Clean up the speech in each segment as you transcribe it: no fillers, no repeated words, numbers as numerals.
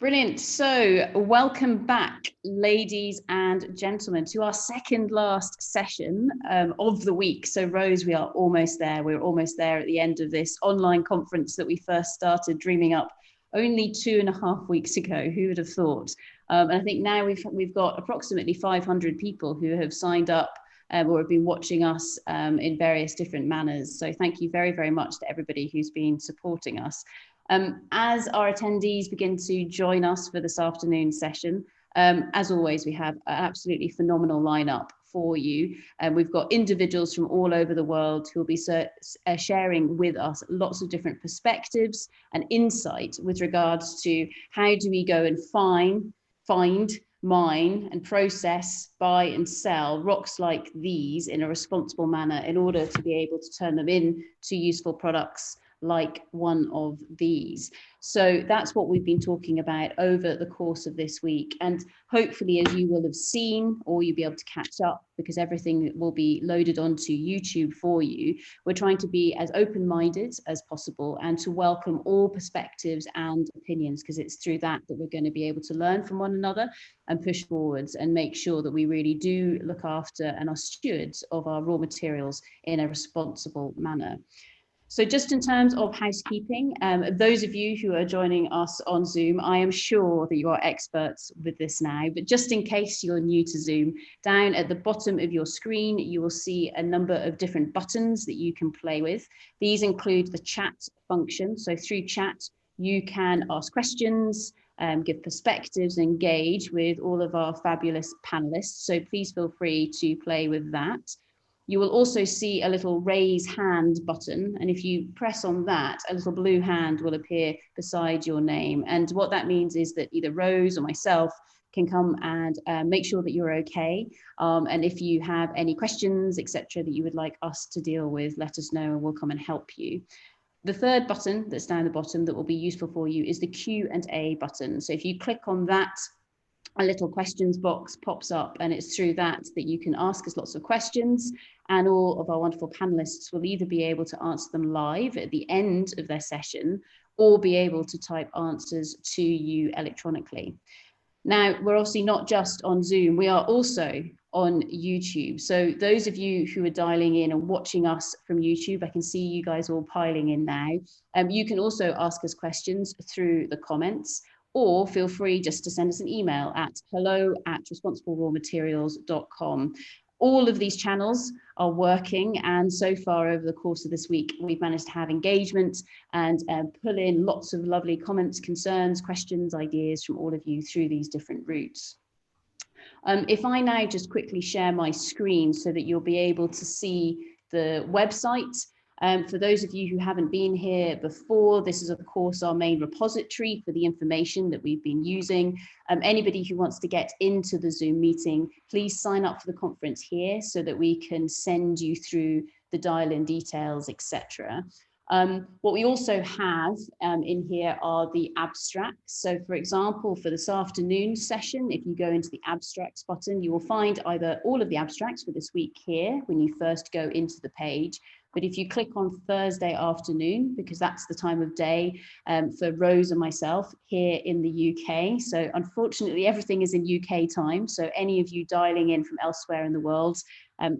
Brilliant. So welcome back, ladies and gentlemen, to our second last session of the week. So Rose, we are almost there. We're almost there at the end of this online conference that we first started dreaming up only 2.5 weeks ago. Who would have thought? And I think now we've got approximately 500 people who have signed up or have been watching us in various different manners. So thank you very, very much to everybody who's been supporting us. As our attendees begin to join us for this afternoon session, as always, we have an absolutely phenomenal lineup for you. We've got individuals from all over the world who will be sharing with us lots of different perspectives and insight with regards to how do we go and find, mine and process, buy and sell rocks like these in a responsible manner in order to be able to turn them into useful products like one of these. So that's what we've been talking about over the course of this week. And hopefully, as you will have seen, or you'll be able to catch up because everything will be loaded onto YouTube for you, we're trying to be as open-minded as possible and to welcome all perspectives and opinions, because it's through that we're going to be able to learn from one another and push forwards and make sure that we really do look after and are stewards of our raw materials in a responsible manner. So just in terms of housekeeping, those of you who are joining us on Zoom, I am sure that you are experts with this now, but just in case you're new to Zoom, down at the bottom of your screen, you will see a number of different buttons that you can play with. These include the chat function. So through chat, you can ask questions, give perspectives, engage with all of our fabulous panelists. So please feel free to play with that. You will also see a little raise hand button, and if you press on that, a little blue hand will appear beside your name. And what that means is that either Rose or myself can come and make sure that you're okay. And if you have any questions, etc., that you would like us to deal with, let us know and we'll come and help you. The third button that's down the bottom that will be useful for you is the Q&A button. So if you click on that, a little questions box pops up, and it's through that you can ask us lots of questions, and all of our wonderful panelists will either be able to answer them live at the end of their session or be able to type answers to you electronically. Now, we're obviously not just on Zoom, we are also on YouTube. So those of you who are dialing in and watching us from YouTube, I can see you guys all piling in now. You can also ask us questions through the comments, or feel free just to send us an email at hello@responsiblerawmaterials.com. All of these channels are working, and so far over the course of this week, we've managed to have engagement and pull in lots of lovely comments, concerns, questions, ideas from all of you through these different routes. If I now just quickly share my screen so that you'll be able to see the website. For those of you who haven't been here before, this is of course our main repository for the information that we've been using. Anybody who wants to get into the Zoom meeting, please sign up for the conference here so that we can send you through the dial-in details, etc. What we also have in here are the abstracts. So for example, for this afternoon session, if you go into the abstracts button, you will find either all of the abstracts for this week here when you first go into the page. But if you click on Thursday afternoon, because that's the time of day for Rose and myself here in the UK. So unfortunately, everything is in UK time. So any of you dialing in from elsewhere in the world,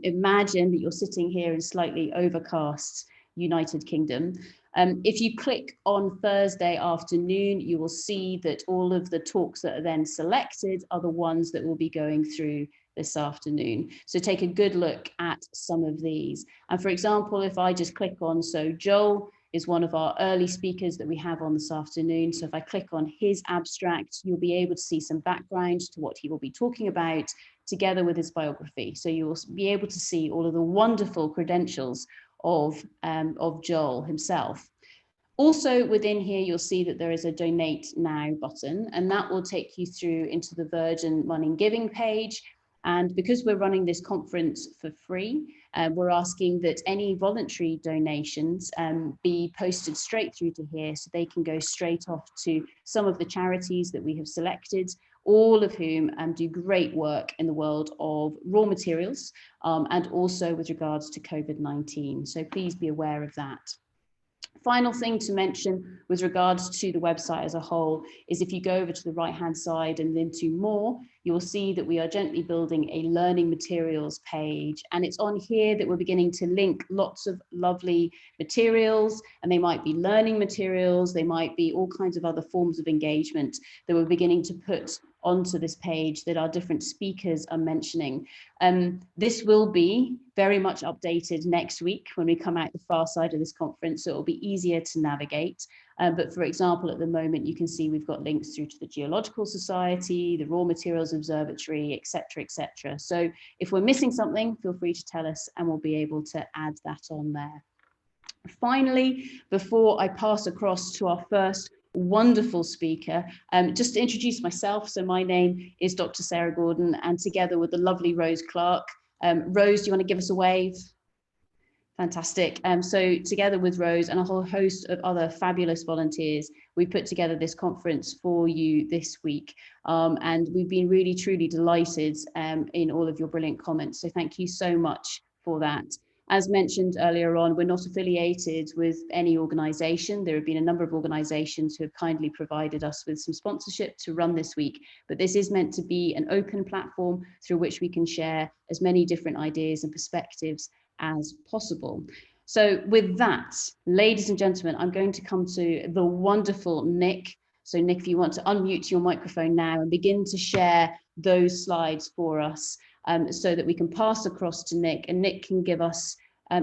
imagine that you're sitting here in slightly overcast United Kingdom. If you click on Thursday afternoon, you will see that all of the talks that are then selected are the ones that will be going through this afternoon. So take a good look at some of these. And for example, if I just click on, so Joel is one of our early speakers that we have on this afternoon. So if I click on his abstract, you'll be able to see some background to what he will be talking about together with his biography. So you will be able to see all of the wonderful credentials of Joel himself. Also within here, you'll see that there is a donate now button, and that will take you through into the Virgin Money Giving page. And because we're running this conference for free, we're asking that any voluntary donations be posted straight through to here so they can go straight off to some of the charities that we have selected, all of whom do great work in the world of raw materials and also with regards to COVID-19. So please be aware of that. Final thing to mention with regards to the website as a whole is if you go over to the right-hand side and into more, you will see that we are gently building a learning materials page. And it's on here that we're beginning to link lots of lovely materials, and they might be learning materials, they might be all kinds of other forms of engagement that we're beginning to put onto this page that our different speakers are mentioning. This will be very much updated next week when we come out the far side of this conference, so it will be easier to navigate. But for example, at the moment, you can see we've got links through to the Geological Society, the Raw Materials Observatory, etc., etc. So if we're missing something, feel free to tell us and we'll be able to add that on there. Finally, before I pass across to our first wonderful speaker, just to introduce myself. So my name is Dr. Sarah Gordon, and together with the lovely Rose Clark. Rose, do you want to give us a wave? Fantastic. So together with Rose and a whole host of other fabulous volunteers, we put together this conference for you this week. And we've been really, truly delighted in all of your brilliant comments. So thank you so much for that. As mentioned earlier on, we're not affiliated with any organisation. There have been a number of organisations who have kindly provided us with some sponsorship to run this week, but this is meant to be an open platform through which we can share as many different ideas and perspectives as possible. So with that, ladies and gentlemen, I'm going to come to the wonderful Nick. So Nick, if you want to unmute your microphone now and begin to share those slides for us. So that we can pass across to Nick, and Nick can give us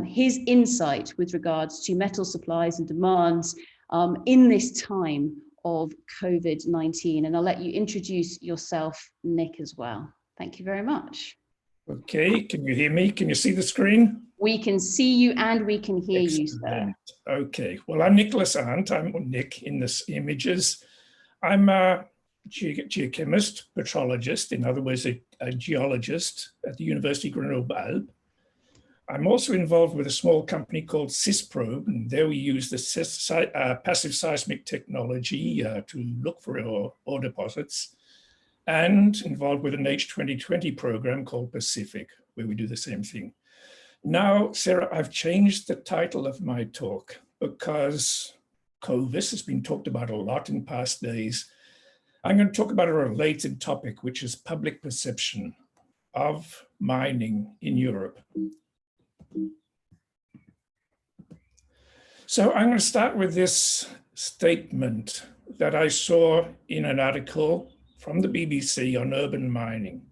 his insight with regards to metal supplies and demands in this time of COVID-19. And I'll let you introduce yourself, Nick, as well. Thank you very much. Okay, can you hear me? Can you see the screen? We can see you and we can hear Excellent. you, sir. Okay, well, I'm Nicholas Arndt. I'm Nick in this images. I'm a geochemist, petrologist, in other words, a geologist at the University Grenoble-Alpes. I'm also involved with a small company called SysProbe, and there we use the passive seismic technology to look for ore deposits, and involved with an H2020 program called Pacific, where we do the same thing. Now, Sarah, I've changed the title of my talk because COVID has been talked about a lot in past days. I'm going to talk about a related topic, which is public perception of mining in Europe. So I'm going to start with this statement that I saw in an article from the BBC on urban mining.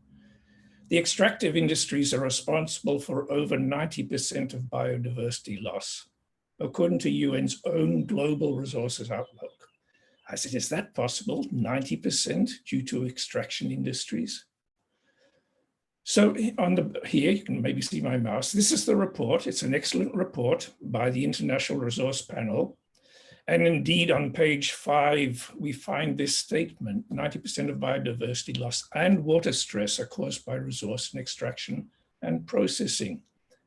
The extractive industries are responsible for over 90% of biodiversity loss, according to UN's own Global Resources Outlook. I said, is that possible? 90% due to extraction industries? So here, you can maybe see my mouse. This is the report. It's an excellent report by the International Resource Panel. And indeed, on page 5, we find this statement: 90% of biodiversity loss and water stress are caused by resource and extraction and processing.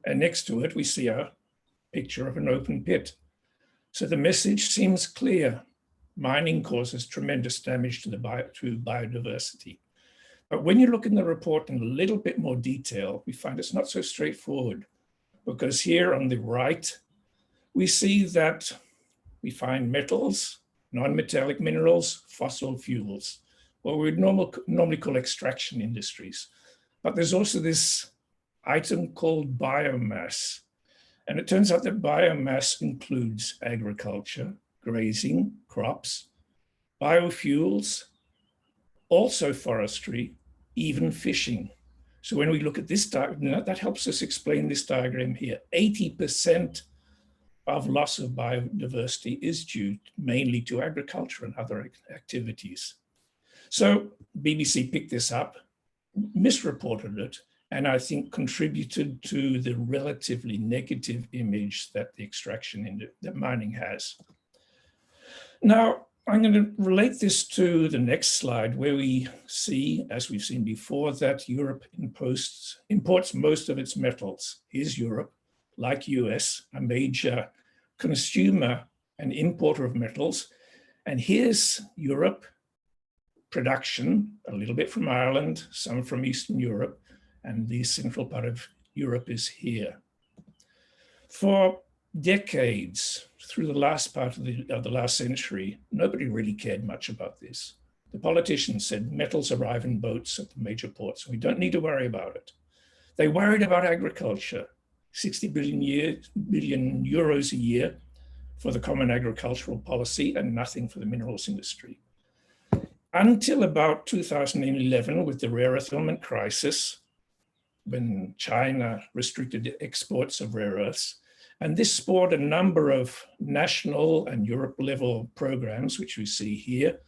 And next to it, we see a picture of an open pit. So the message seems clear. Mining causes tremendous damage to biodiversity. But when you look in the report in a little bit more detail, we find it's not so straightforward, because here on the right, we see that we find metals, non-metallic minerals, fossil fuels, what we would normally call extraction industries. But there's also this item called biomass. And it turns out that biomass includes agriculture, grazing, crops, biofuels, also forestry, even fishing. So when we look at this diagram, that helps us explain this diagram here. 80% of loss of biodiversity is due mainly to agriculture and other activities. So BBC picked this up, misreported it, and I think contributed to the relatively negative image that the extraction that mining has. Now, I'm going to relate this to the next slide, where we see, as we've seen before, that Europe imports most of its metals. Here's Europe, like US, a major consumer and importer of metals. And here's Europe, production, a little bit from Ireland, some from Eastern Europe, and the central part of Europe is here. For decades, through the last part of the last century, nobody really cared much about this. The politicians said metals arrive in boats at the major ports, and we don't need to worry about it. They worried about agriculture, 60 billion euros a year for the common agricultural policy and nothing for the minerals industry. Until about 2011, with the rare earth element crisis, when China restricted exports of rare earths. And this spawned a number of national and Europe level programs, which we see here,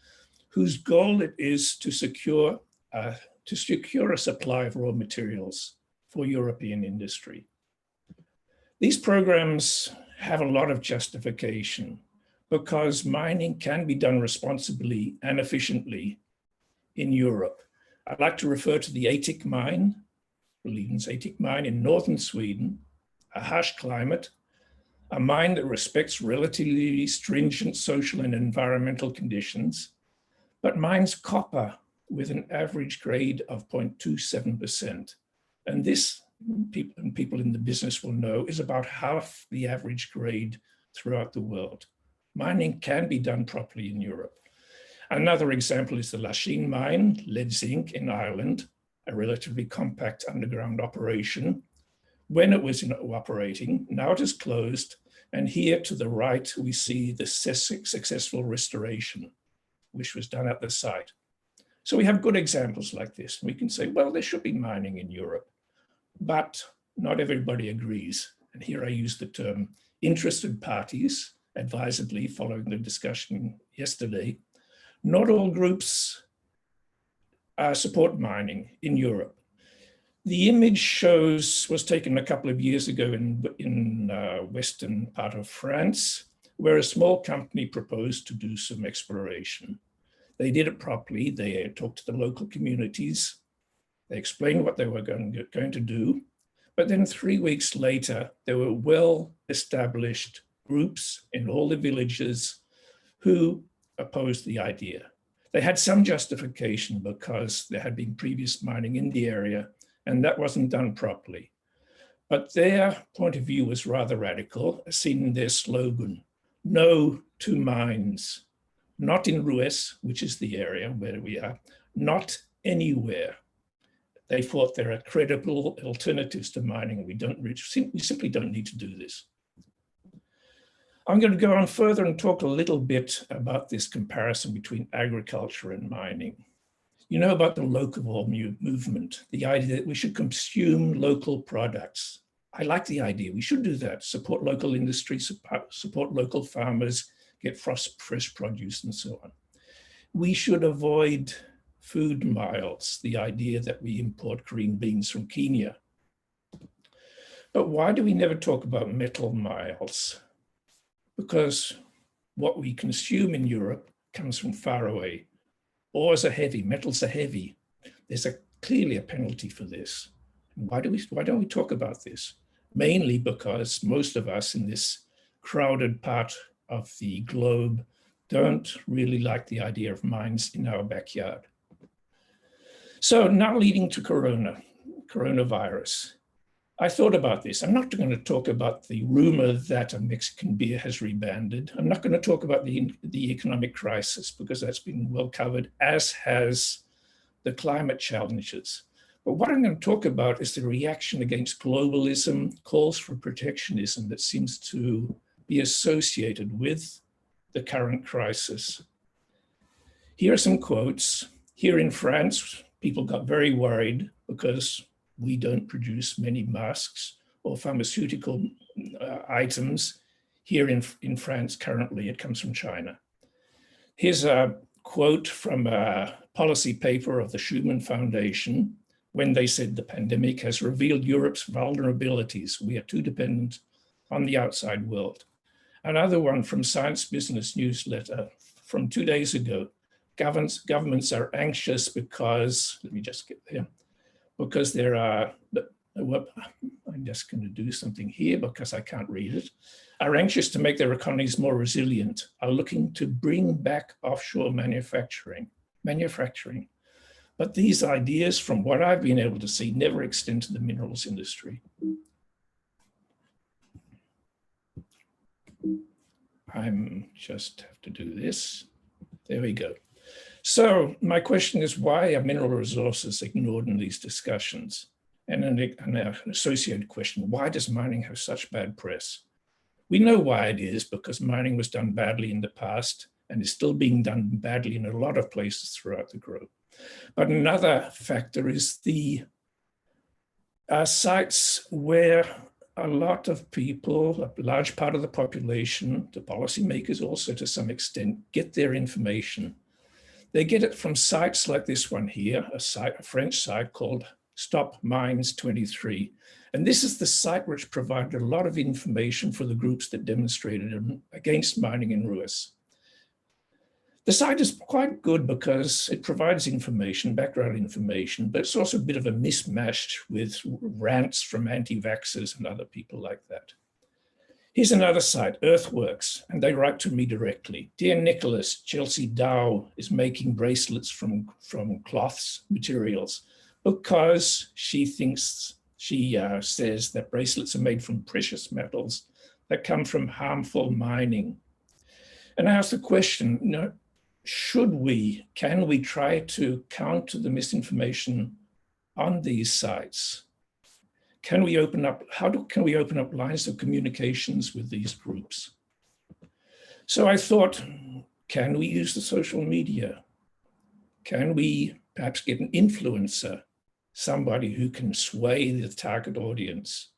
whose goal it is to secure a supply of raw materials for European industry. These programs have a lot of justification because mining can be done responsibly and efficiently in Europe. I'd like to refer to the Aitik mine, Bolidens Aitik mine in northern Sweden, a harsh climate, a mine that respects relatively stringent social and environmental conditions, but mines copper with an average grade of 0.27%. And this, people in the business will know, is about half the average grade throughout the world. Mining can be done properly in Europe. Another example is the Lachine mine, lead zinc in Ireland, a relatively compact underground operation. When it was operating, now it is closed. And here to the right, we see the successful restoration, which was done at the site. So we have good examples like this. We can say, well, there should be mining in Europe, but not everybody agrees. And here I use the term interested parties, advisedly following the discussion yesterday. Not all groups support mining in Europe. The image was taken a couple of years ago in western part of France, where a small company proposed to do some exploration. They did it properly. They talked to the local communities. They explained what they were going to do. But then 3 weeks later, there were well-established groups in all the villages who opposed the idea. They had some justification because there had been previous mining in the area, and that wasn't done properly. But their point of view was rather radical, as seen in their slogan, "No to mines, not in Rues," which is the area where we are, "not anywhere." They thought there are credible alternatives to mining. We simply don't need to do this. I'm going to go on further and talk a little bit about this comparison between agriculture and mining. You know about the locavore movement, the idea that we should consume local products. I like the idea. We should do that. Support local industry, support local farmers, get fresh produce and so on. We should avoid food miles, the idea that we import green beans from Kenya. But why do we never talk about metal miles? Because what we consume in Europe comes from far away. Ores are heavy, metals are heavy. There's clearly a penalty for this. Why don't we talk about this? Mainly because most of us in this crowded part of the globe don't really like the idea of mines in our backyard. So now leading to coronavirus. I thought about this. I'm not going to talk about the rumor that a Mexican beer has rebanded. I'm not going to talk about the economic crisis because that's been well covered, as has the climate challenges. But what I'm going to talk about is the reaction against globalism, calls for protectionism that seems to be associated with the current crisis. Here are some quotes. Here in France, people got very worried because we don't produce many masks or pharmaceutical items here in France currently. It comes from China. Here's a quote from a policy paper of the Schuman Foundation when they said the pandemic has revealed Europe's vulnerabilities. We are too dependent on the outside world. Another one from Science Business Newsletter from 2 days ago. Governments are anxious because, let me just get there, because there are, I'm just going to do something here because I can't read it, are anxious to make their economies more resilient, are looking to bring back offshore manufacturing. But these ideas, from what I've been able to see, never extend to the minerals industry. I'm just have to do this. There we go. So my question is, why are mineral resources ignored in these discussions? And an associated question, why does mining have such bad press? We know why it is, because mining was done badly in the past and is still being done badly in a lot of places throughout the globe. But another factor is the sites where a lot of people, a large part of the population, the policymakers also to some extent, get their information. They get it from sites like this one here, a French site called Stop Mines 23. And this is the site which provided a lot of information for the groups that demonstrated against mining in Ruas. The site is quite good because it provides information, background information, but it's also a bit of a mismatch with rants from anti-vaxxers and other people like that. Here's another site, Earthworks, and they write to me directly. Dear Nicholas, Chelsea Dow is making bracelets from cloths materials because she says that bracelets are made from precious metals that come from harmful mining. And I asked the question, can we try to counter the misinformation on these sites? Can we open up lines of communications with these groups? So I thought, can we use the social media? Can we perhaps get an influencer, somebody who can sway the target audience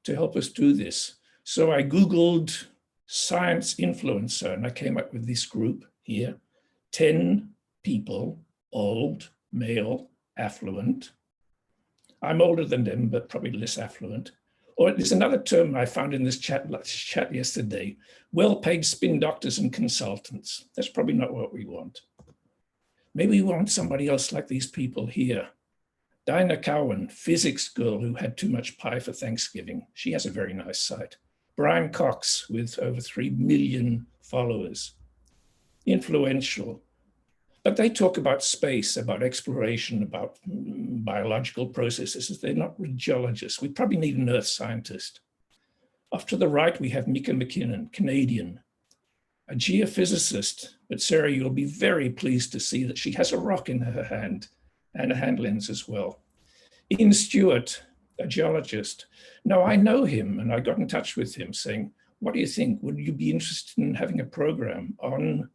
to help us do this? So I Googled science influencer and I came up with this group here, 10 people, old, male, affluent. I'm older than them, but probably less affluent. Or there's another term I found in this chat yesterday, well-paid spin doctors and consultants. That's probably not what we want. Maybe we want somebody else like these people here. Dinah Cowan, physics girl who had too much pie for Thanksgiving. She has a very nice site. Brian Cox with over 3 million followers. Influential. But they talk about space, about exploration, about biological processes. They're not geologists. We probably need an earth scientist. Off to the right, we have Mika McKinnon, Canadian, a geophysicist. But Sarah, you'll be very pleased to see that she has a rock in her hand and a hand lens as well. Ian Stewart, a geologist. Now, I know him and I got in touch with him saying, what do you think? Would you be interested in having a program on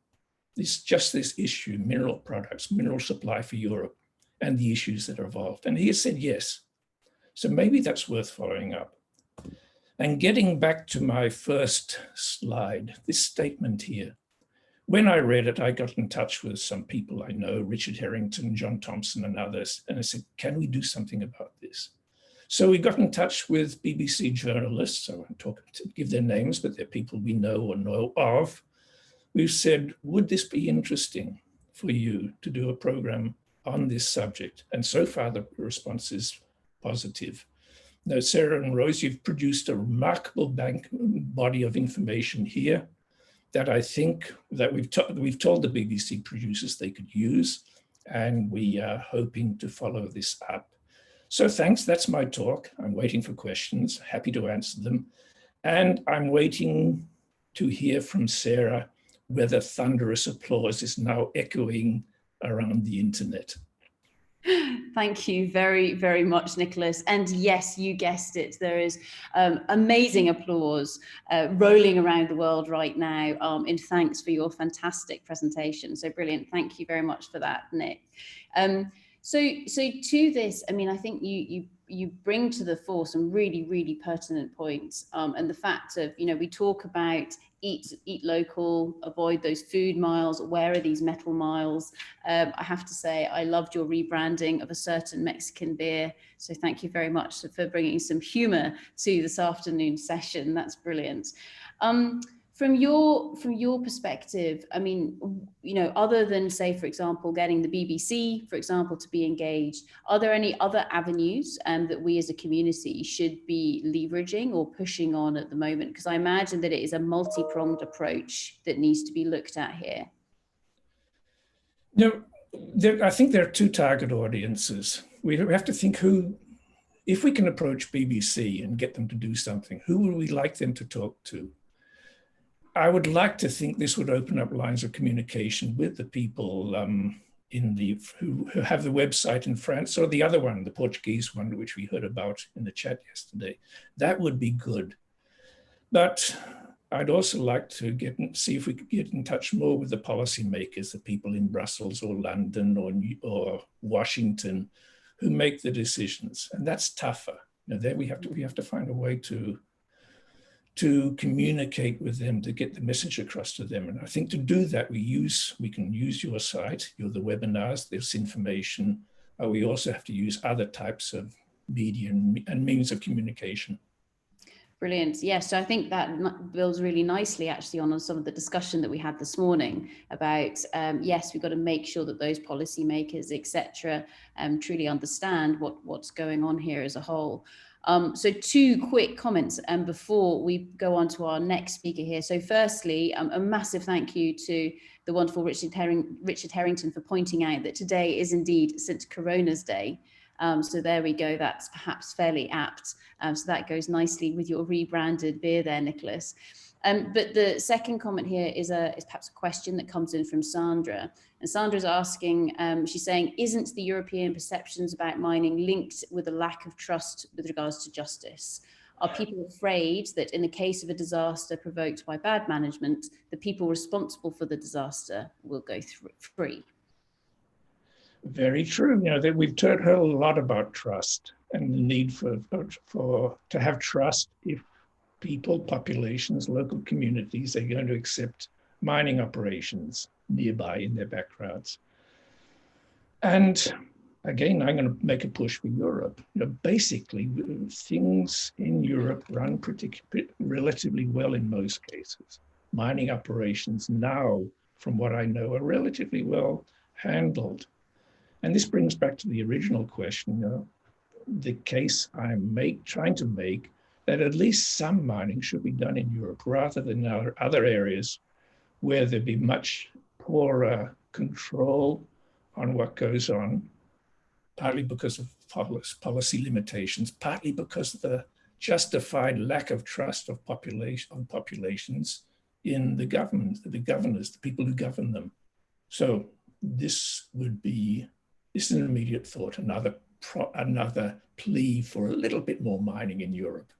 this issue, mineral products, mineral supply for Europe, and the issues that are involved? And he has said yes. So maybe that's worth following up. And getting back to my first slide, this statement here. When I read it, I got in touch with some people I know, Richard Harrington, John Thompson, and others. And I said, can we do something about this? So we got in touch with BBC journalists. I won't give their names, but they're people we know or know of. We've said, would this be interesting for you to do a program on this subject? And so far, the response is positive. Now, Sarah and Rose, you've produced a remarkable body of information here that I think that we've told the BBC producers they could use, and we are hoping to follow this up. So thanks, that's my talk. I'm waiting for questions, happy to answer them. And I'm waiting to hear from Sarah whether thunderous applause is now echoing around the internet. Thank you very, very much, Nicholas. And yes, you guessed it. There is amazing applause rolling around the world right now in thanks for your fantastic presentation. So brilliant. Thank you very much for that, Nick. So to this, I mean, I think you bring to the fore some really, really pertinent points. And the fact of, we talk about eat local, avoid those food miles. Where are these metal miles? I have to say, I loved your rebranding of a certain Mexican beer. So thank you very much for bringing some humor to this afternoon session. That's brilliant. From your perspective, I mean, other than, say, for example, getting the BBC, for example, to be engaged, are there any other avenues that we as a community should be leveraging or pushing on at the moment? Because I imagine that it is a multi-pronged approach that needs to be looked at here. I think there are two target audiences. We have to think if we can approach BBC and get them to do something, who would we like them to talk to? I would like to think this would open up lines of communication with the people who have the website in France, or the other one, the Portuguese one, which we heard about in the chat yesterday. That would be good. But I'd also like to see if we could get in touch more with the policymakers, the people in Brussels or London or Washington who make the decisions. And that's tougher. There we have to find a way to communicate with them, to get the message across to them. And I think to do that, we can use your site, the webinars, this information. We also have to use other types of media and means of communication. Brilliant. Yes, so I think that builds really nicely actually on some of the discussion that we had this morning about, yes, we've got to make sure that those policymakers, etc., truly understand what's going on here as a whole. So 2 quick comments before we go on to our next speaker here. So firstly, a massive thank you to the wonderful Richard Harrington for pointing out that today is indeed St. Corona's Day. So there we go, that's perhaps fairly apt. So that goes nicely with your rebranded beer there, Nicholas. But the second comment here is perhaps a question that comes in from Sandra. And Sandra's asking, she's saying, isn't the European perceptions about mining linked with a lack of trust with regards to justice? Are people afraid that in the case of a disaster provoked by bad management, the people responsible for the disaster will go free? Very true. That we've heard a lot about trust and the need to have trust if people, populations, local communities are going to accept mining operations nearby in their backgrounds. And again, I'm going to make a push for Europe. Basically, things in Europe run relatively well in most cases. Mining operations now, from what I know, are relatively well handled. And this brings back to the original question, the case I'm trying to make, that at least some mining should be done in Europe rather than other areas where there'd be much poorer control on what goes on, partly because of policy limitations, partly because of the justified lack of trust of populations in the government, the governors, the people who govern them. So this is an immediate thought, another plea for a little bit more mining in Europe.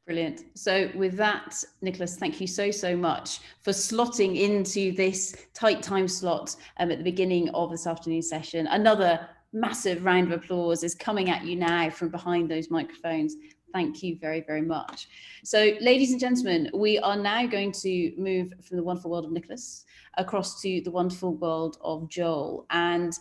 Brilliant. So with that, Nicholas, thank you so much for slotting into this tight time slot at the beginning of this afternoon session. Another massive round of applause is coming at you now from behind those microphones. Thank you very much. So ladies and gentlemen, we are now going to move from the wonderful world of Nicholas across to the wonderful world of Joel. And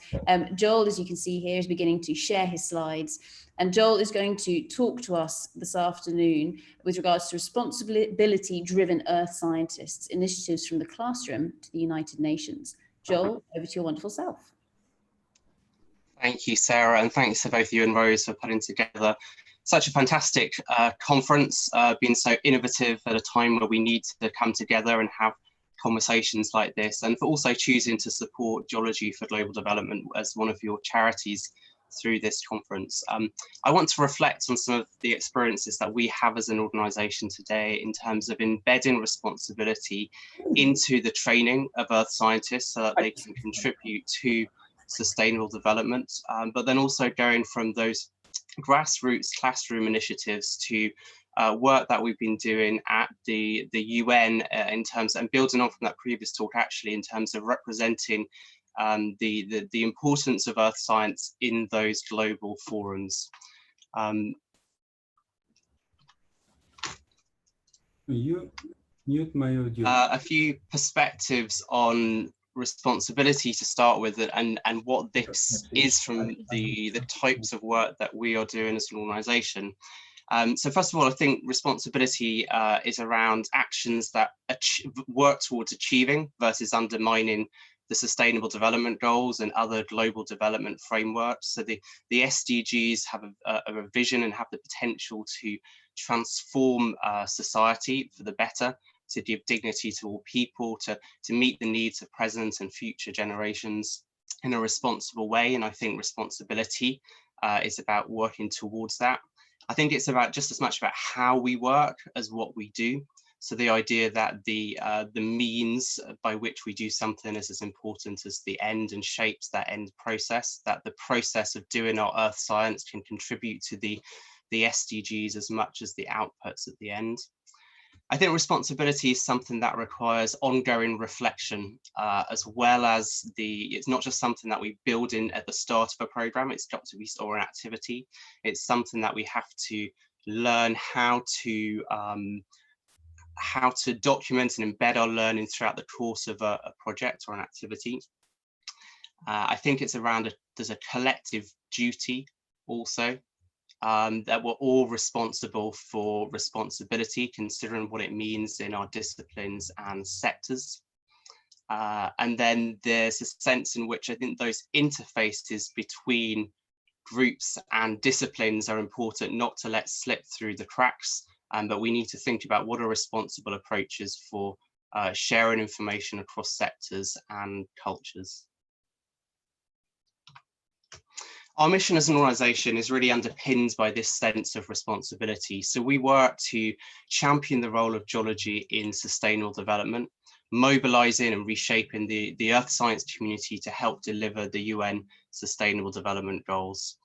Joel, as you can see here, is beginning to share his slides. And Joel is going to talk to us this afternoon with regards to responsibility-driven earth scientists, initiatives from the classroom to the United Nations. Joel, over to your wonderful self. Thank you, Sarah, and thanks to both you and Rose for putting together such a fantastic conference, being so innovative at a time where we need to come together and have conversations like this, and for also choosing to support Geology for Global Development as one of your charities through this conference. I want to reflect on some of the experiences that we have as an organisation today in terms of embedding responsibility into the training of earth scientists so that they can contribute to sustainable development, but then also going from those grassroots classroom initiatives to work that we've been doing at the UN in terms, and building on from that previous talk actually, in terms of representing the importance of earth science in those global forums. You mute my audio. A few perspectives on responsibility to start with, and what this is from the types of work that we are doing as an organization. So first of all, I think responsibility is around actions that work towards achieving versus undermining the Sustainable Development Goals and other global development frameworks. So the SDGs have a vision and have the potential to transform society for the better, to give dignity to all people, to meet the needs of present and future generations in a responsible way. And I think responsibility is about working towards that. I think it's about just as much about how we work as what we do. So the idea that the means by which we do something is as important as the end and shapes that end process, that the process of doing our earth science can contribute to the SDGs as much as the outputs at the end. I think responsibility is something that requires ongoing reflection, as well as it's not just something that we build in at the start of a program, it's got to be, or an activity. It's something that we have to learn how to document and embed our learning throughout the course of a project or an activity. I think it's around, there's a collective duty also, that we're all responsible for responsibility, considering what it means in our disciplines and sectors. And then there's a sense in which I think those interfaces between groups and disciplines are important not to let slip through the cracks, but we need to think about what are responsible approaches for sharing information across sectors and cultures. Our mission as an organisation is really underpinned by this sense of responsibility. So we work to champion the role of geology in sustainable development, mobilising and reshaping the earth science community to help deliver the UN Sustainable Development Goals.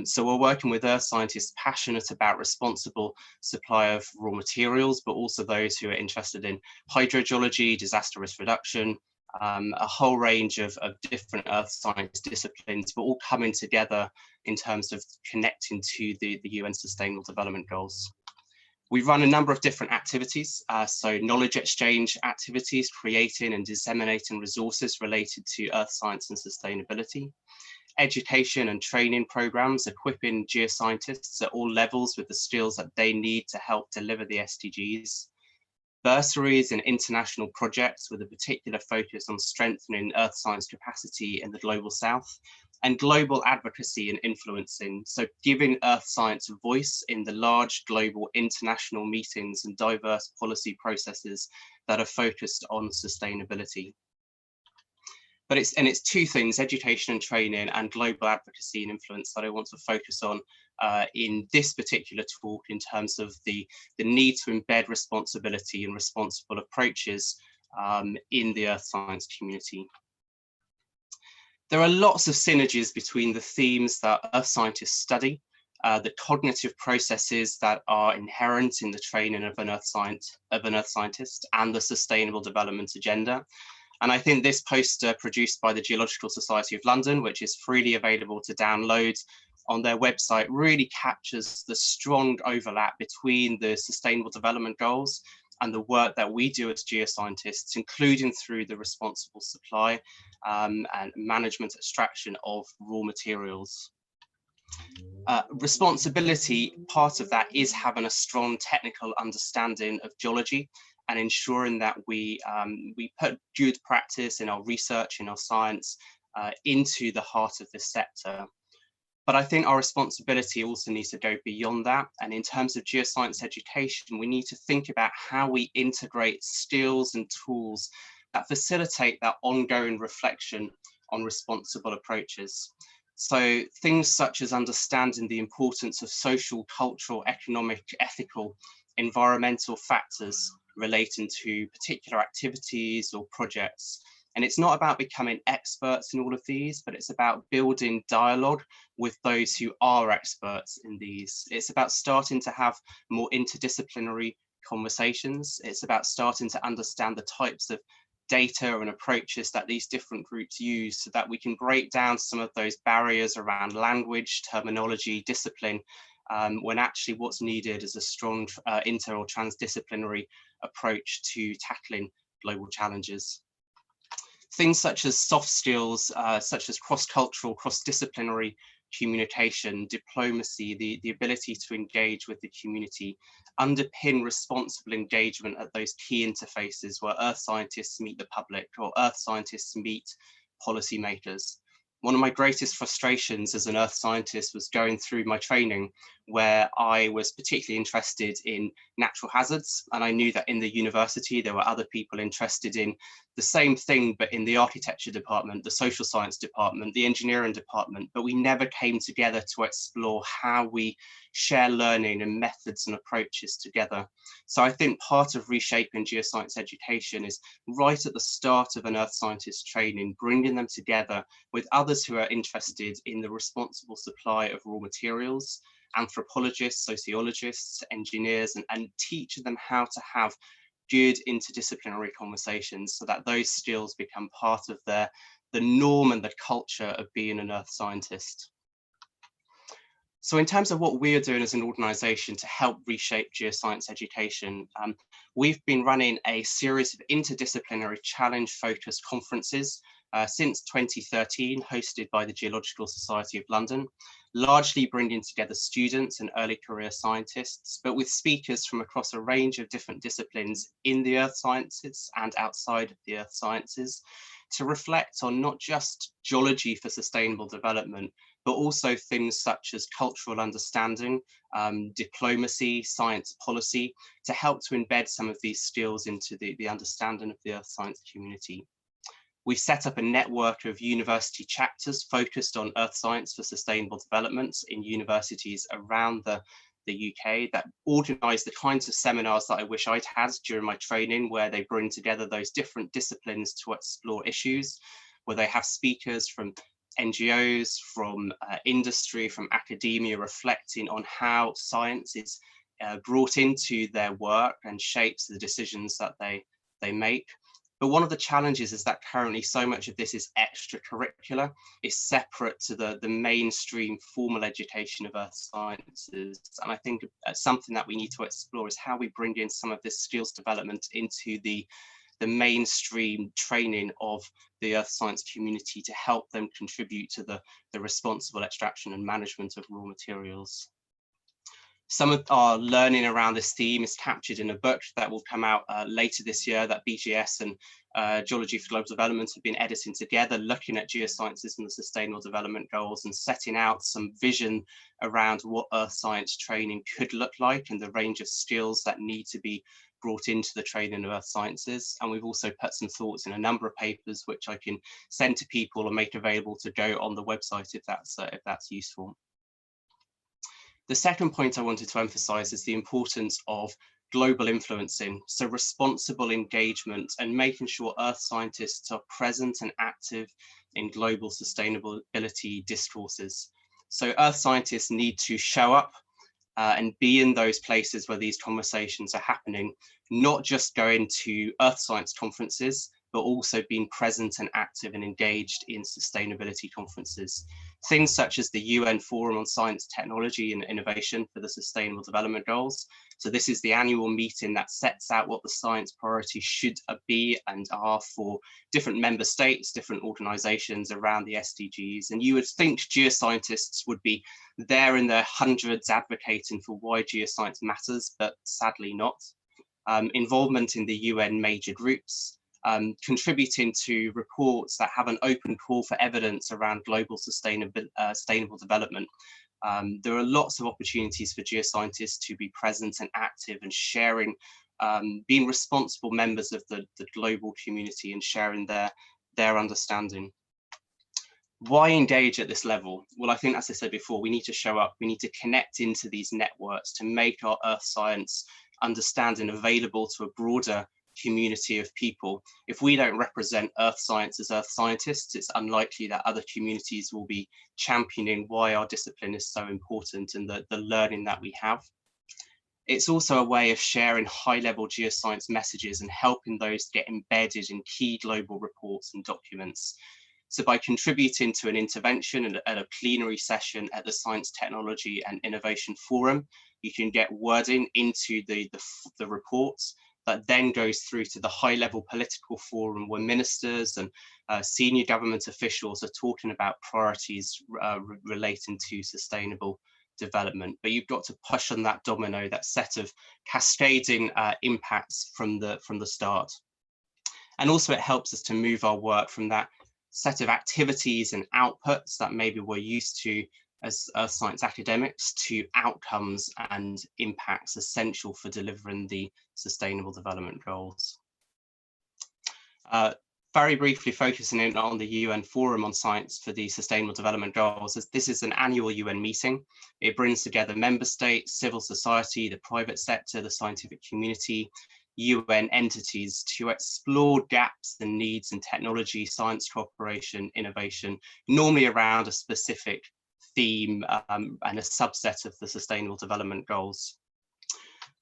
So we're working with earth scientists passionate about responsible supply of raw materials, but also those who are interested in hydrogeology, disaster risk reduction, a whole range of different earth science disciplines, but all coming together in terms of connecting to the UN Sustainable Development Goals. We run a number of different activities, so knowledge exchange activities, creating and disseminating resources related to earth science and sustainability, education and training programs, equipping geoscientists at all levels with the skills that they need to help deliver the SDGs, bursaries and international projects with a particular focus on strengthening earth science capacity in the global south, and global advocacy and influencing, so giving earth science a voice in the large global international meetings and diverse policy processes that are focused on sustainability. But it's two things, education and training and global advocacy and influence, that I want to focus on in this particular talk in terms of the need to embed responsibility and responsible approaches in the earth science community. There are lots of synergies between the themes that earth scientists study, the cognitive processes that are inherent in the training of an earth scientist, and the sustainable development agenda. And I think this poster produced by the Geological Society of London, which is freely available to download on their website, really captures the strong overlap between the Sustainable Development Goals and the work that we do as geoscientists, including through the responsible supply and management extraction of raw materials. Responsibility, part of that is having a strong technical understanding of geology and ensuring that we put good practice in our research, in our science, into the heart of this sector. But I think our responsibility also needs to go beyond that. And in terms of geoscience education, we need to think about how we integrate skills and tools that facilitate that ongoing reflection on responsible approaches. So things such as understanding the importance of social, cultural, economic, ethical, environmental factors relating to particular activities or projects. And it's not about becoming experts in all of these, but it's about building dialogue with those who are experts in these. It's about starting to have more interdisciplinary conversations. It's about starting to understand the types of data and approaches that these different groups use so that we can break down some of those barriers around language, terminology, discipline, when actually what's needed is a strong inter or transdisciplinary approach to tackling global challenges. Things such as soft skills, such as cross-cultural, cross-disciplinary communication, diplomacy, the ability to engage with the community, underpin responsible engagement at those key interfaces where earth scientists meet the public or earth scientists meet policymakers. One of my greatest frustrations as an earth scientist was going through my training where I was particularly interested in natural hazards. And I knew that in the university, there were other people interested in the same thing, but in the architecture department, the social science department, the engineering department, but we never came together to explore how we share learning and methods and approaches together. So I think part of reshaping geoscience education is right at the start of an earth scientist training, bringing them together with others who are interested in the responsible supply of raw materials, anthropologists, sociologists, engineers, and teaching them how to have good interdisciplinary conversations so that those skills become part of the norm and the culture of being an earth scientist. So in terms of what we are doing as an organisation to help reshape geoscience education, we've been running a series of interdisciplinary challenge-focused conferences since 2013, hosted by the Geological Society of London, largely bringing together students and early career scientists, but with speakers from across a range of different disciplines in the earth sciences and outside of the earth sciences, to reflect on not just geology for sustainable development, but also things such as cultural understanding, diplomacy, science policy, to help to embed some of these skills into the understanding of the earth science community. We've set up a network of university chapters focused on earth science for sustainable development in universities around the UK that organise the kinds of seminars that I wish I'd had during my training, where they bring together those different disciplines to explore issues, where they have speakers from NGOs, from industry, from academia, reflecting on how science is brought into their work and shapes the decisions that they make. But one of the challenges is that currently so much of this is extracurricular, is separate to the mainstream formal education of earth sciences. And I think something that we need to explore is how we bring in some of this skills development into the mainstream training of the earth science community to help them contribute to the responsible extraction and management of raw materials. Some of our learning around this theme is captured in a book that will come out later this year that BGS and Geology for Global Development have been editing together, looking at geosciences and the Sustainable Development Goals and setting out some vision around what earth science training could look like and the range of skills that need to be brought into the training of earth sciences. And we've also put some thoughts in a number of papers which I can send to people and make available to go on the website if that's useful. The second point I wanted to emphasize is the importance of global influencing, so responsible engagement and making sure earth scientists are present and active in global sustainability discourses. So earth scientists need to show up and be in those places where these conversations are happening, not just going to earth science conferences, but also being present and active and engaged in sustainability conferences. Things such as the UN Forum on Science, Technology and Innovation for the Sustainable Development Goals. So this is the annual meeting that sets out what the science priorities should be and are for different member states, different organizations around the SDGs. And you would think geoscientists would be there in their hundreds advocating for why geoscience matters, but sadly not. Involvement in the UN major groups, contributing to reports that have an open call for evidence around global sustainable development. There are lots of opportunities for geoscientists to be present and active and sharing, being responsible members of the global community and sharing their understanding. Why engage at this level? Well, I think, as I said before, we need to show up, we need to connect into these networks to make our earth science understanding available to a broader community of people. If we don't represent earth science as earth scientists, it's unlikely that other communities will be championing why our discipline is so important and the learning that we have. It's also a way of sharing high-level geoscience messages and helping those get embedded in key global reports and documents. So by contributing to an intervention at a plenary session at the Science, Technology and Innovation Forum, you can get wording into the reports that then goes through to the high-level political forum where ministers and senior government officials are talking about priorities relating to sustainable development. But you've got to push on that domino, that set of cascading impacts from the start. And also it helps us to move our work from that set of activities and outputs that maybe we're used to as earth science academics to outcomes and impacts essential for delivering the Sustainable Development Goals. very briefly focusing in on the UN Forum on Science for the Sustainable Development Goals, as this is an annual UN meeting. It brings together member states, civil society, the private sector, the scientific community, UN entities to explore gaps and needs in technology, science cooperation, innovation, normally around a specific theme and a subset of the Sustainable Development Goals.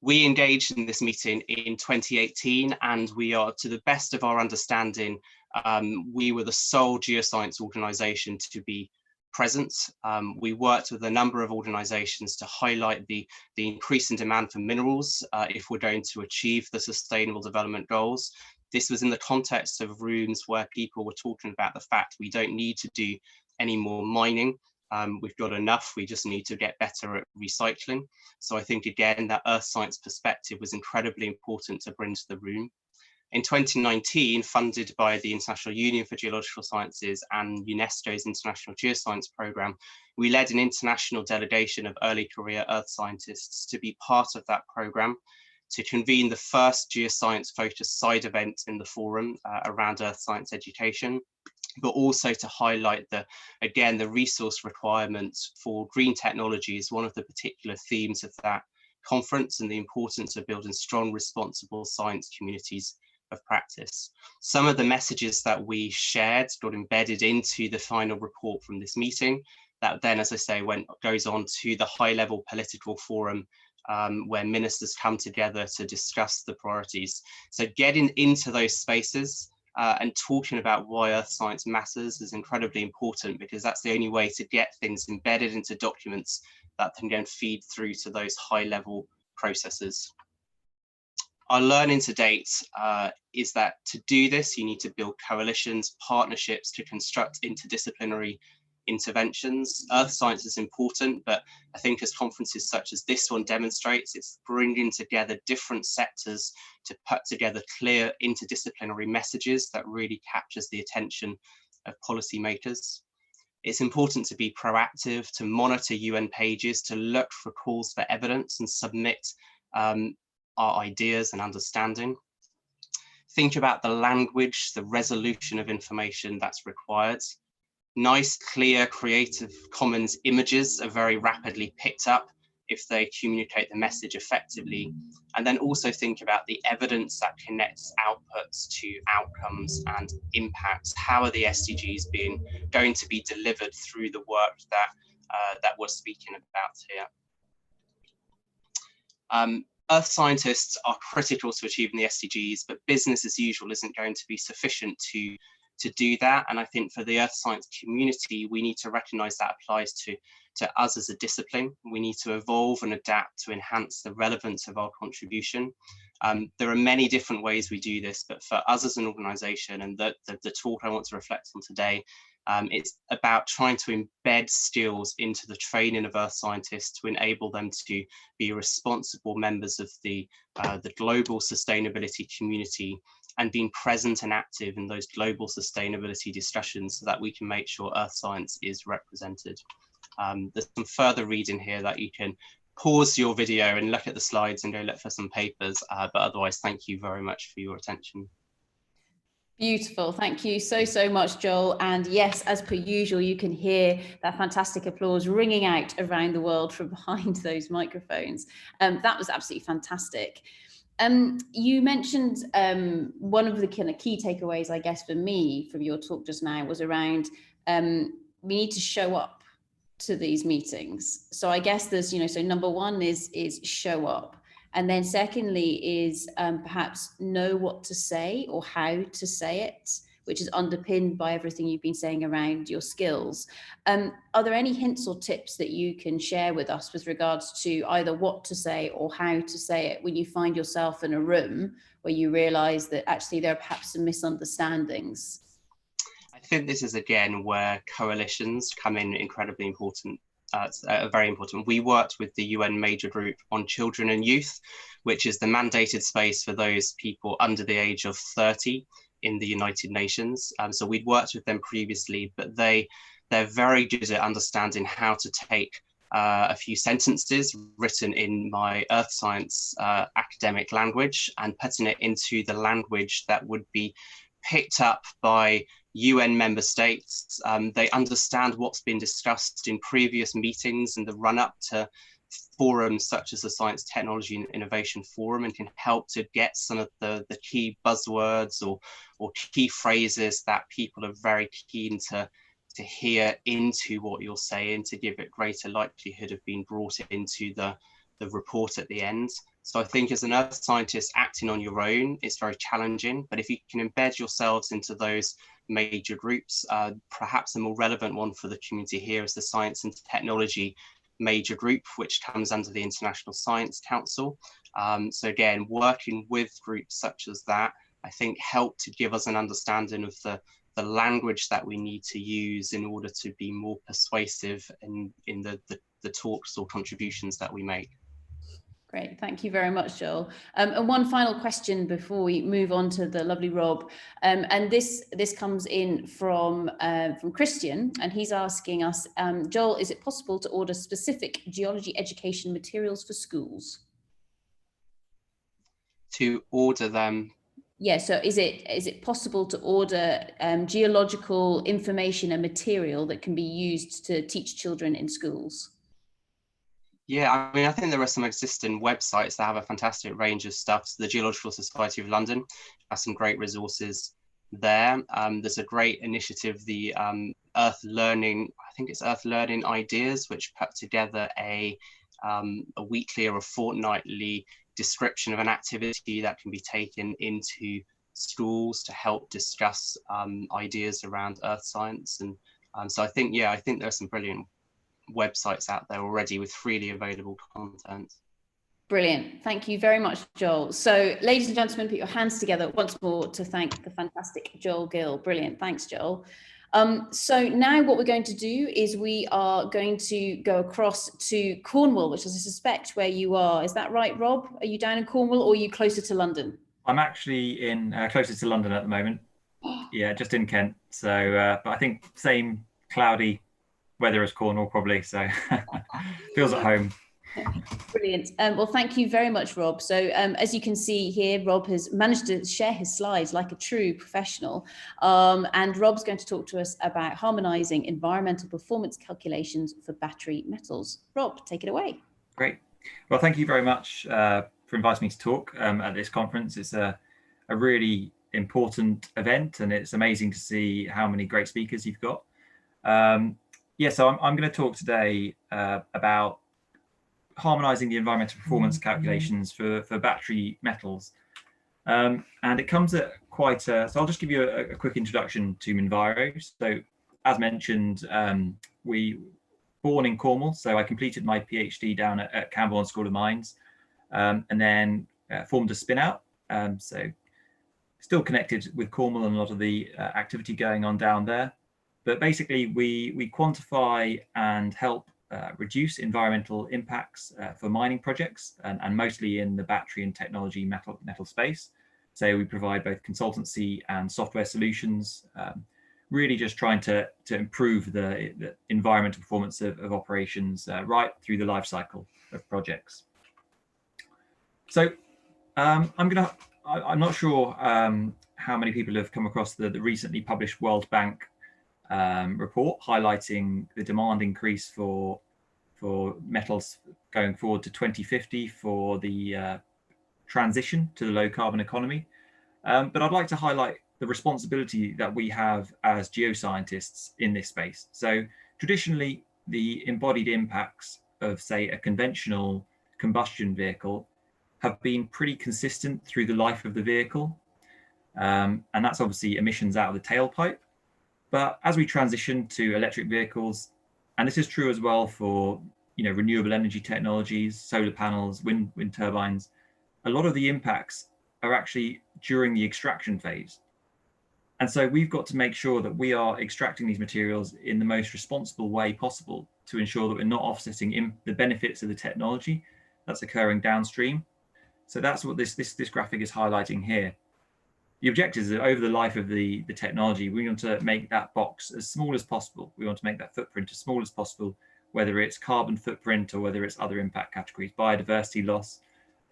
We engaged in this meeting in 2018, and we are, to the best of our understanding, we were the sole geoscience organisation to be present. We worked with a number of organisations to highlight the increasing demand for minerals if we're going to achieve the Sustainable Development Goals. This was in the context of rooms where people were talking about the fact we don't need to do any more mining. We've got enough, we just need to get better at recycling. So I think, again, that earth science perspective was incredibly important to bring to the room. In 2019, funded by the International Union for Geological Sciences and UNESCO's International Geoscience Programme, we led an international delegation of early career earth scientists to be part of that programme, to convene the first geoscience-focused side event in the forum around earth science education, but also to highlight again, the resource requirements for green technology is one of the particular themes of that conference, and the importance of building strong, responsible science communities of practice. Some of the messages that we shared got embedded into the final report from this meeting, that then, as I say, goes on to the high-level political forum where ministers come together to discuss the priorities. So getting into those spaces and talking about why earth science matters is incredibly important, because that's the only way to get things embedded into documents that can then feed through to those high-level processes. Our learning to date is that to do this, you need to build coalitions, partnerships to construct interdisciplinary interventions. Earth science is important, but I think as conferences such as this one demonstrates, it's bringing together different sectors to put together clear interdisciplinary messages that really captures the attention of policymakers. It's important to be proactive, to monitor UN pages, to look for calls for evidence and submit our ideas and understanding. Think about the language, the resolution of information that's required. Nice, clear, Creative Commons images are very rapidly picked up if they communicate the message effectively. And then also think about the evidence that connects outputs to outcomes and impacts. How are the SDGs going to be delivered through the work that we're speaking about here? Earth scientists are critical to achieving the SDGs, but business as usual isn't going to be sufficient to do that. And I think for the earth science community, we need to recognize that applies to us as a discipline. We need to evolve and adapt to enhance the relevance of our contribution. There are many different ways we do this, but for us as an organization, and the talk I want to reflect on today, it's about trying to embed skills into the training of earth scientists to enable them to be responsible members of the global sustainability community, and being present and active in those global sustainability discussions so that we can make sure earth science is represented. There's some further reading here that you can pause your video and look at the slides and go look for some papers, but otherwise, thank you very much for your attention. Beautiful. Thank you so much, Joel. And yes, as per usual, you can hear that fantastic applause ringing out around the world from behind those microphones. That was absolutely fantastic. You mentioned one of the kind of key takeaways, I guess, for me from your talk just now was around we need to show up to these meetings. So I guess there's, so number one is show up. And then secondly is perhaps know what to say or how to say it, which is underpinned by everything you've been saying around your skills. Are there any hints or tips that you can share with us with regards to either what to say or how to say it when you find yourself in a room where you realize that actually there are perhaps some misunderstandings? I think this is, again, where coalitions come in incredibly important. Very important. We worked with the UN Major Group on Children and Youth, which is the mandated space for those people under the age of 30 in the United Nations. So we'd worked with them previously, but they're very good at understanding how to take a few sentences written in my earth science academic language and putting it into the language that would be picked up by UN member states. They understand what's been discussed in previous meetings and the run-up to forums such as the Science, Technology and Innovation Forum, and can help to get some of the key buzzwords or key phrases that people are very keen to hear into what you're saying, to give it greater likelihood of being brought into the report at the end. So I think as an earth scientist acting on your own, it's very challenging, but if you can embed yourselves into those major groups, perhaps a more relevant one for the community here is the Science and Technology major group, which comes under the International Science Council. So again, working with groups such as that, I think help to give us an understanding of the language that we need to use in order to be more persuasive in the talks or contributions that we make. Great, thank you very much, Joel. And one final question before we move on to the lovely Rob, and this comes in from Christian, and he's asking us, Joel, is it possible to order specific geology education materials for schools? To order them? Yeah, so is it possible to order geological information and material that can be used to teach children in schools? Yeah, I mean, I think there are some existing websites that have a fantastic range of stuff. So the Geological Society of London has some great resources there. There's a great initiative, the Earth Learning, I think it's Earth Learning Ideas, which put together a weekly or a fortnightly description of an activity that can be taken into schools to help discuss ideas around earth science. And so I think there are some brilliant websites out there already with freely available content. Brilliant. Thank you very much, Joel. So ladies and gentlemen, put your hands together once more to thank the fantastic Joel Gill. Brilliant. Thanks, Joel. So now what we're going to do is we are going to go across to Cornwall, which is I suspect where you are. Is that right, Rob? Are you down in Cornwall or are you closer to London? I'm actually in closer to London at the moment. Yeah, just in Kent. So, but I think same cloudy weather as Cornwall probably, so feels at home. Brilliant. Well, thank you very much, Rob. So as you can see here, Rob has managed to share his slides like a true professional. And Rob's going to talk to us about harmonizing environmental performance calculations for battery metals. Rob, take it away. Great. Well, thank you very much for inviting me to talk at this conference. It's a really important event, and it's amazing to see how many great speakers you've got. Yeah, so I'm going to talk today about harmonizing the environmental performance calculations for battery metals. And it comes at quite a, so I'll just give you a quick introduction to Minviro. So as mentioned, we born in Cornwall, so I completed my PhD down at Camborne School of Mines, and then formed a spin out. So still connected with Cornwall and a lot of the activity going on down there. But basically, we quantify and help reduce environmental impacts for mining projects, and mostly in the battery and technology metal space. So we provide both consultancy and software solutions, really just trying to improve the environmental performance of operations right through the life cycle of projects. So I'm not sure how many people have come across the recently published World Bank report highlighting the demand increase for metals going forward to 2050 for the transition to the low carbon economy. But I'd like to highlight the responsibility that we have as geoscientists in this space. So traditionally, the embodied impacts of, say, a conventional combustion vehicle have been pretty consistent through the life of the vehicle. And that's obviously emissions out of the tailpipe. But as we transition to electric vehicles, and this is true as well for renewable energy technologies, solar panels, wind turbines, a lot of the impacts are actually during the extraction phase. And so we've got to make sure that we are extracting these materials in the most responsible way possible to ensure that we're not offsetting the benefits of the technology that's occurring downstream. So that's what this graphic is highlighting here. The objective is that over the life of the technology, we want to make that box as small as possible. We want to make that footprint as small as possible, whether it's carbon footprint or whether it's other impact categories, biodiversity loss.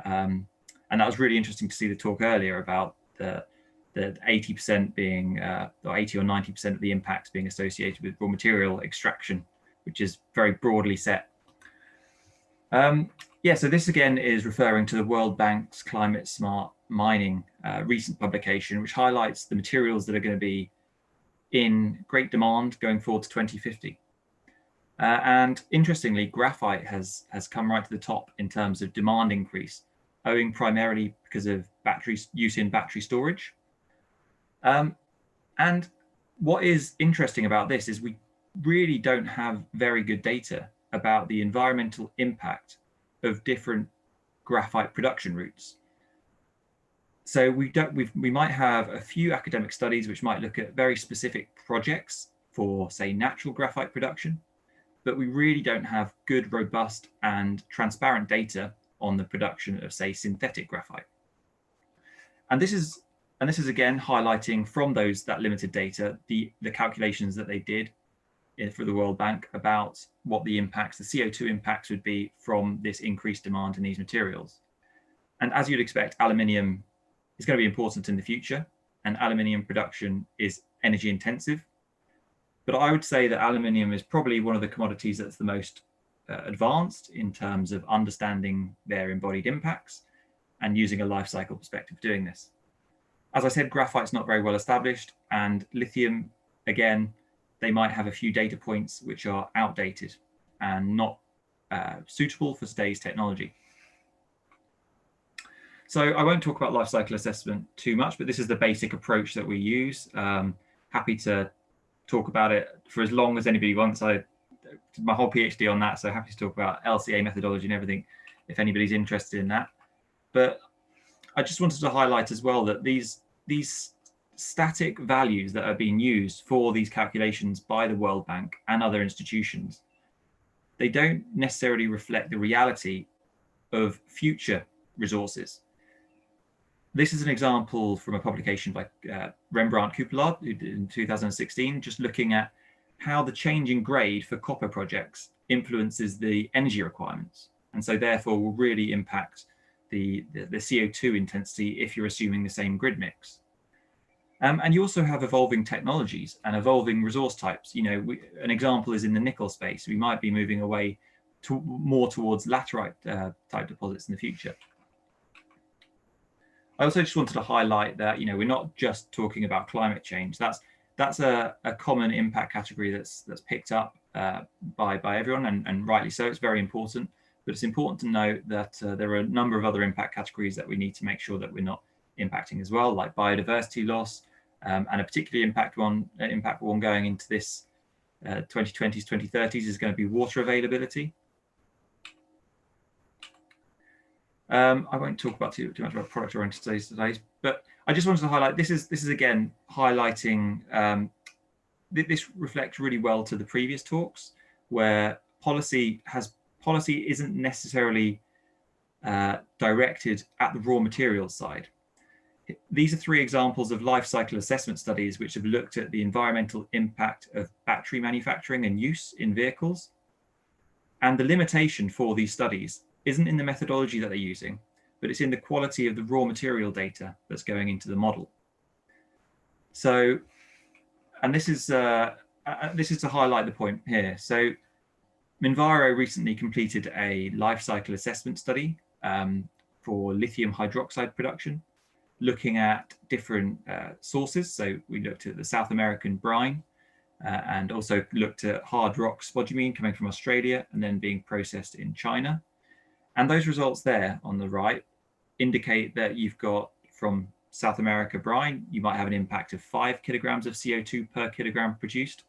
And that was really interesting to see the talk earlier about the the 80% being, or 80 or 90% of the impacts being associated with raw material extraction, which is very broadly set. Yeah, so this again is referring to the World Bank's Climate Smart Mining recent publication, which highlights the materials that are going to be in great demand going forward to 2050. And interestingly, graphite has come right to the top in terms of demand increase, owing primarily because of use in battery storage. And what is interesting about this is we really don't have very good data about the environmental impact of different graphite production routes. So we might have a few academic studies which might look at very specific projects for, say, natural graphite production, but we really don't have good, robust and transparent data on the production of, say, synthetic graphite. And this is again highlighting from that limited data the calculations that they did for the World Bank about what the impacts, the CO2 impacts would be from this increased demand in these materials. And as you'd expect, aluminium is going to be important in the future, and aluminium production is energy intensive. But I would say that aluminium is probably one of the commodities that's the most advanced in terms of understanding their embodied impacts and using a life cycle perspective doing this. As I said, graphite's not very well established, and lithium, again, they might have a few data points which are outdated and not suitable for today's technology. So I won't talk about life cycle assessment too much, but this is the basic approach that we use. Happy to talk about it for as long as anybody wants. I did my whole PhD on that, so happy to talk about LCA methodology and everything if anybody's interested in that. But I just wanted to highlight as well that these static values that are being used for these calculations by the World Bank and other institutions, they don't necessarily reflect the reality of future resources. This is an example from a publication by Rembrandt Coupellaert in 2016, just looking at how the change in grade for copper projects influences the energy requirements, and so therefore will really impact the CO2 intensity if you're assuming the same grid mix. And you also have evolving technologies and evolving resource types. You know, an example is in the nickel space. We might be moving away more towards laterite type deposits in the future. I also just wanted to highlight that, you know, we're not just talking about climate change. That's a common impact category that's picked up by everyone, and rightly so. It's very important, but it's important to note that there are a number of other impact categories that we need to make sure that we're not impacting as well, like biodiversity loss, and a particularly impact one going into this 2020s, 2030s is going to be water availability. I won't talk about too much about product-oriented studies today, but I just wanted to highlight this is again highlighting this reflects really well to the previous talks, where policy isn't necessarily directed at the raw materials side. These are three examples of life cycle assessment studies which have looked at the environmental impact of battery manufacturing and use in vehicles. And the limitation for these studies isn't in the methodology that they're using, but it's in the quality of the raw material data that's going into the model. So, and this is to highlight the point here. So Minviro recently completed a life cycle assessment study for lithium hydroxide production, looking at different sources. So we looked at the South American brine and also looked at hard rock spodumene coming from Australia and then being processed in China. And those results there on the right indicate that you've got from South America brine, you might have an impact of 5 kilograms of CO2 per kilogram produced,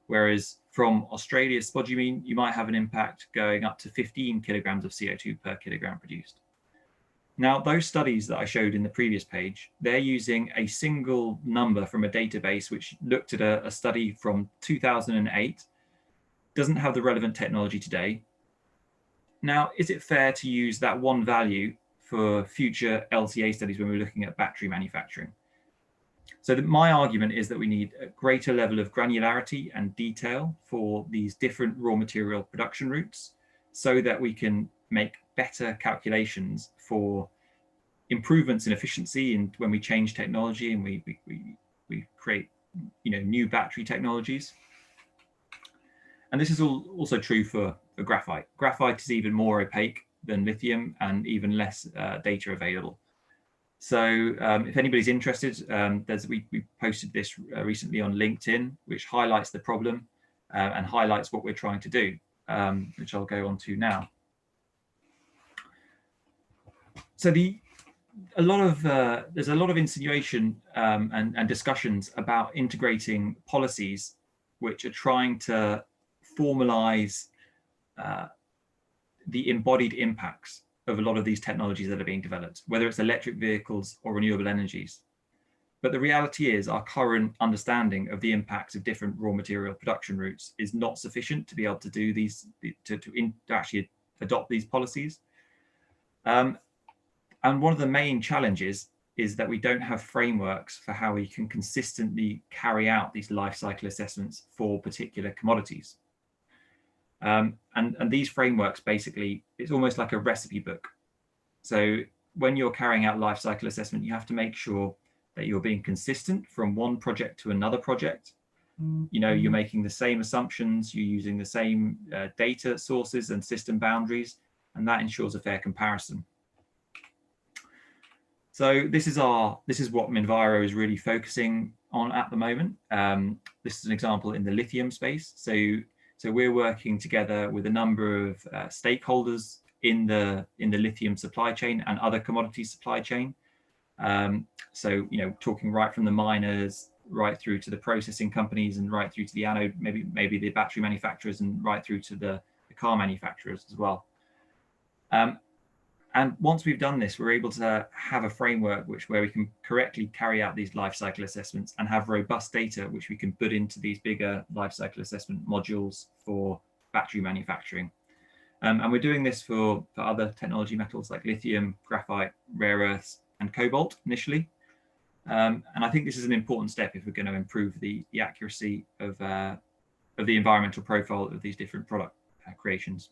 whereas from Australia spodumene, you might have an impact going up to 15 kilograms of CO2 per kilogram produced. Now, those studies that I showed in the previous page, they're using a single number from a database which looked at a study from 2008, doesn't have the relevant technology today. Now, is it fair to use that one value for future LCA studies when we're looking at battery manufacturing? So my argument is that we need a greater level of granularity and detail for these different raw material production routes so that we can make better calculations for improvements in efficiency and when we change technology and we create, new battery technologies. And this is also true for graphite. Graphite is even more opaque than lithium and even less data available. So if anybody's interested, we posted this recently on LinkedIn, which highlights the problem and highlights what we're trying to do, which I'll go on to now. So there's a lot of insinuation and discussions about integrating policies which are trying to formalize the embodied impacts of a lot of these technologies that are being developed, whether it's electric vehicles or renewable energies. But the reality is our current understanding of the impacts of different raw material production routes is not sufficient to be able to do these, to actually adopt these policies. And one of the main challenges is that we don't have frameworks for how we can consistently carry out these life cycle assessments for particular commodities. And these frameworks, basically, it's almost like a recipe book. So when you're carrying out life cycle assessment, you have to make sure that you're being consistent from one project to another project. You're making the same assumptions, you're using the same data sources and system boundaries, and that ensures a fair comparison. So this is what Minviro is really focusing on at the moment. This is an example in the lithium space. So we're working together with a number of stakeholders in the lithium supply chain and other commodity supply chain. So talking right from the miners, right through to the processing companies, and right through to the anode, maybe the battery manufacturers, and right through to the car manufacturers as well. And once we've done this, we're able to have a framework where we can correctly carry out these life cycle assessments and have robust data which we can put into these bigger life cycle assessment modules for battery manufacturing. And we're doing this for other technology metals like lithium, graphite, rare earths, and cobalt initially. And I think this is an important step if we're going to improve the accuracy of the environmental profile of these different product creations.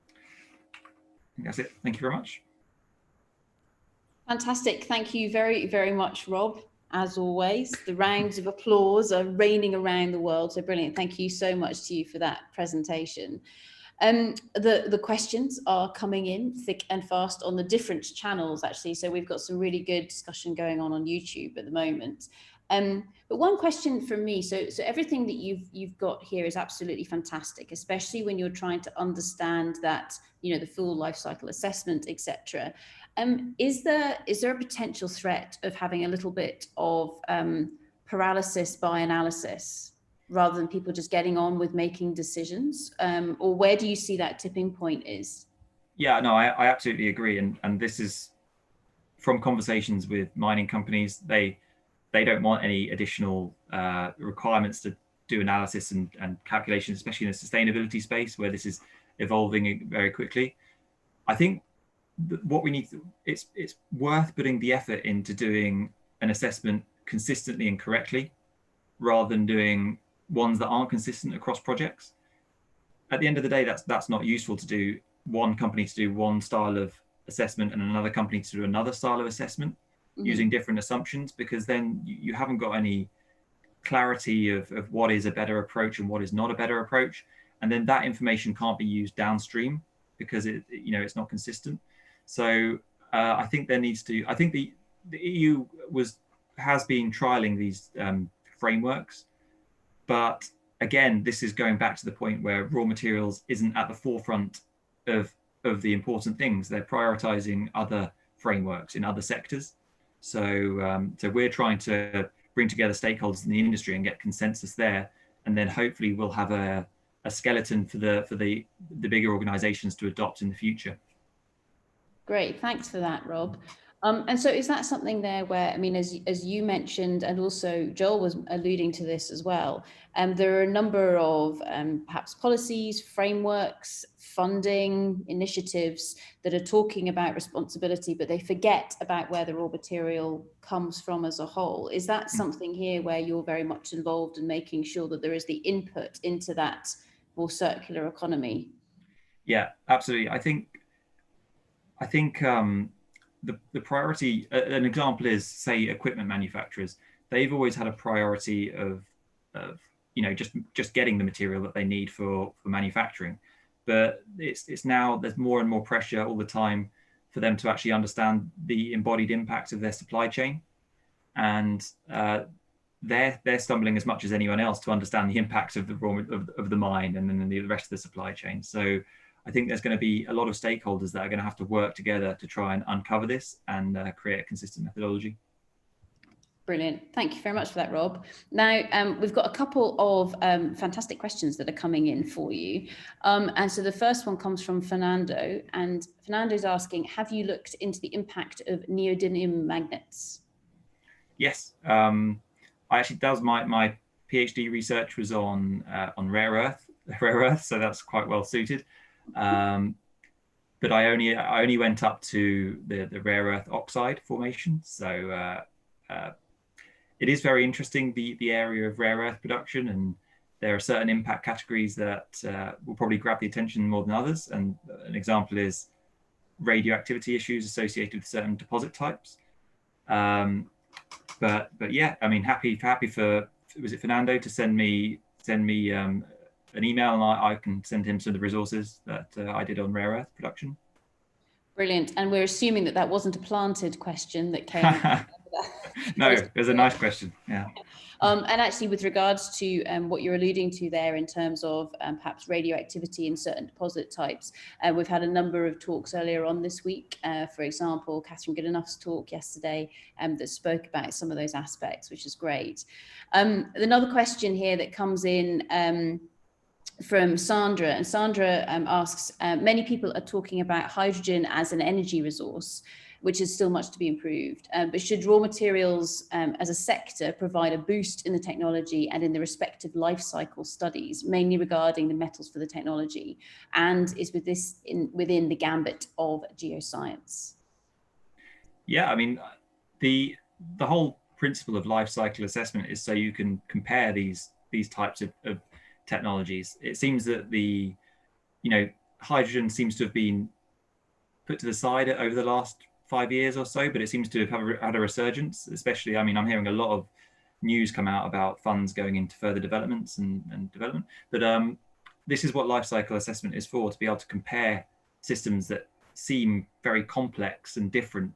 I think that's it. Thank you very much. Fantastic. Thank you very, very much, Rob. As always, the rounds of applause are raining around the world. So brilliant. Thank you so much to you for that presentation. The questions are coming in thick and fast on the different channels, actually. So we've got some really good discussion going on YouTube at the moment. But one question from me, so everything that you've got here is absolutely fantastic, especially when you're trying to understand that, the full life cycle assessment, etc. Is there a potential threat of having a little bit of paralysis by analysis rather than people just getting on with making decisions? Or where do you see that tipping point is? Yeah, no, I absolutely agree. And this is from conversations with mining companies. They don't want any additional requirements to do analysis and calculations, especially in the sustainability space where this is evolving very quickly. I think what we need, it's worth putting the effort into doing an assessment consistently and correctly, rather than doing ones that aren't consistent across projects. At the end of the day, that's not useful to do one company to do one style of assessment and another company to do another style of assessment. Mm-hmm. Using different assumptions, because then you haven't got any clarity of what is a better approach and what is not a better approach, and then that information can't be used downstream because it's not consistent. So I think there needs to. I think the EU has been trialing these frameworks, but again, this is going back to the point where raw materials isn't at the forefront of the important things. They're prioritizing other frameworks in other sectors. So we're trying to bring together stakeholders in the industry and get consensus there, and then hopefully we'll have a skeleton for the bigger organizations to adopt in the future. Great, thanks for that, Rob. And so is that something there where, I mean, as you mentioned, and also Joel was alluding to this as well, there are a number of perhaps policies, frameworks, funding initiatives that are talking about responsibility, but they forget about where the raw material comes from as a whole. Is that something here where you're very much involved in making sure that there is the input into that more circular economy? Yeah, absolutely. I think the priority, an example is, say, equipment manufacturers. They've always had a priority of just getting the material that they need for manufacturing. But it's now, there's more and more pressure all the time for them to actually understand the embodied impact of their supply chain. And they're stumbling as much as anyone else to understand the impacts of the raw of the mine and then the rest of the supply chain. So I think there's going to be a lot of stakeholders that are going to have to work together to try and uncover this and create a consistent methodology. Brilliant. Thank you very much for that, Rob. Now, we've got a couple of fantastic questions that are coming in for you. And so the first one comes from Fernando, and Fernando's asking, have you looked into the impact of neodymium magnets? Yes, I actually does my PhD research was on rare earth, so that's quite well suited. But I only went up to the rare earth oxide formation. So it is very interesting, the area of rare earth production, and there are certain impact categories that will probably grab the attention more than others. And an example is radioactivity issues associated with certain deposit types. But yeah, I mean, happy for, was it Fernando to send me an email, and I can send him some of the resources that I did on rare earth production. Brilliant. And we're assuming that wasn't a planted question that came. No, it was a nice question. Yeah. And actually, with regards to what you're alluding to there in terms of perhaps radioactivity in certain deposit types, we've had a number of talks earlier on this week. For example, Catherine Goodenough's talk yesterday that spoke about some of those aspects, which is great. Another question here that comes in from Sandra, and Sandra asks, many people are talking about hydrogen as an energy resource, which is still much to be improved. But should raw materials as a sector provide a boost in the technology and in the respective life cycle studies, mainly regarding the metals for the technology? And is with this within the gambit of geoscience? Yeah, I mean, the whole principle of life cycle assessment is so you can compare these types of technologies. It seems that hydrogen seems to have been put to the side over the last 5 years or so, but it seems to have had a resurgence, especially, I mean, I'm hearing a lot of news come out about funds going into further developments and development. But this is what life cycle assessment is for, to be able to compare systems that seem very complex and different,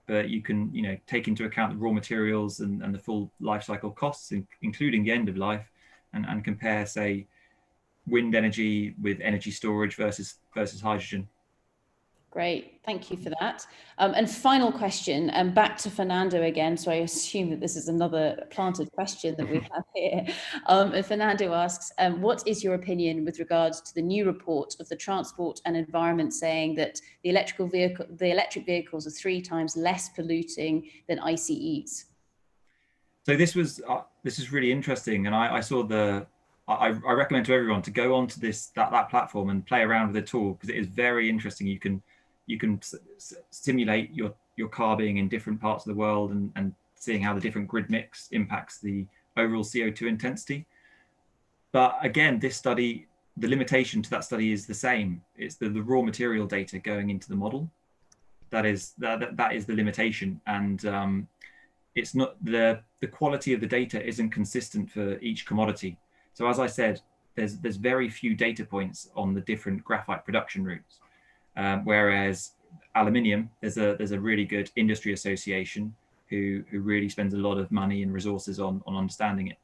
but you can, take into account the raw materials and the full life cycle costs, including the end of life, and compare, say, wind energy with energy storage versus hydrogen. Great, thank you for that. And final question, back to Fernando again. So I assume that this is another planted question that we have here. And Fernando asks, what is your opinion with regards to the new report of the Transport and Environment saying that the electric vehicles are 3 times less polluting than ICEs? So this is really interesting, and I saw I recommend to everyone to go onto that platform and play around with the tool, because it is very interesting. You can simulate your car being in different parts of the world and seeing how the different grid mix impacts the overall CO2 intensity. But again, this study, the limitation to that study is the same. It's the raw material data going into the model. That is the limitation, and it's not the quality of the data isn't consistent for each commodity. So as I said, there's very few data points on the different graphite production routes. Whereas aluminium, there's a really good industry association who really spends a lot of money and resources on understanding it.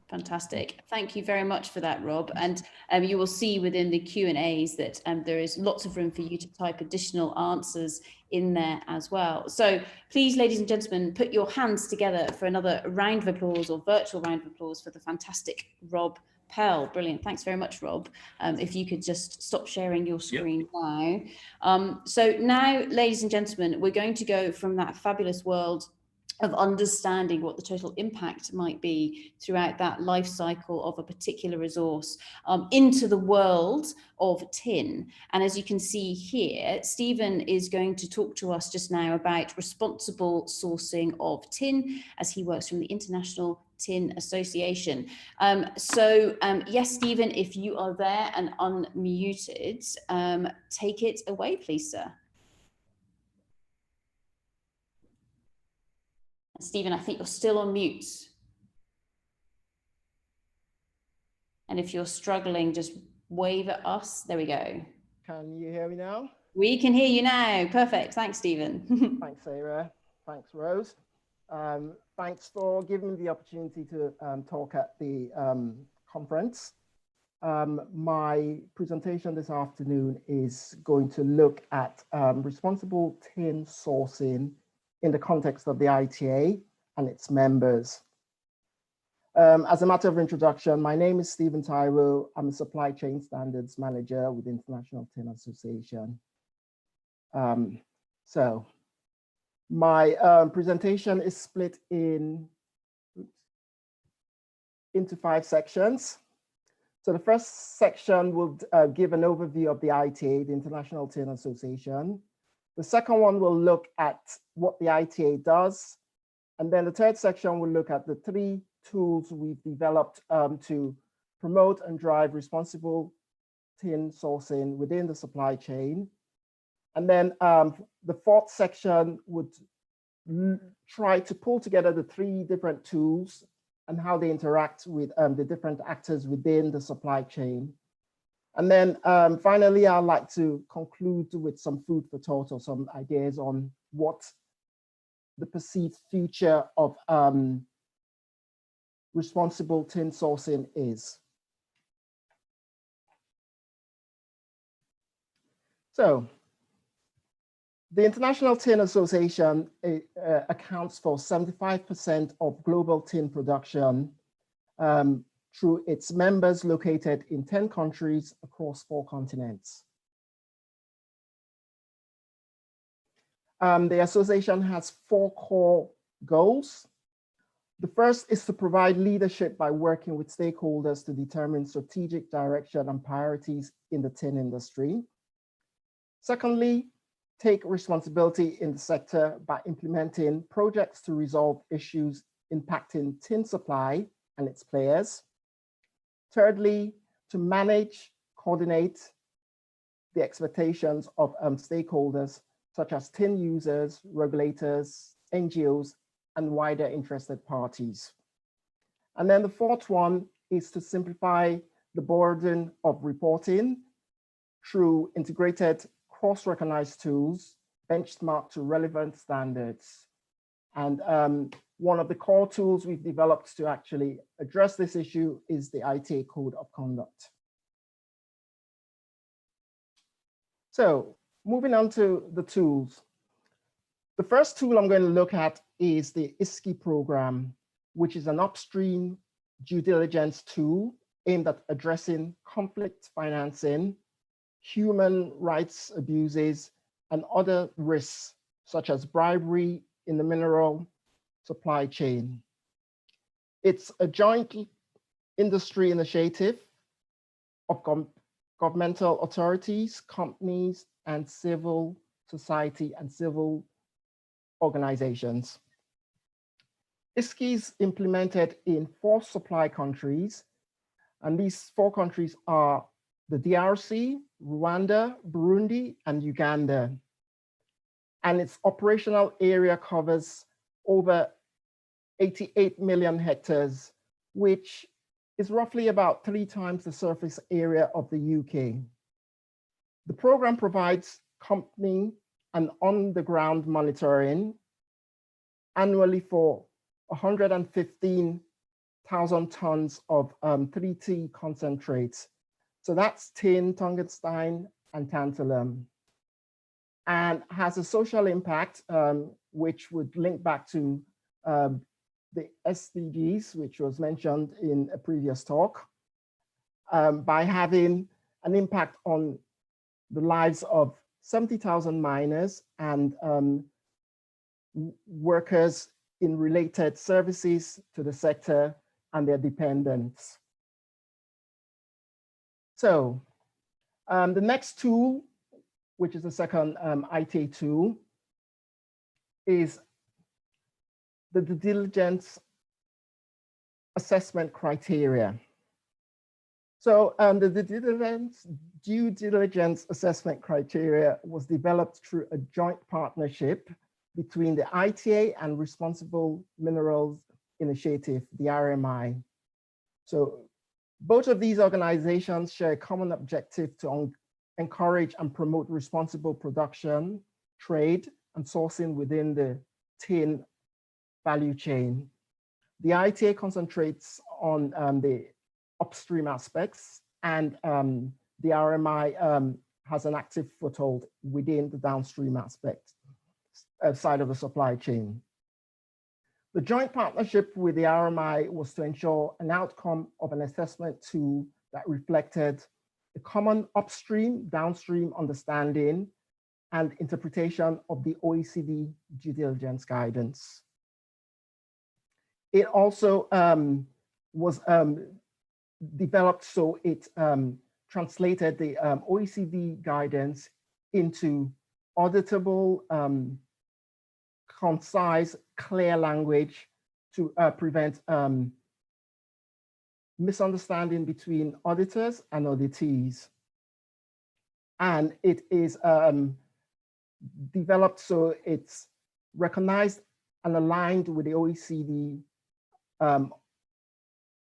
Fantastic. Thank you very much for that, Rob. And you will see within the Q&As that there is lots of room for you to type additional answers in there as well. So please, ladies and gentlemen, put your hands together for another round of applause, or virtual round of applause, for the fantastic Rob Pell. Brilliant. Thanks very much, Rob. If you could just stop sharing your screen now. So now, ladies and gentlemen, we're going to go from that fabulous world of understanding what the total impact might be throughout that life cycle of a particular resource into the world of tin. And as you can see here, Stephen is going to talk to us just now about responsible sourcing of tin, as he works from the International Tin Association. Yes, Stephen, if you are there and unmuted, take it away, please, sir. Stephen, I think you're still on mute. And if you're struggling, just wave at us. There we go. Can you hear me now? We can hear you now. Perfect. Thanks, Stephen. Thanks, Sarah. Thanks, Rose. Thanks for giving me the opportunity to talk at the conference. My presentation this afternoon is going to look at responsible tin sourcing in the context of the ITA and its members. As a matter of introduction, my name is Stephen Taiwo. I'm a supply chain standards manager with the International Tin Association. So my presentation is split into 5 sections. So the first section will give an overview of the ITA, the International Tin Association. The second one will look at what the ITA does. And then the third section will look at the 3 tools we've developed to promote and drive responsible tin sourcing within the supply chain. And then the fourth section would try to pull together the 3 different tools and how they interact with the different actors within the supply chain. And then finally, I'd like to conclude with some food for thought or some ideas on what the perceived future of responsible tin sourcing is. So the International Tin Association accounts for 75% of global tin production through its members located in 10 countries across 4 continents. The association has 4 core goals. The first is to provide leadership by working with stakeholders to determine strategic direction and priorities in the tin industry. Secondly, take responsibility in the sector by implementing projects to resolve issues impacting tin supply and its players. Thirdly, to manage, coordinate the expectations of stakeholders such as tin users, regulators, NGOs, and wider interested parties. And then the fourth one is to simplify the burden of reporting through integrated cross-recognized tools benchmarked to relevant standards. And one of the core tools we've developed to actually address this issue is the ITA Code of Conduct. So moving on to the tools. The first tool I'm going to look at is the ISKI program, which is an upstream due diligence tool aimed at addressing conflict financing, human rights abuses, and other risks such as bribery in the mineral supply chain. It's a joint industry initiative of governmental authorities, companies, and civil society and civil organizations. ISKI is implemented in 4 supply countries, and these 4 countries are the DRC, Rwanda, Burundi, and Uganda. And its operational area covers over 88 million hectares, which is roughly about 3 times the surface area of the UK. The program provides company and on-the-ground monitoring annually for 115,000 tons of 3T concentrates. So that's tin, tungsten, and tantalum, and has a social impact, which would link back to the SDGs, which was mentioned in a previous talk, by having an impact on the lives of 70,000 miners and workers in related services to the sector and their dependents. So the next tool, which is the second ITA tool, is the due diligence assessment criteria. So the due diligence assessment criteria was developed through a joint partnership between the ITA and Responsible Minerals Initiative, the RMI. So both of these organizations share a common objective to encourage and promote responsible production, trade, and sourcing within the tin value chain. The ITA concentrates on the upstream aspects, and the RMI has an active foothold within the downstream aspect side of the supply chain. The joint partnership with the RMI was to ensure an outcome of an assessment tool that reflected a common upstream, downstream understanding and interpretation of the OECD due diligence guidance. It also was developed so it translated the OECD guidance into auditable, concise, clear language to prevent misunderstanding between auditors and auditees. And it is developed so it's recognized and aligned with the OECD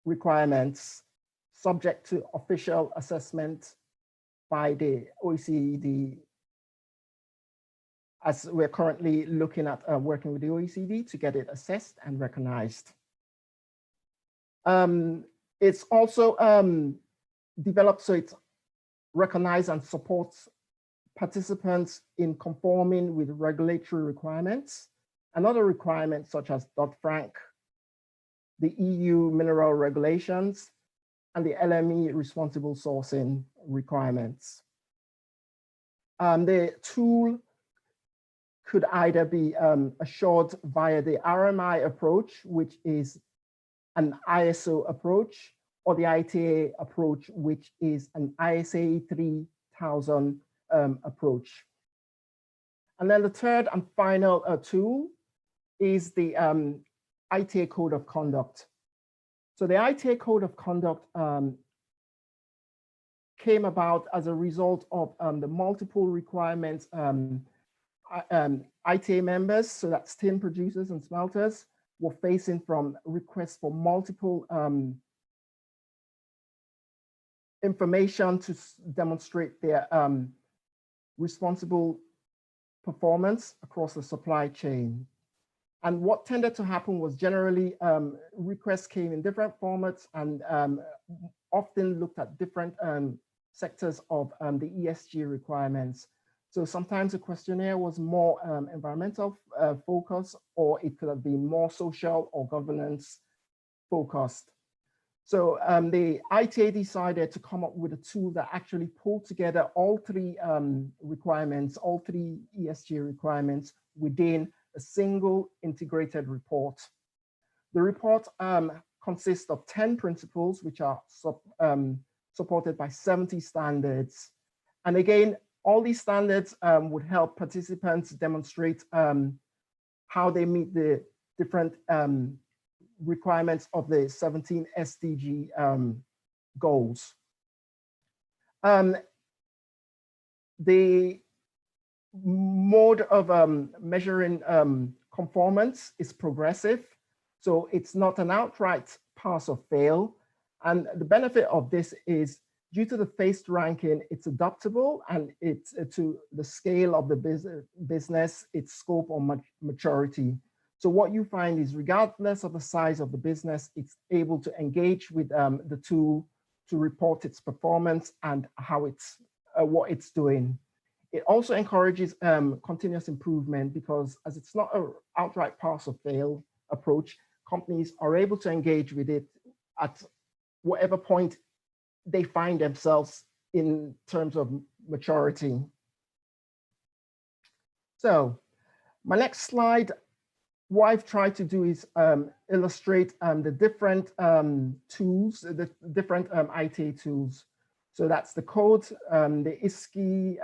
requirements, subject to official assessment by the OECD, as we're currently looking at working with the OECD to get it assessed and recognized. It's also developed so it's recognized and supports participants in conforming with regulatory requirements and other requirements such as Dodd-Frank, the EU mineral regulations, and the LME responsible sourcing requirements. The tool could either be assured via the RMI approach, which is an ISO approach, or the ITA approach, which is an ISA 3000 approach. And then the third and final tool is the ITA Code of Conduct. So the ITA Code of Conduct came about as a result of the multiple requirements ITA members, so that's tin producers and smelters, were facing from requests for multiple information to demonstrate their responsible performance across the supply chain. And what tended to happen was generally requests came in different formats and often looked at different sectors of the ESG requirements. So sometimes the questionnaire was more environmental focused, or it could have been more social or governance focused. So the ITA decided to come up with a tool that actually pulled together all three requirements, all three ESG requirements within a single integrated report. The report consists of 10 principles, which are supported by 70 standards. And again, all these standards would help participants demonstrate how they meet the different requirements of the 17 SDG goals. The mode of measuring conformance is progressive, so it's not an outright pass or fail. And the benefit of this is, due to the phased ranking, it's adaptable and it's to the scale of the business, its scope or maturity. So what you find is, regardless of the size of the business, it's able to engage with the tool to report its performance and how it's what it's doing. It also encourages continuous improvement, because as it's not an outright pass or fail approach, companies are able to engage with it at whatever point they find themselves in terms of maturity. So my next slide, what I've tried to do is illustrate the different tools, the different ITA tools. So that's the code, the ISCI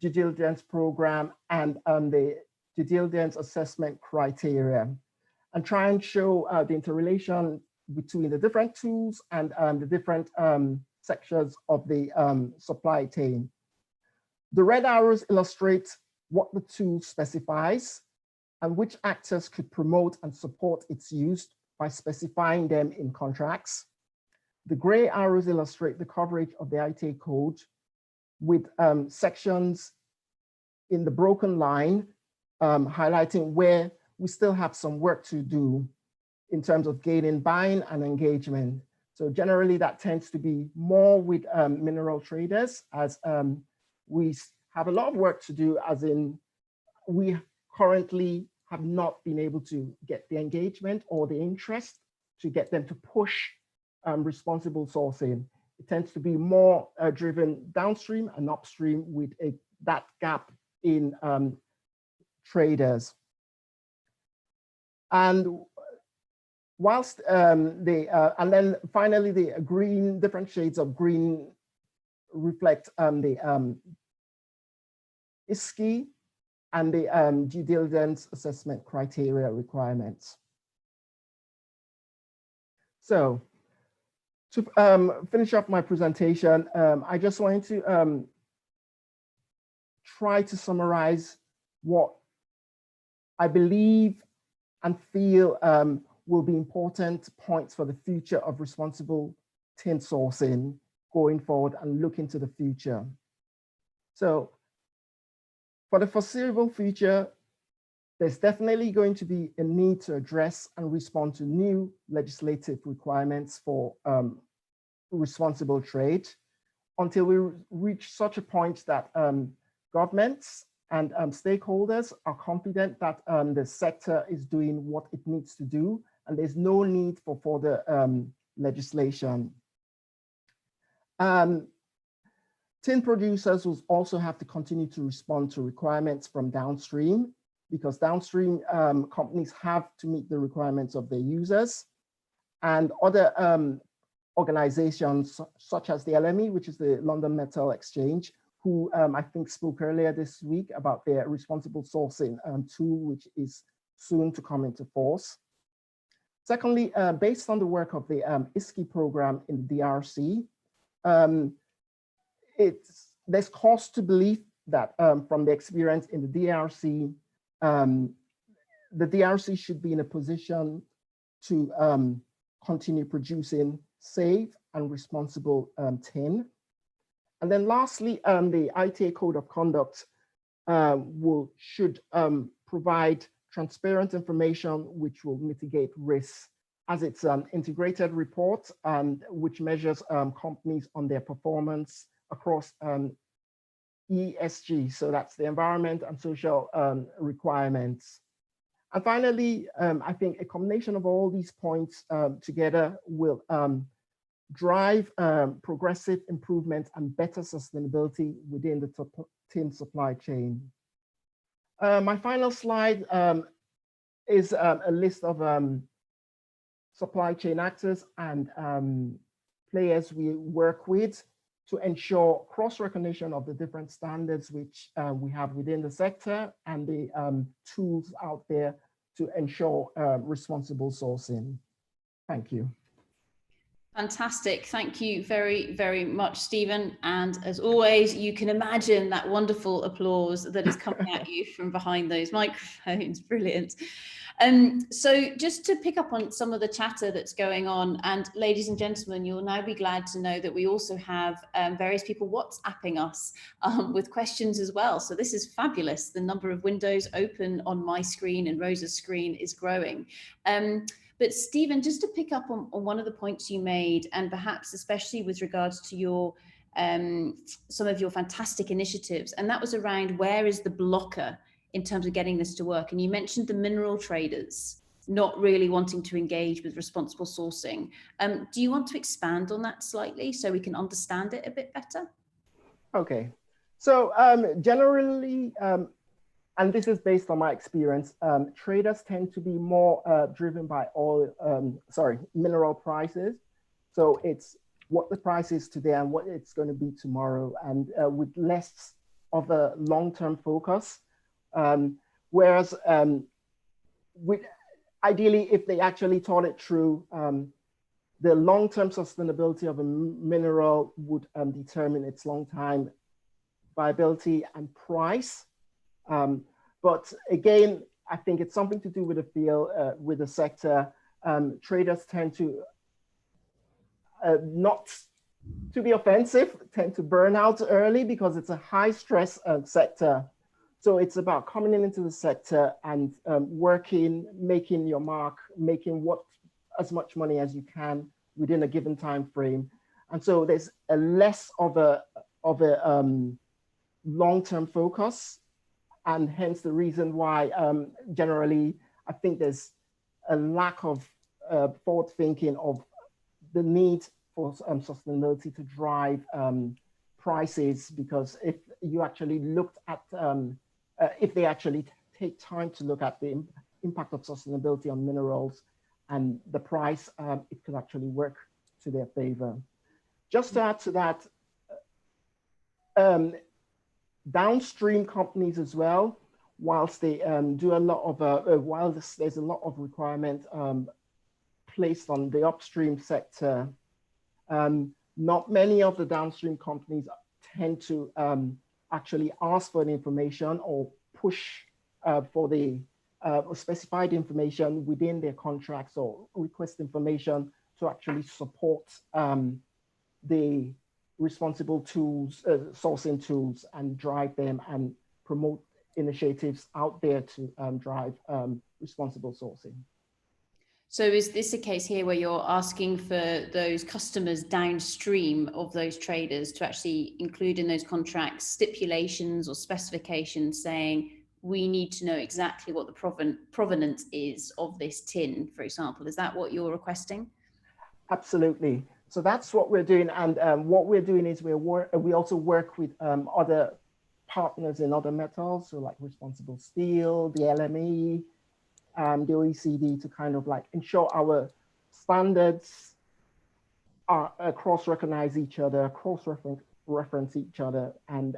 due diligence program, and the due diligence assessment criteria, and try and show the interrelation between the different tools and the different sections of the supply chain. The red arrows illustrate what the tool specifies, and which actors could promote and support its use by specifying them in contracts. The gray arrows illustrate the coverage of the ITA code with sections in the broken line highlighting where we still have some work to do in terms of gaining buy-in and engagement. So generally that tends to be more with mineral traders, as we have a lot of work to do, as in we currently have not been able to get the engagement or the interest to get them to push responsible sourcing. It tends to be more driven downstream and upstream with that gap in traders. And whilst and then finally the green, different shades of green reflect the ISCI and the due diligence assessment criteria requirements. So to finish up my presentation, I just wanted to try to summarize what I believe and feel will be important points for the future of responsible tin sourcing going forward and look into the future. So for the foreseeable future, there's definitely going to be a need to address and respond to new legislative requirements for responsible trade until we reach such a point that governments and stakeholders are confident that the sector is doing what it needs to do, and there's no need for further legislation. Tin producers will also have to continue to respond to requirements from downstream, because downstream companies have to meet the requirements of their users, and other organizations such as the LME, which is the London Metal Exchange, who I think spoke earlier this week about their responsible sourcing tool, which is soon to come into force. Secondly, based on the work of the ISCI program in the DRC, there's cause to believe that from the experience in the DRC, the DRC should be in a position to continue producing safe and responsible tin. And then lastly, the ITA Code of Conduct should provide transparent information which will mitigate risks, as it's an integrated report and which measures companies on their performance across ESG, so that's the environment and social requirements. And finally, I think a combination of all these points together will drive progressive improvement and better sustainability within the tin supply chain. My final slide is a list of supply chain actors and players we work with to ensure cross-recognition of the different standards which we have within the sector and the tools out there to ensure responsible sourcing. Thank you. Fantastic. Thank you very, very much, Stephen. And as always, you can imagine that wonderful applause that is coming at you from behind those microphones. Brilliant. So just to pick up on some of the chatter that's going on, and ladies and gentlemen, you'll now be glad to know that we also have various people WhatsApping us with questions as well. So this is fabulous. The number of windows open on my screen and Rosa's screen is growing. But Stephen, just to pick up on one of the points you made, and perhaps especially with regards to your some of your fantastic initiatives, and that was around where is the blocker in terms of getting this to work. And you mentioned the mineral traders not really wanting to engage with responsible sourcing. Do you want to expand on that slightly so we can understand it a bit better? Okay, so generally, and this is based on my experience, traders tend to be more driven by mineral prices. So it's what the price is today and what it's going to be tomorrow, and with less of a long-term focus. Whereas ideally, if they actually thought it through, the long-term sustainability of a mineral would determine its long-time viability and price. But again, I think it's something to do with the field, with the sector. Traders tend to not to be offensive, tend to burn out early because it's a high stress sector. So it's about coming into the sector and working, making your mark, making as much money as you can within a given time frame. And so there's a less of a long-term focus, and hence the reason why generally I think there's a lack of forward thinking of the need for sustainability to drive prices, because if you actually looked at, if they actually take time to look at the impact of sustainability on minerals and the price, it could actually work to their favor. Just to add to that, downstream companies as well, whilst they do a lot of, while there's a lot of requirement placed on the upstream sector, not many of the downstream companies tend to actually ask for the information or push for the specified information within their contracts, or request information to actually support the responsible tools, sourcing tools, and drive them and promote initiatives out there to drive responsible sourcing. So is this a case here where you're asking for those customers downstream of those traders to actually include in those contracts stipulations or specifications saying, we need to know exactly what the provenance is of this tin, for example? Is that what you're requesting? Absolutely. So that's what we're doing. And what we're doing is we also work with other partners in other metals, so like Responsible Steel, the LME, the OECD, to kind of like ensure our standards are cross-recognize each other, cross-reference each other. And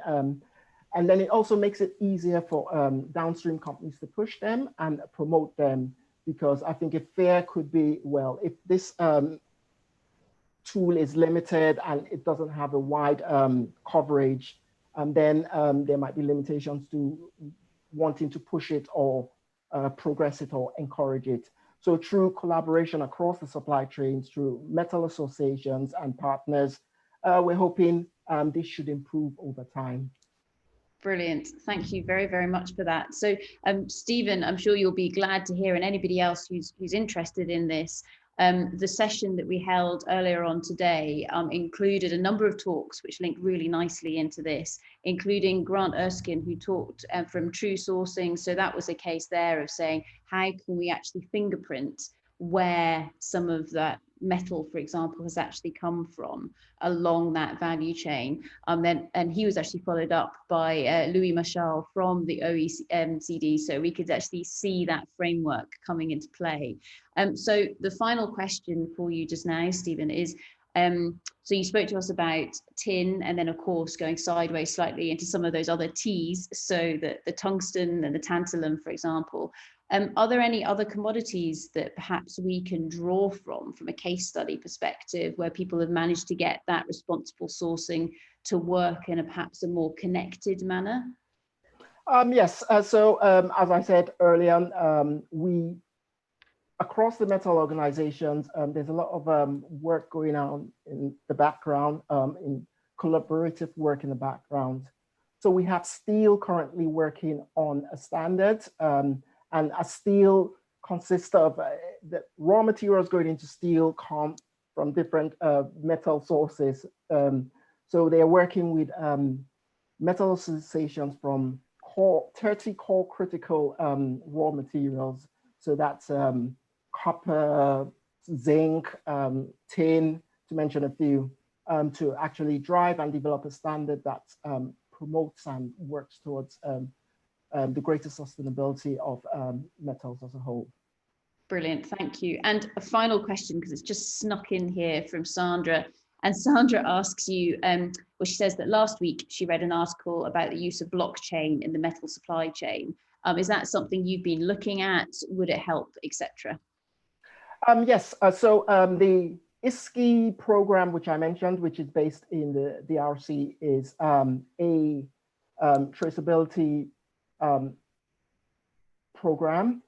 then it also makes it easier for downstream companies to push them and promote them, because I think a fear could be, well, if this tool is limited and it doesn't have a wide coverage, then there might be limitations to wanting to push it or progress it or encourage it. So through collaboration across the supply chains, through metal associations and partners, we're hoping this should improve over time. Brilliant. Thank you very, very much for that. So Stephen, I'm sure you'll be glad to hear, and anybody else who's interested in this, the session that we held earlier on today included a number of talks which link really nicely into this, including Grant Erskine, who talked from True Sourcing. So that was a case there of saying, how can we actually fingerprint where some of that metal, for example, has actually come from along that value chain. And he was actually followed up by Louis Machal from the OECD, so we could actually see that framework coming into play. So the final question for you just now, Stephen, is so you spoke to us about tin, and then of course going sideways slightly into some of those other Ts, so the tungsten and the tantalum, for example. Are there any other commodities that perhaps we can draw from a case study perspective, where people have managed to get that responsible sourcing to work in a perhaps a more connected manner? Yes, so as I said earlier, we, across the metal organizations, there's a lot of work going on in the background, in collaborative work in the background. So we have steel currently working on a standard, and a steel consists of the raw materials going into steel come from different metal sources. So they're working with metal associations from 30 core critical raw materials. So that's copper, zinc, tin, to mention a few, to actually drive and develop a standard that promotes and works towards the greater sustainability of metals as a whole. Brilliant, thank you. And a final question, because it's just snuck in here from Sandra. And Sandra asks you, well, she says that last week she read an article about the use of blockchain in the metal supply chain. Is that something you've been looking at? Would it help, etc.? Yes, so the ISCI program, which I mentioned, which is based in the DRC, is a traceability program.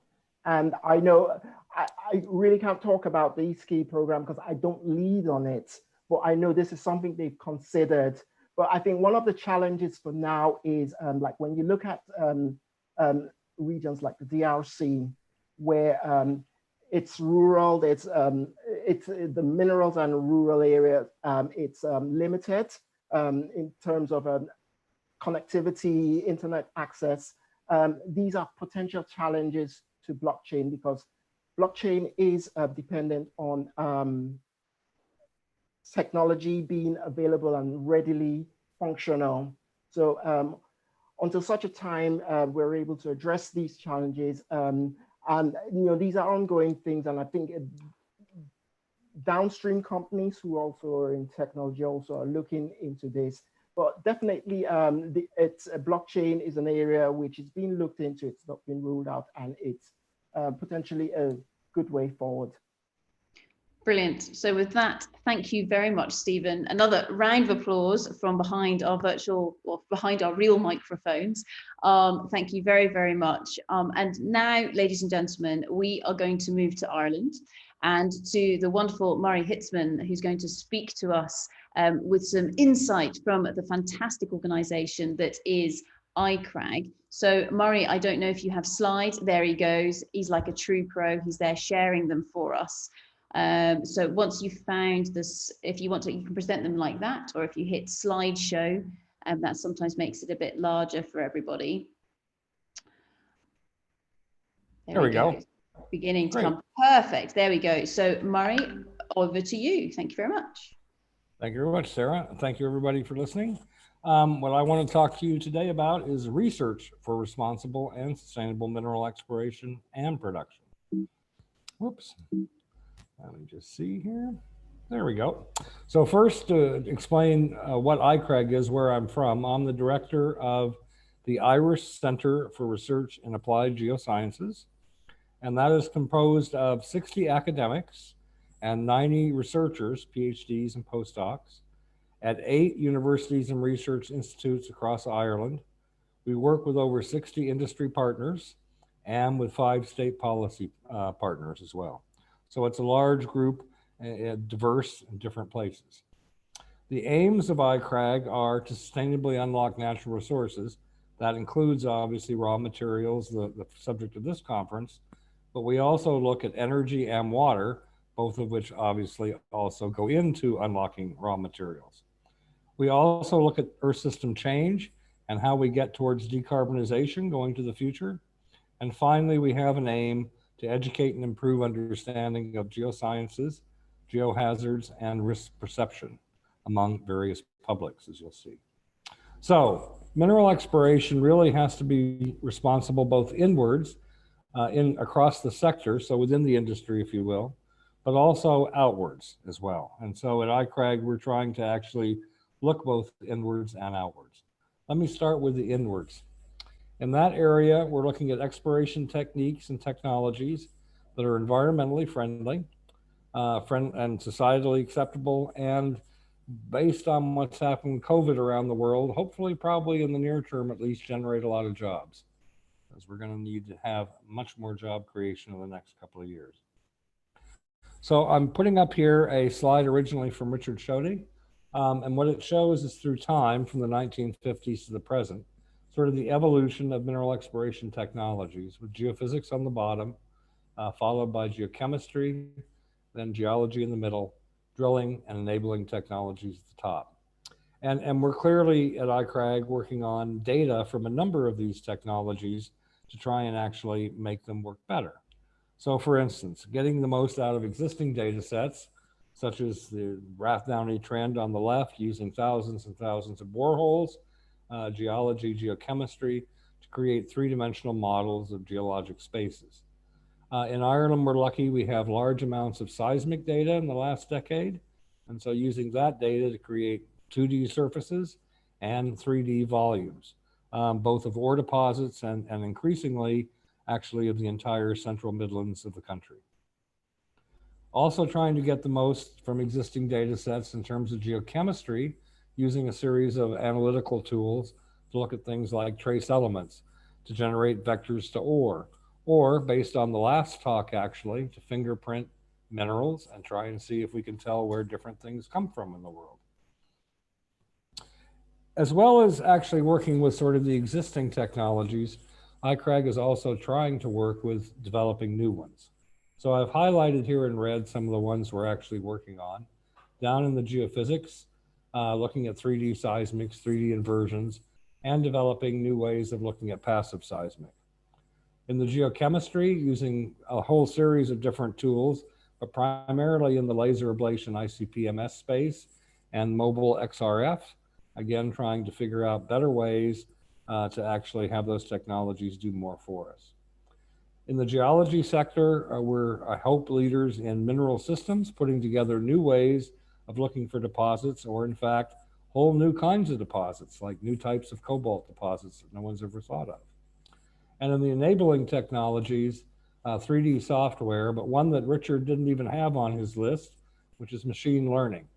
And I know I really can't talk about the ISKI program because I don't lead on it, but I know this is something they've considered. But I think one of the challenges for now is like when you look at regions like the DRC, where it's rural, it's the minerals and rural area, it's limited in terms of connectivity, internet access. These are potential challenges to blockchain because blockchain is dependent on technology being available and readily functional. So until such a time we're able to address these challenges, and these are ongoing things, and I think downstream companies who also are in technology also are looking into this. But definitely, blockchain is an area which is being looked into. It's not been ruled out, and it's potentially a good way forward. Brilliant. So with that, thank you very much, Stephen. Another round of applause from behind our virtual, or behind our real microphones. Thank you very, very much. And now, ladies and gentlemen, we are going to move to Ireland and to the wonderful Murray Hitzman, who's going to speak to us with some insight from the fantastic organization that is iCRAG. So Murray, I don't know if you have slides. There he goes. He's like a true pro. He's there sharing them for us. So once you've found this, if you want to, you can present them like that, or if you hit slideshow, that sometimes makes it a bit larger for everybody. There we go. Beginning to come. Perfect. There we go. So Murray, over to you. Thank you very much. Thank you very much, Sarah. Thank you, everybody, for listening. What I want to talk to you today about is research for responsible and sustainable mineral exploration and production. Whoops. Let me just see here. There we go. So first, to explain what iCRAG is, where I'm from, I'm the director of the Irish Center for Research in Applied Geosciences, and that is composed of 60 academics and 90 researchers, PhDs and postdocs, at 8 universities and research institutes across Ireland. We work with over 60 industry partners and with 5 state policy partners as well. So it's a large group, diverse in different places. The aims of iCRAG are to sustainably unlock natural resources. That includes obviously raw materials, the subject of this conference, but we also look at energy and water, both of which obviously also go into unlocking raw materials. We also look at Earth system change and how we get towards decarbonization going to the future. And finally, we have an aim to educate and improve understanding of geosciences, geohazards, and risk perception among various publics, as you'll see. So mineral exploration really has to be responsible both inwards, across the sector, so within the industry, if you will, but also outwards as well. And so at iCRAG, we're trying to actually look both inwards and outwards. Let me start with the inwards. In that area, we're looking at exploration techniques and technologies that are environmentally friendly, and societally acceptable, and based on what's happened with COVID around the world, hopefully probably in the near term at least generate a lot of jobs, because we're going to need to have much more job creation in the next couple of years. So I'm putting up here a slide originally from Richard Schodde, and what it shows is through time from the 1950s to the present, sort of the evolution of mineral exploration technologies, with geophysics on the bottom, followed by geochemistry, then geology in the middle, drilling and enabling technologies at the top. And we're clearly at iCRAG working on data from a number of these technologies to try and actually make them work better. So for instance, getting the most out of existing data sets, such as the Rathdowney trend on the left, using thousands and thousands of boreholes, geology, geochemistry, to create 3-dimensional models of geologic spaces. In Ireland, we're lucky we have large amounts of seismic data in the last decade. And so using that data to create 2D surfaces and 3D volumes, both of ore deposits and increasingly actually of the entire central Midlands of the country. Also trying to get the most from existing data sets in terms of geochemistry, using a series of analytical tools to look at things like trace elements, to generate vectors to ore, or based on the last talk actually, to fingerprint minerals and try and see if we can tell where different things come from in the world. As well as actually working with sort of the existing technologies, ICRAG is also trying to work with developing new ones. So I've highlighted here in red some of the ones we're actually working on. Down in the geophysics, looking at 3D seismics, 3D inversions, and developing new ways of looking at passive seismic. In the geochemistry, using a whole series of different tools, but primarily in the laser ablation ICP-MS space and mobile XRF, again, trying to figure out better ways to actually have those technologies do more for us. In the geology sector, we're, I hope, leaders in mineral systems, putting together new ways of looking for deposits, or in fact, whole new kinds of deposits, like new types of cobalt deposits that no one's ever thought of. And in the enabling technologies, 3D software, but one that Richard didn't even have on his list, which is machine learning,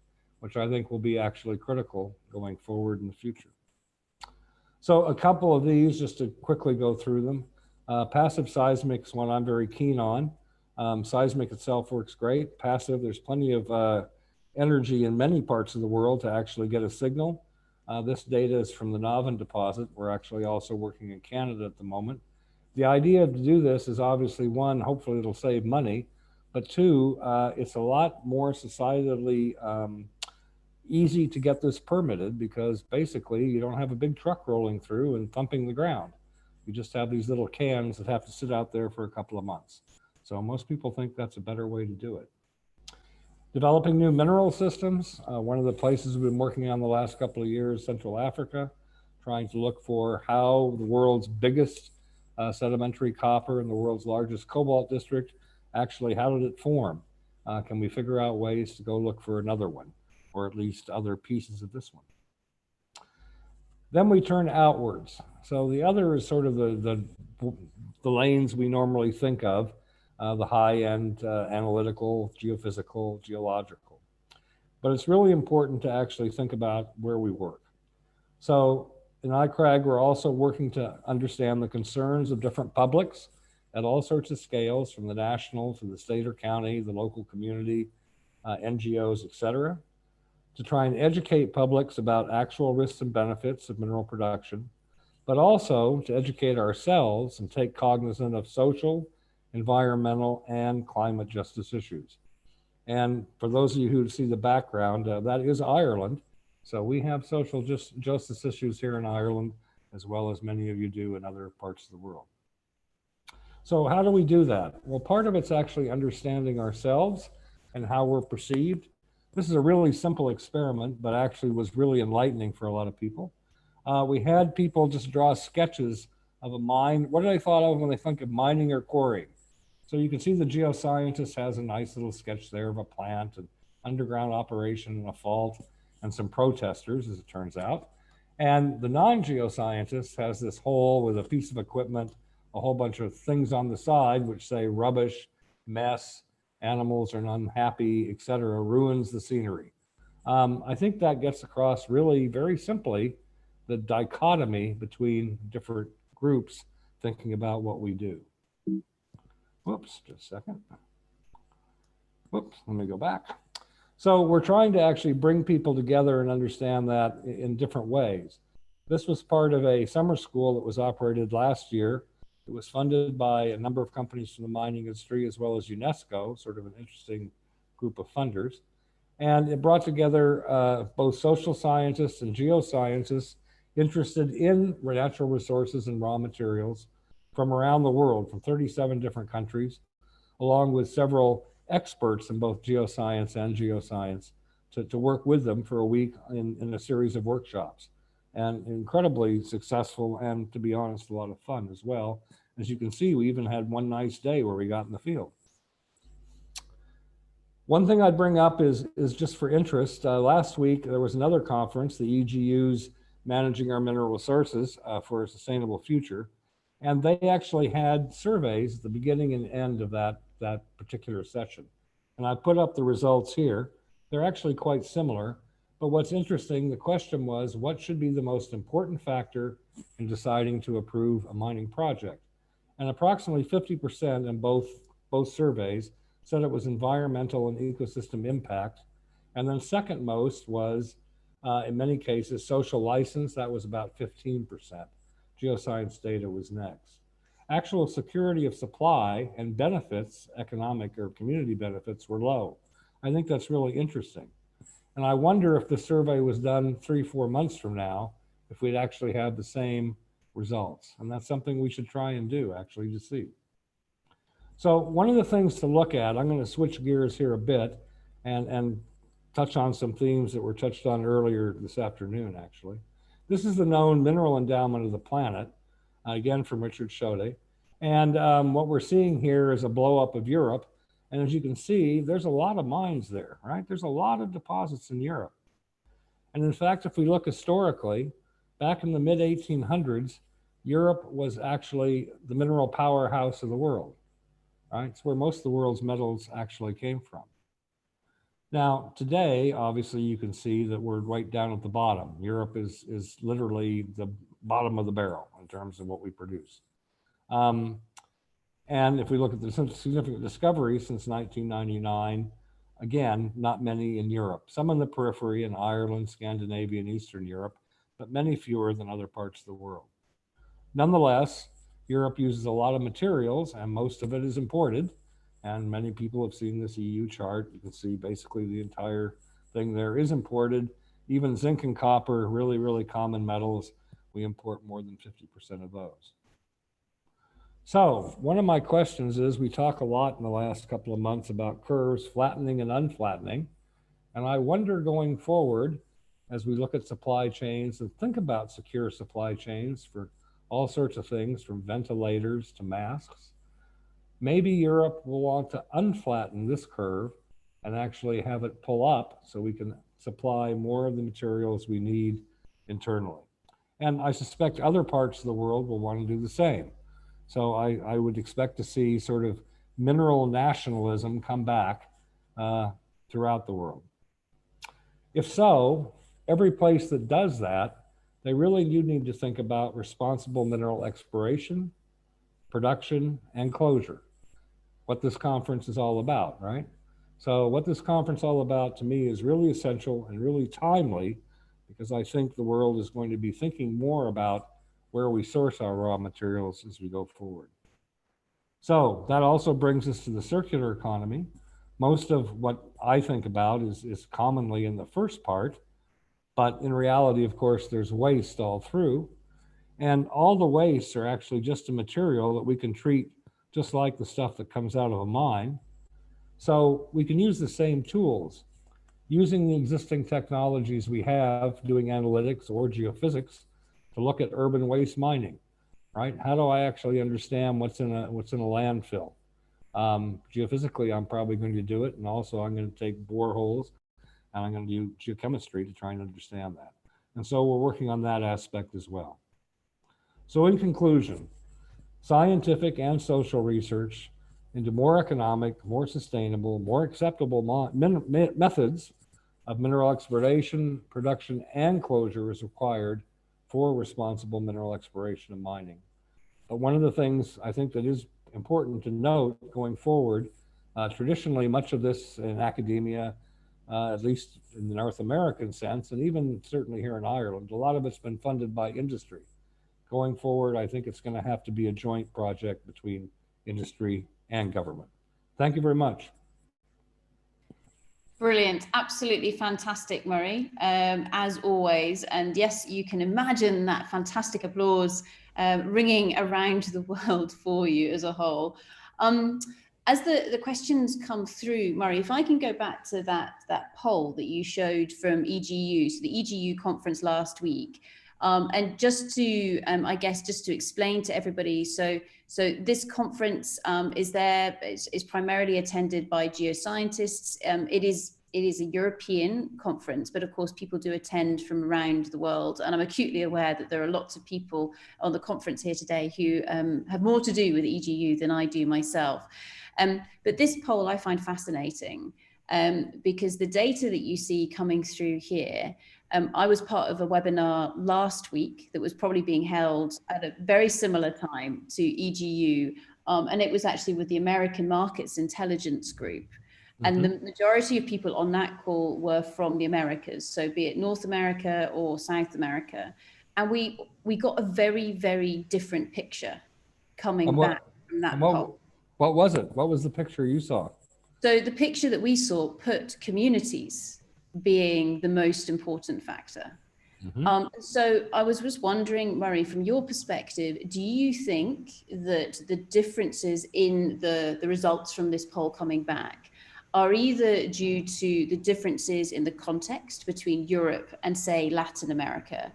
which I think will be actually critical going forward in the future. So a couple of these, just to quickly go through them. Passive seismic is one I'm very keen on. Seismic itself works great. Passive, there's plenty of energy in many parts of the world to actually get a signal. This data is from the Navan deposit. We're actually also working in Canada at the moment. The idea to do this is obviously, one, hopefully it'll save money, but two, it's a lot more societally easy to get this permitted, because basically you don't have a big truck rolling through and thumping the ground. You just have these little cans that have to sit out there for a couple of months. So most people think that's a better way to do it. Developing new mineral systems. One of the places we've been working on the last couple of years, Central Africa, trying to look for how the world's biggest sedimentary copper and the world's largest cobalt district, actually, how did it form? Can we figure out ways to go look for another one, or at least other pieces of this one? Then we turn outwards. So the other is sort of the lanes we normally think of, the high-end analytical, geophysical, geological. But it's really important to actually think about where we work. So in ICRAG, we're also working to understand the concerns of different publics at all sorts of scales, from the national to the state or county, the local community, NGOs, et cetera, to try and educate publics about actual risks and benefits of mineral production, but also to educate ourselves and take cognizance of social, environmental, and climate justice issues. And for those of you who see the background, that is Ireland. So we have social justice issues here in Ireland, as well as many of you do in other parts of the world. So how do we do that? Well, part of it's actually understanding ourselves and how we're perceived. This is a really simple experiment, but actually was really enlightening for a lot of people. We had people just draw sketches of a mine. What do they thought of when they think of mining or quarrying? So you can see the geoscientist has a nice little sketch there of a plant, an underground operation, and a fault, and some protesters, as it turns out. And the non-geoscientist has this hole with a piece of equipment, a whole bunch of things on the side which say rubbish, mess, animals are unhappy, etc., ruins the scenery. I think that gets across really very simply the dichotomy between different groups thinking about what we do. Whoops, just a second. Whoops, let me go back. So we're trying to actually bring people together and understand that in different ways. This was part of a summer school that was operated last year. It was funded by a number of companies from the mining industry, as well as UNESCO, sort of an interesting group of funders. And it brought together both social scientists and geoscientists interested in natural resources and raw materials from around the world, from 37 different countries, along with several experts in both geoscience and geoscience to work with them for a week in a series of workshops. And incredibly successful, and to be honest, a lot of fun as well. As you can see, we even had one nice day where we got in the field. One thing I'd bring up is just for interest. Last week, there was another conference, the EGU's Managing Our Mineral Resources for a Sustainable Future. And they actually had surveys at the beginning and end of that particular session. And I put up the results here. They're actually quite similar, But what's interesting, the question was, what should be the most important factor in deciding to approve a mining project? And approximately 50% in both surveys said it was environmental and ecosystem impact. And then second most was, in many cases, social license. That was about 15%. Geoscience data was next. Actual security of supply and benefits, economic or community benefits, were low. I think that's really interesting. And I wonder if the survey was done 3-4 months from now, if we'd actually have the same results. And that's something we should try and do, actually, to see. So one of the things to look at, I'm going to switch gears here a bit and touch on some themes that were touched on earlier this afternoon, actually. This is the known mineral endowment of the planet, again from Richard Schodde. And what we're seeing here is a blow up of Europe. And as you can see, there's a lot of mines there, right? There's a lot of deposits in Europe. And in fact, if we look historically, back in the mid 1800s, Europe was actually the mineral powerhouse of the world, right? It's where most of the world's metals actually came from. Now, today, obviously, you can see that we're right down at the bottom. Europe is literally the bottom of the barrel in terms of what we produce. And if we look at the significant discoveries since 1999, again, not many in Europe. Some in the periphery in Ireland, Scandinavia, and Eastern Europe, but many fewer than other parts of the world. Nonetheless, Europe uses a lot of materials, and most of it is imported. And many people have seen this EU chart. You can see basically the entire thing there is imported. Even zinc and copper, really, really common metals, we import more than 50% of those. So one of my questions is, we talk a lot in the last couple of months about curves flattening and unflattening. And I wonder going forward, as we look at supply chains and think about secure supply chains for all sorts of things, from ventilators to masks, maybe Europe will want to unflatten this curve and actually have it pull up so we can supply more of the materials we need internally. And I suspect other parts of the world will want to do the same. So I would expect to see sort of mineral nationalism come back throughout the world. If so, every place that does that, they really do need to think about responsible mineral exploration, production, and closure. What this conference is all about, right? So what this conference is all about to me is really essential and really timely, because I think the world is going to be thinking more about where we source our raw materials as we go forward. So that also brings us to the circular economy. Most of what I think about is commonly in the first part, but in reality, of course, there's waste all through. And all the wastes are actually just a material that we can treat just like the stuff that comes out of a mine. So we can use the same tools. Using the existing technologies we have, doing analytics or geophysics, to look at urban waste mining, right? How do I actually understand what's in a landfill? Geophysically, I'm probably going to do it, and also I'm going to take boreholes, and I'm going to do geochemistry to try and understand that. And so we're working on that aspect as well. So in conclusion, scientific and social research into more economic, more sustainable, more acceptable methods of mineral exploration, production, and closure is required for responsible mineral exploration and mining. But one of the things I think that is important to note going forward, traditionally much of this in academia, at least in the North American sense, and even certainly here in Ireland, a lot of it's been funded by industry. Going forward, I think it's going to have to be a joint project between industry and government. Thank you very much. Brilliant, absolutely fantastic, Murray, as always. And yes, you can imagine that fantastic applause ringing around the world for you as a whole. As the questions come through, Murray, if I can go back to that poll that you showed from EGU, so the EGU conference last week, and just to, I guess, just to explain to everybody, so this conference is primarily attended by geoscientists. It is a European conference, but of course people do attend from around the world. And I'm acutely aware that there are lots of people on the conference here today who have more to do with EGU than I do myself. But this poll I find fascinating. because the data that you see coming through here, I was part of a webinar last week that was probably being held at a very similar time to EGU, and it was actually with the American Markets Intelligence Group. And the majority of people on that call were from the Americas, so be it North America or South America. And we got a very, very different picture coming back from that poll. What was it? What was the picture you saw? So the picture that we saw put communities being the most important factor. So I was just wondering, Murray, from your perspective, do you think that the differences in the results from this poll coming back are either due to the differences in the context between Europe and, say, Latin America,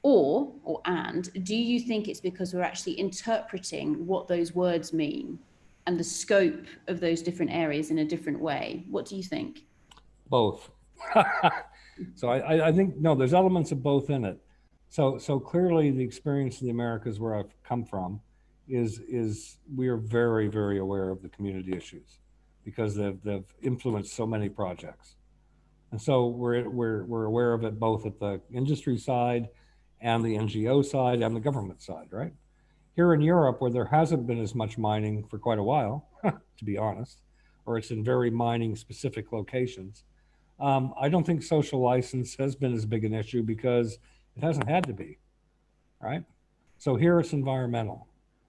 and do you think it's because we're actually interpreting what those words mean and the scope of those different areas in a different way? What do you think? Both. So I think, no, there's elements of both in it. So clearly the experience in the Americas where I've come from is we are very, very aware of the community issues because they've influenced so many projects. And so we're aware of it both at the industry side and the NGO side and the government side, right? Here in Europe, where there hasn't been as much mining for quite a while, to be honest, or it's in very mining specific locations, I don't think social license has been as big an issue because it hasn't had to be, right? So here it's environmental.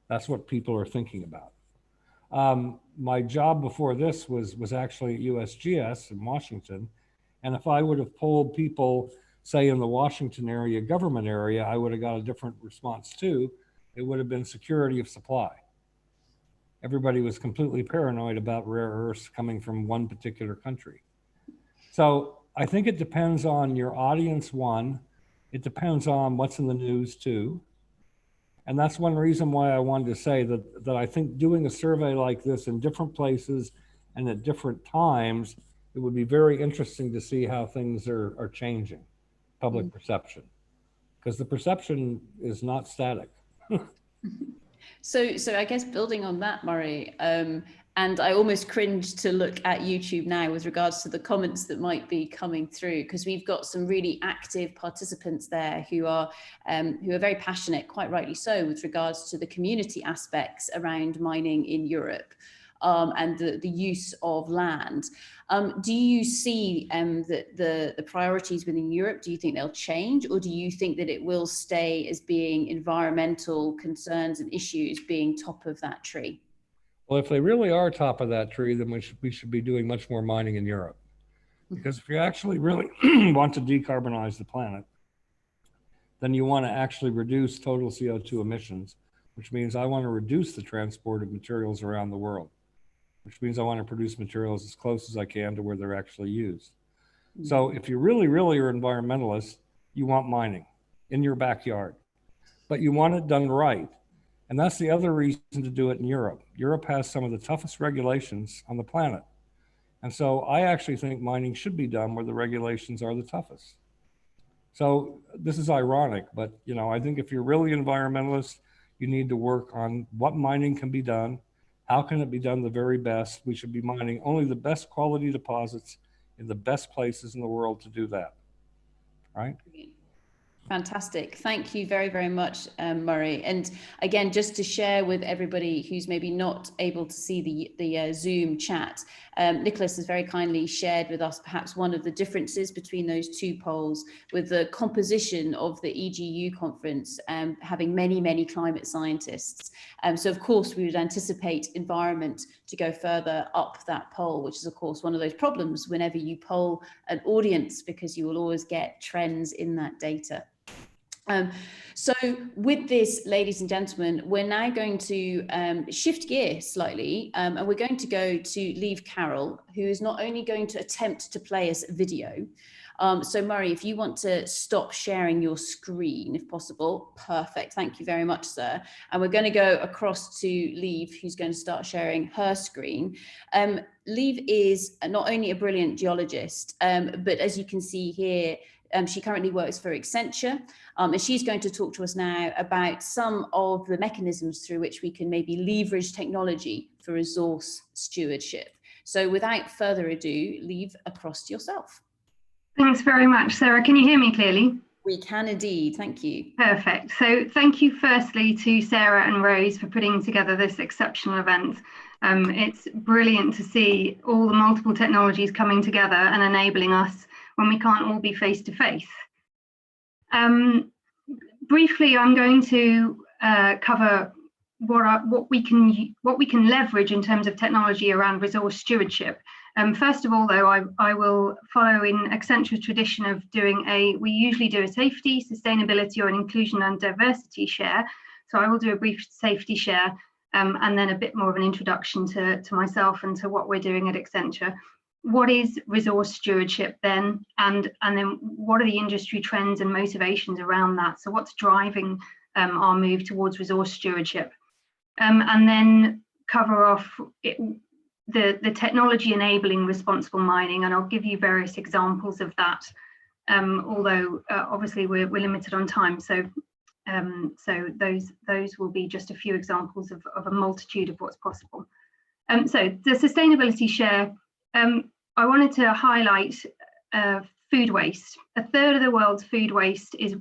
That's what people are thinking about. My job before this was actually at USGS in Washington. And if I would have polled people, say in the Washington area, government area, I would have got a different response too. It would have been security of supply. Everybody was completely paranoid about rare earths coming from one particular country. So I think it depends on your audience, one. It depends on what's in the news, too. And that's one reason why I wanted to say that I think doing a survey like this in different places and at different times, it would be very interesting to see how things are changing, public perception, because the perception is not static. So I guess building on that, Murray, and I almost cringe to look at YouTube now with regards to the comments that might be coming through, because we've got some really active participants there who are very passionate, quite rightly so, with regards to the community aspects around mining in Europe. And the use of land. Do you see that the priorities within Europe, do you think they'll change, or do you think that it will stay as being environmental concerns and issues being top of that tree? Well, if they really are top of that tree, then we should be doing much more mining in Europe. Because if you actually really want to decarbonize the planet, then you want to actually reduce total CO2 emissions, which means I want to reduce the transport of materials around the world, which means I want to produce materials as close as I can to where they're actually used. So if you really, really are environmentalists, you want mining in your backyard, but you want it done right. And that's the other reason to do it in Europe. Europe has some of the toughest regulations on the planet. And so I actually think mining should be done where the regulations are the toughest. So this is ironic, but I think if you're really environmentalist, you need to work on what mining can be done. How can it be done the very best? We should be mining only the best quality deposits in the best places in the world to do that, right? Fantastic. Thank you very, very much, Murray. And again, just to share with everybody who's maybe not able to see the Zoom chat, Nicholas has very kindly shared with us perhaps one of the differences between those two polls with the composition of the EGU conference, having many, many climate scientists. So of course, we would anticipate environment to go further up that poll, which is of course one of those problems whenever you poll an audience, because you will always get trends in that data. So with this, ladies and gentlemen, we're now going to shift gear slightly, and we're going to go to Lieve Carroll, who is not only going to attempt to play us a video. So Murray, if you want to stop sharing your screen, if possible, perfect. Thank you very much, sir. And we're going to go across to Lieve, who's going to start sharing her screen. Lieve is not only a brilliant geologist, but as you can see here, she currently works for Accenture, and she's going to talk to us now about some of the mechanisms through which we can maybe leverage technology for resource stewardship. So without further ado, leave across to yourself. Thanks very much, Sarah. Can you hear me clearly? We can indeed, thank you. Perfect. So thank you firstly to Sarah and Rose for putting together this exceptional event. It's brilliant to see all the multiple technologies coming together and enabling us when we can't all be face to face. Briefly, I'm going to cover what we can leverage in terms of technology around resource stewardship. First of all, though, I will follow in Accenture's tradition of we usually do a safety, sustainability, or an inclusion and diversity share. So I will do a brief safety share and then a bit more of an introduction to myself and to what we're doing at Accenture. What is resource stewardship then? And then what are the industry trends and motivations around that? So what's driving our move towards resource stewardship? And then cover off the technology enabling responsible mining, and I'll give you various examples of that, although obviously we're limited on time, so those will be just a few examples of a multitude of what's possible. So the sustainability share, I wanted to highlight food waste. A third of the world's food waste is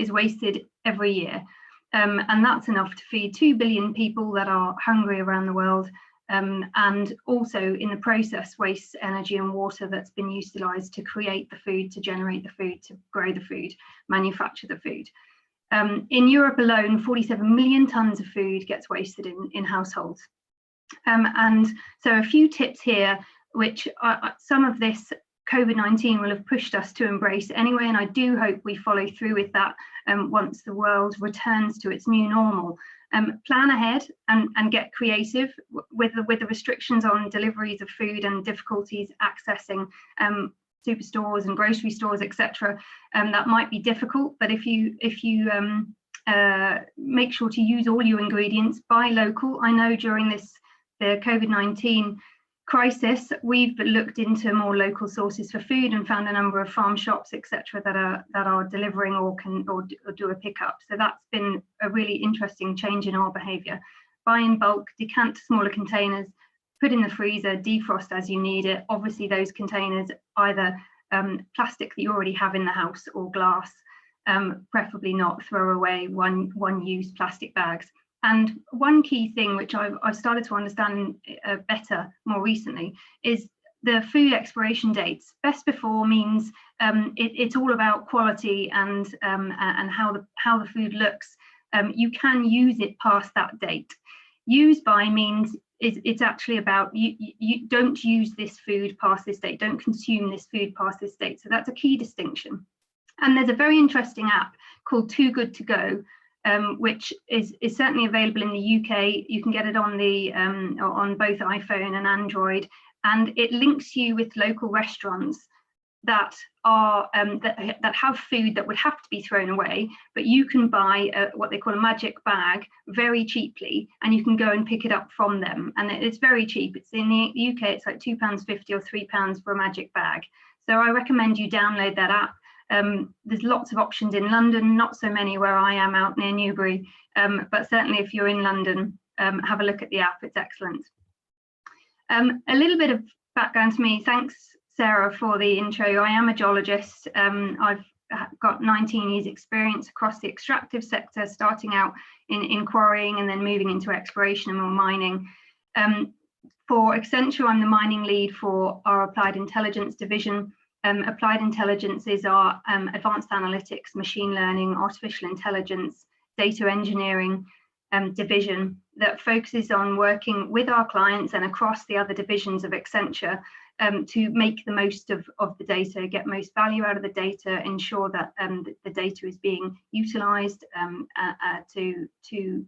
wasted every year. And that's enough to feed 2 billion people that are hungry around the world, and also in the process waste energy and water that's been utilised to create the food, to generate the food, to grow the food, manufacture the food. In Europe alone, 47 million tonnes of food gets wasted in households. And so a few tips here, which some of this COVID-19 will have pushed us to embrace anyway, and I do hope we follow through with that once the world returns to its new normal. Plan ahead and get creative with the restrictions on deliveries of food and difficulties accessing superstores and grocery stores, etc. That might be difficult, but if you make sure to use all your ingredients, buy local. I know during the COVID-19 crisis, we've looked into more local sources for food and found a number of farm shops, etc., that are delivering or do a pickup. So that's been a really interesting change in our behaviour. Buy in bulk, decant to smaller containers, put in the freezer, defrost as you need it. Obviously, those containers either plastic that you already have in the house or glass. Preferably not throw away one-use plastic bags. And one key thing which I've started to understand better more recently is the food expiration dates. Best before means it's all about quality and how the food looks. You can use it past that date. Use by means it's actually about you don't use this food past this date. Don't consume this food past this date. So that's a key distinction. And there's a very interesting app called Too Good To Go, which is certainly available in the UK. You can get it on on both iPhone and Android, and it links you with local restaurants that are that have food that would have to be thrown away, but you can buy what they call a magic bag very cheaply, and you can go and pick it up from them, and it's very cheap. It's in the UK, it's like £2.50 or £3 for a magic bag. So I recommend you download that app. There's lots of options in London, not so many where I am out near Newbury, but certainly if you're in London, have a look at the app, it's excellent. A little bit of background to me. Thanks, Sarah, for the intro. I am a geologist. I've got 19 years experience across the extractive sector, starting out in quarrying and then moving into exploration and more mining. For Accenture, I'm the mining lead for our Applied Intelligence division. Applied Intelligence is our advanced analytics, machine learning, artificial intelligence, data engineering division that focuses on working with our clients and across the other divisions of Accenture to make the most of the data, get most value out of the data, ensure that the data is being utilised to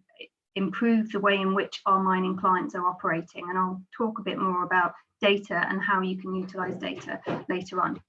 improve the way in which our mining clients are operating. And I'll talk a bit more about data and how you can utilise data later on.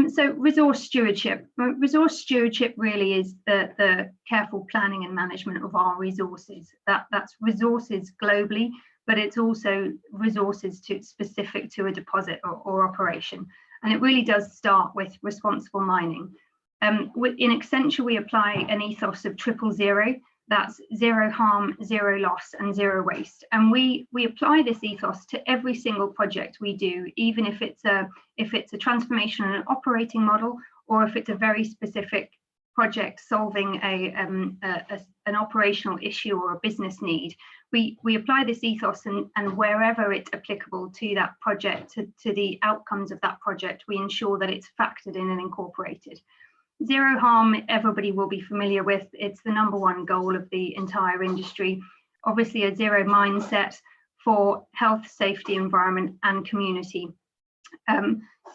So resource stewardship. Resource stewardship really is the careful planning and management of our resources. That's resources globally, but it's also resources specific to a deposit or operation. And it really does start with responsible mining. In Accenture, we apply an ethos of 000. That's zero harm, zero loss, and zero waste. And we apply this ethos to every single project we do, even if it's a transformation in an operating model, or if it's a very specific project solving an operational issue or a business need. We apply this ethos, and wherever it's applicable to that project, to the outcomes of that project, we ensure that it's factored in and incorporated. Zero harm, everybody will be familiar with. It's the #1 goal of the entire industry. Obviously, a zero mindset for health, safety, environment, and community.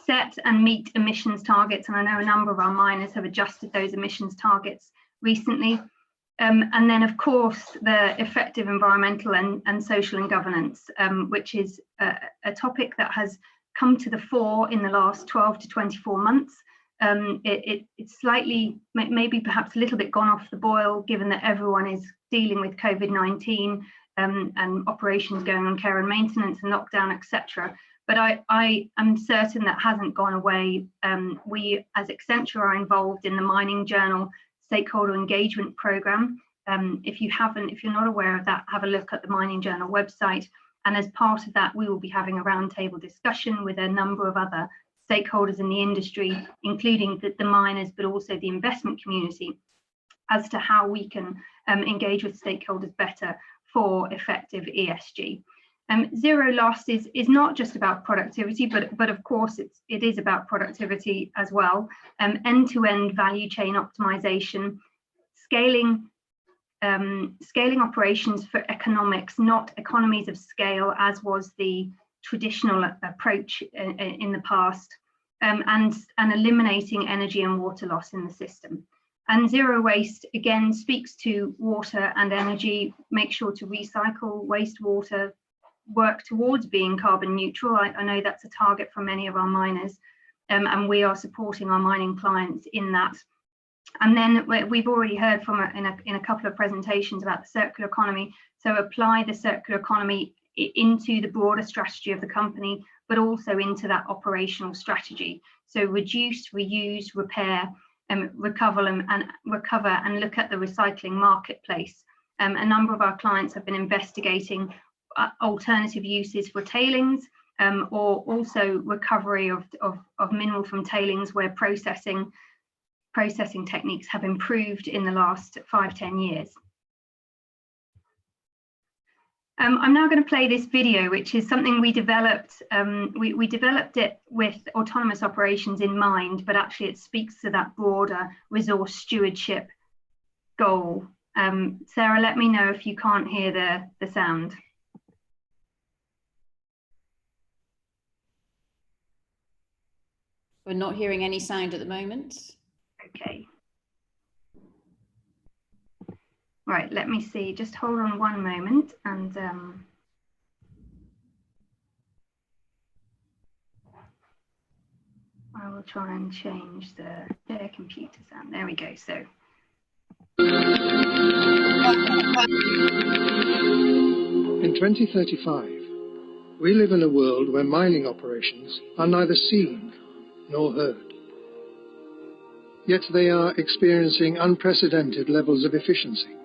Set and meet emissions targets, and I know a number of our miners have adjusted those emissions targets recently. And then, of course, the effective environmental and social and governance, which is a topic that has come to the fore in the last 12 to 24 months. It's slightly, maybe perhaps a little bit gone off the boil, given that everyone is dealing with COVID-19 and operations going on care and maintenance and lockdown, etc. But I am certain that hasn't gone away. We, as Accenture, are involved in the Mining Journal Stakeholder Engagement Programme. If you're not aware of that, have a look at the Mining Journal website. And as part of that, we will be having a roundtable discussion with a number of other stakeholders in the industry, including the miners, but also the investment community, as to how we can engage with stakeholders better for effective ESG. Zero loss is not just about productivity, but of course it is about productivity as well. End-to-end value chain optimization, scaling operations for economics, not economies of scale, as was the traditional approach in the past, and eliminating energy and water loss in the system. And zero waste, again, speaks to water and energy. Make sure to recycle wastewater, work towards being carbon neutral. I know that's a target for many of our miners, and we are supporting our mining clients in that. And then we've already heard from in a couple of presentations about the circular economy. So apply the circular economy into the broader strategy of the company, but also into that operational strategy. So reduce, reuse, repair, recover and look at the recycling marketplace. A number of our clients have been investigating alternative uses for tailings, or also recovery of mineral from tailings, where processing techniques have improved in the last 5-10 years. I'm now going to play this video, which is something we developed. We developed it with autonomous operations in mind, but actually it speaks to that broader resource stewardship goal. Sarah, let me know if you can't hear the sound. We're not hearing any sound at the moment. Okay. Right, let me see. Just hold on one moment, and I will try and change the share computer sound. There we go. So. In 2035, we live in a world where mining operations are neither seen nor heard. Yet they are experiencing unprecedented levels of efficiency.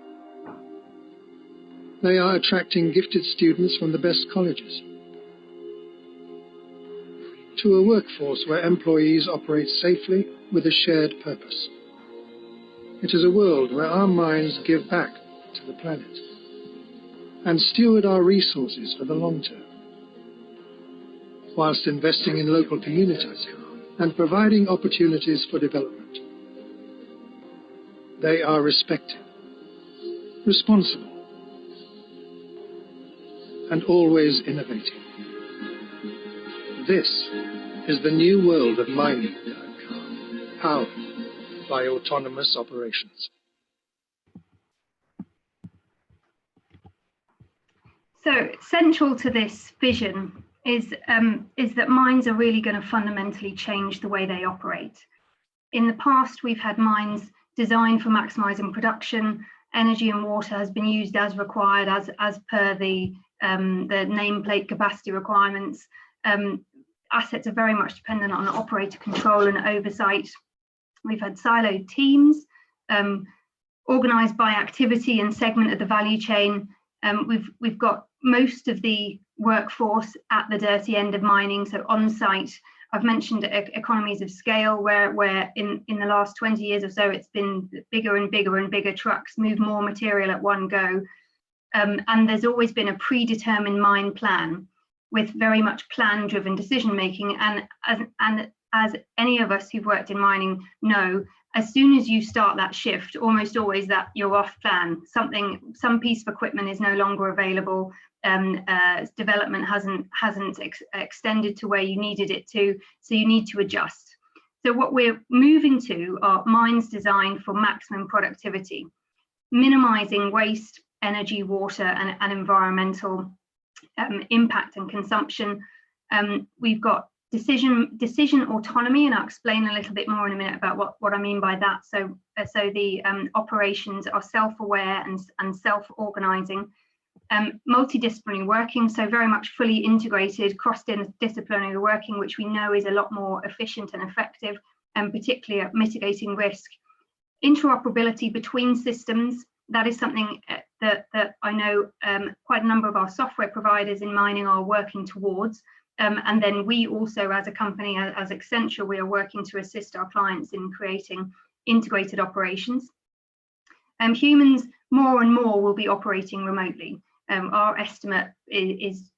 They are attracting gifted students from the best colleges to a workforce where employees operate safely with a shared purpose. It is a world where our mines give back to the planet and steward our resources for the long term, whilst investing in local communities and providing opportunities for development. They are respected, responsible, and always innovating. This is the new world of mining, powered by autonomous operations. So central to this vision is that mines are really going to fundamentally change the way they operate. In the past, we've had mines designed for maximizing production. Energy and water has been used as required, as per the nameplate capacity requirements. Assets are very much dependent on operator control and oversight. We've had siloed teams. organised by activity and segment of the value chain. We've got most of the workforce at the dirty end of mining, so on site. I've mentioned economies of scale, where in the last 20 years or so, it's been bigger and bigger and bigger trucks move more material at one go. And there's always been a predetermined mine plan with very much plan-driven decision making. And as any of us who've worked in mining know, as soon as you start that shift, almost always that you're off plan. Some piece of equipment is no longer available. Development hasn't extended to where you needed it to, so you need to adjust. So what we're moving to are mines designed for maximum productivity, minimizing waste, energy, water, and environmental impact and consumption. We've got decision autonomy, and I'll explain a little bit more in a minute about what I mean by that. So the operations are self-aware and self-organizing. Multidisciplinary working, so very much fully integrated cross-disciplinary working, which we know is a lot more efficient and effective, and particularly at mitigating risk. Interoperability between systems, that is something that I know quite a number of our software providers in mining are working towards. And then we also, as a company, as Accenture, we are working to assist our clients in creating integrated operations. Humans more and more will be operating remotely. Our estimate is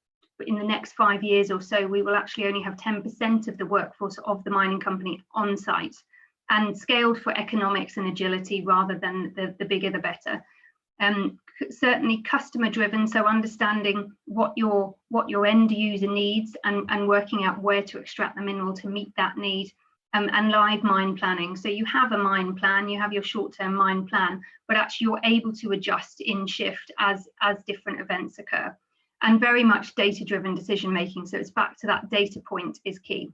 in the next 5 years or so, we will actually only have 10% of the workforce of the mining company on site, and scaled for economics and agility rather than the bigger the better. Certainly customer driven, so understanding what your end user needs and working out where to extract the mineral to meet that need. And live mine planning. So you have a mine plan, you have your short-term mine plan, but actually you're able to adjust in shift as different events occur. And very much data-driven decision making. So it's back to that data point is key.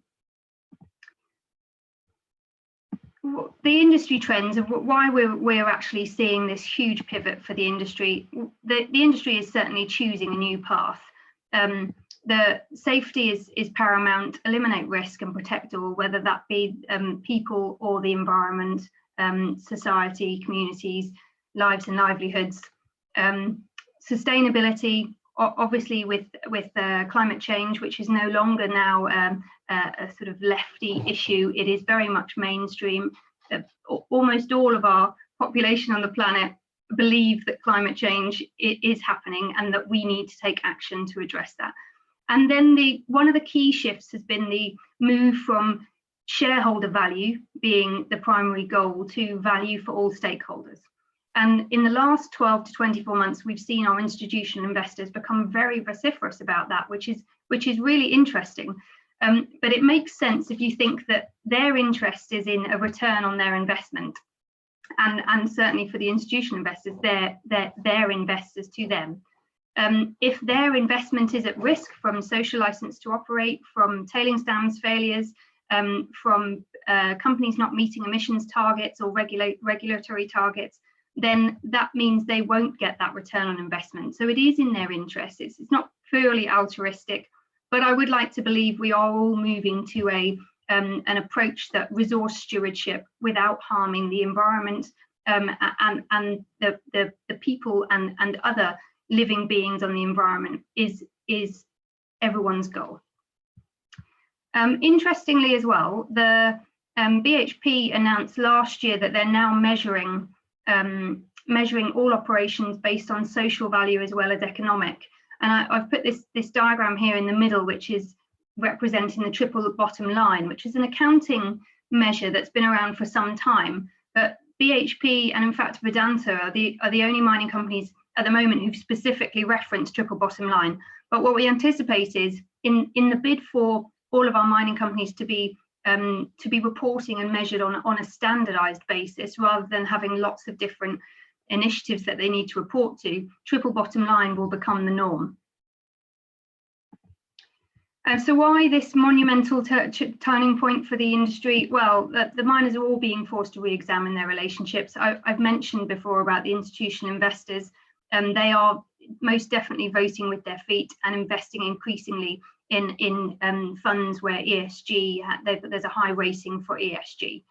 The industry trends of why we're actually seeing this huge pivot for the industry. The industry is certainly choosing a new path. The safety is paramount, eliminate risk and protect all, whether that be people or the environment, society, communities, lives and livelihoods. Sustainability, obviously with climate change, which is no longer now a sort of lefty issue, it is very much mainstream. Almost all of our population on the planet believe that climate change is happening and that we need to take action to address that. And then one of the key shifts has been the move from shareholder value being the primary goal to value for all stakeholders. And in the last 12 to 24 months, we've seen our institutional investors become very vociferous about that, which is really interesting. But it makes sense if you think that their interest is in a return on their investment. And certainly for the institutional investors, they're investors to them. If their investment is at risk from social license to operate, from tailings dams failures, from companies not meeting emissions targets or regulatory targets, then that means they won't get that return on investment. So it is in their interest. It's not purely altruistic, but I would like to believe we are all moving to an approach that resource stewardship without harming the environment and the people and other living beings on the environment is everyone's goal. Interestingly as well, the BHP announced last year that they're now measuring all operations based on social value as well as economic. And I've put this diagram here in the middle, which is representing the triple bottom line, which is an accounting measure that's been around for some time. But BHP and in fact Vedanta are the only mining companies at the moment who've specifically referenced triple bottom line. But what we anticipate is in the bid for all of our mining companies to be reporting and measured on a standardized basis rather than having lots of different initiatives that they need to report to, triple bottom line will become the norm. So why this monumental turning point for the industry? Well, the miners are all being forced to re-examine their relationships. I've mentioned before about the institutional investors. They are most definitely voting with their feet and investing increasingly in funds where ESG, there's a high rating for ESG.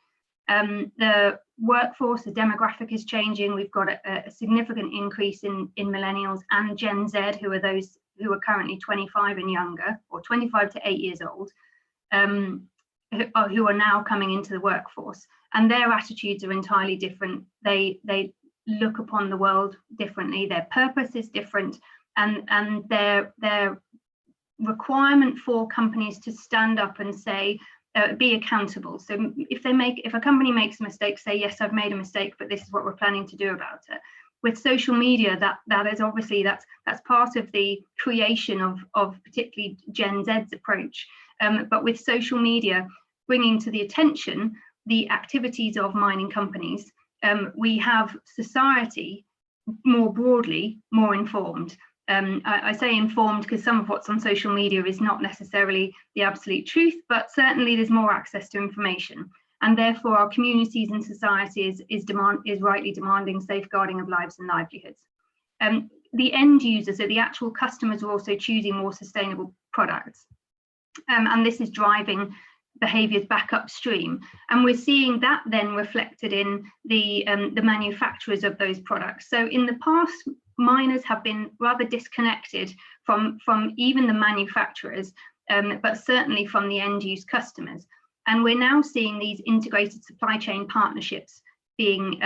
The workforce, the demographic is changing. We've got a significant increase in millennials and Gen Z, who are those who are currently 25 and younger, or 25 to 8 years old, who are now coming into the workforce, and their attitudes are entirely different. They look upon the world differently. Their purpose is different, and their requirement for companies to stand up and say, be accountable. So if a company makes a mistake, say, yes, I've made a mistake, but this is what we're planning to do about it. With social media, that is obviously that's part of the creation of particularly Gen Z's approach. But with social media bringing to the attention the activities of mining companies, we have society more broadly more informed. I say informed because some of what's on social media is not necessarily the absolute truth, but certainly there's more access to information, and therefore our communities and society is rightly demanding safeguarding of lives and livelihoods. The end users, so the actual customers, are also choosing more sustainable products, and this is driving behaviours back upstream, and we're seeing that then reflected in the manufacturers of those products. So in the past, miners have been rather disconnected from even the manufacturers, but certainly from the end use customers. And we're now seeing these integrated supply chain partnerships being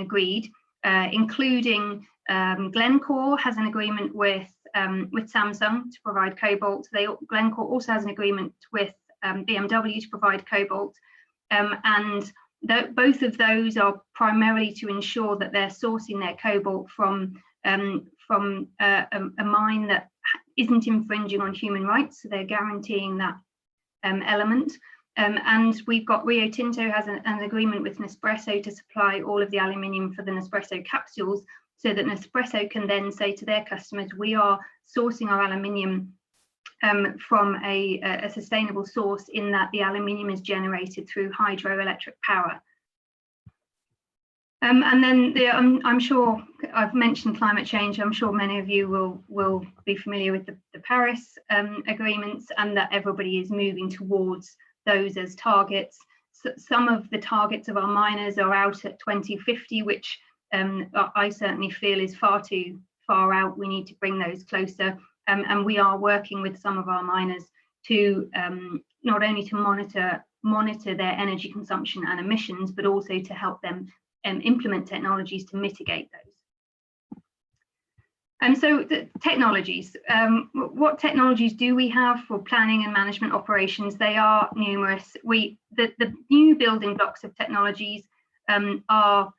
agreed, including Glencore has an agreement with Samsung to provide cobalt. Glencore also has an agreement with BMW to provide cobalt, and both of those are primarily to ensure that they're sourcing their cobalt from a mine that isn't infringing on human rights, so they're guaranteeing that element. And we've got Rio Tinto has an agreement with Nespresso to supply all of the aluminium for the Nespresso capsules, so that Nespresso can then say to their customers, we are sourcing our aluminium from a sustainable source, in that the aluminium is generated through hydroelectric power. And then I'm sure I've mentioned climate change. I'm sure many of you will be familiar with the Paris agreements, and that everybody is moving towards those as targets. So some of the targets of our miners are out at 2050, which I certainly feel is far too far out. We need to bring those closer. And we are working with some of our miners to not only to monitor their energy consumption and emissions, but also to help them implement technologies to mitigate those. And so the technologies, what technologies do we have for planning and management operations? They are numerous. The new building blocks of technologies are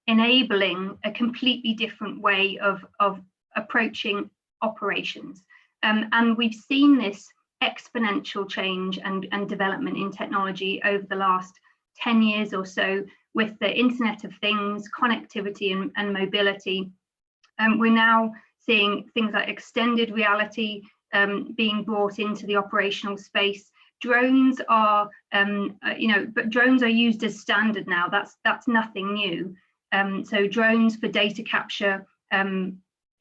enabling a completely different way of approaching operations, and we've seen this exponential change and development in technology over the last 10 years or so, with the Internet of Things, connectivity and mobility. We're now seeing things like extended reality being brought into the operational space. Drones are, but drones are used as standard now. That's nothing new. So drones for data capture,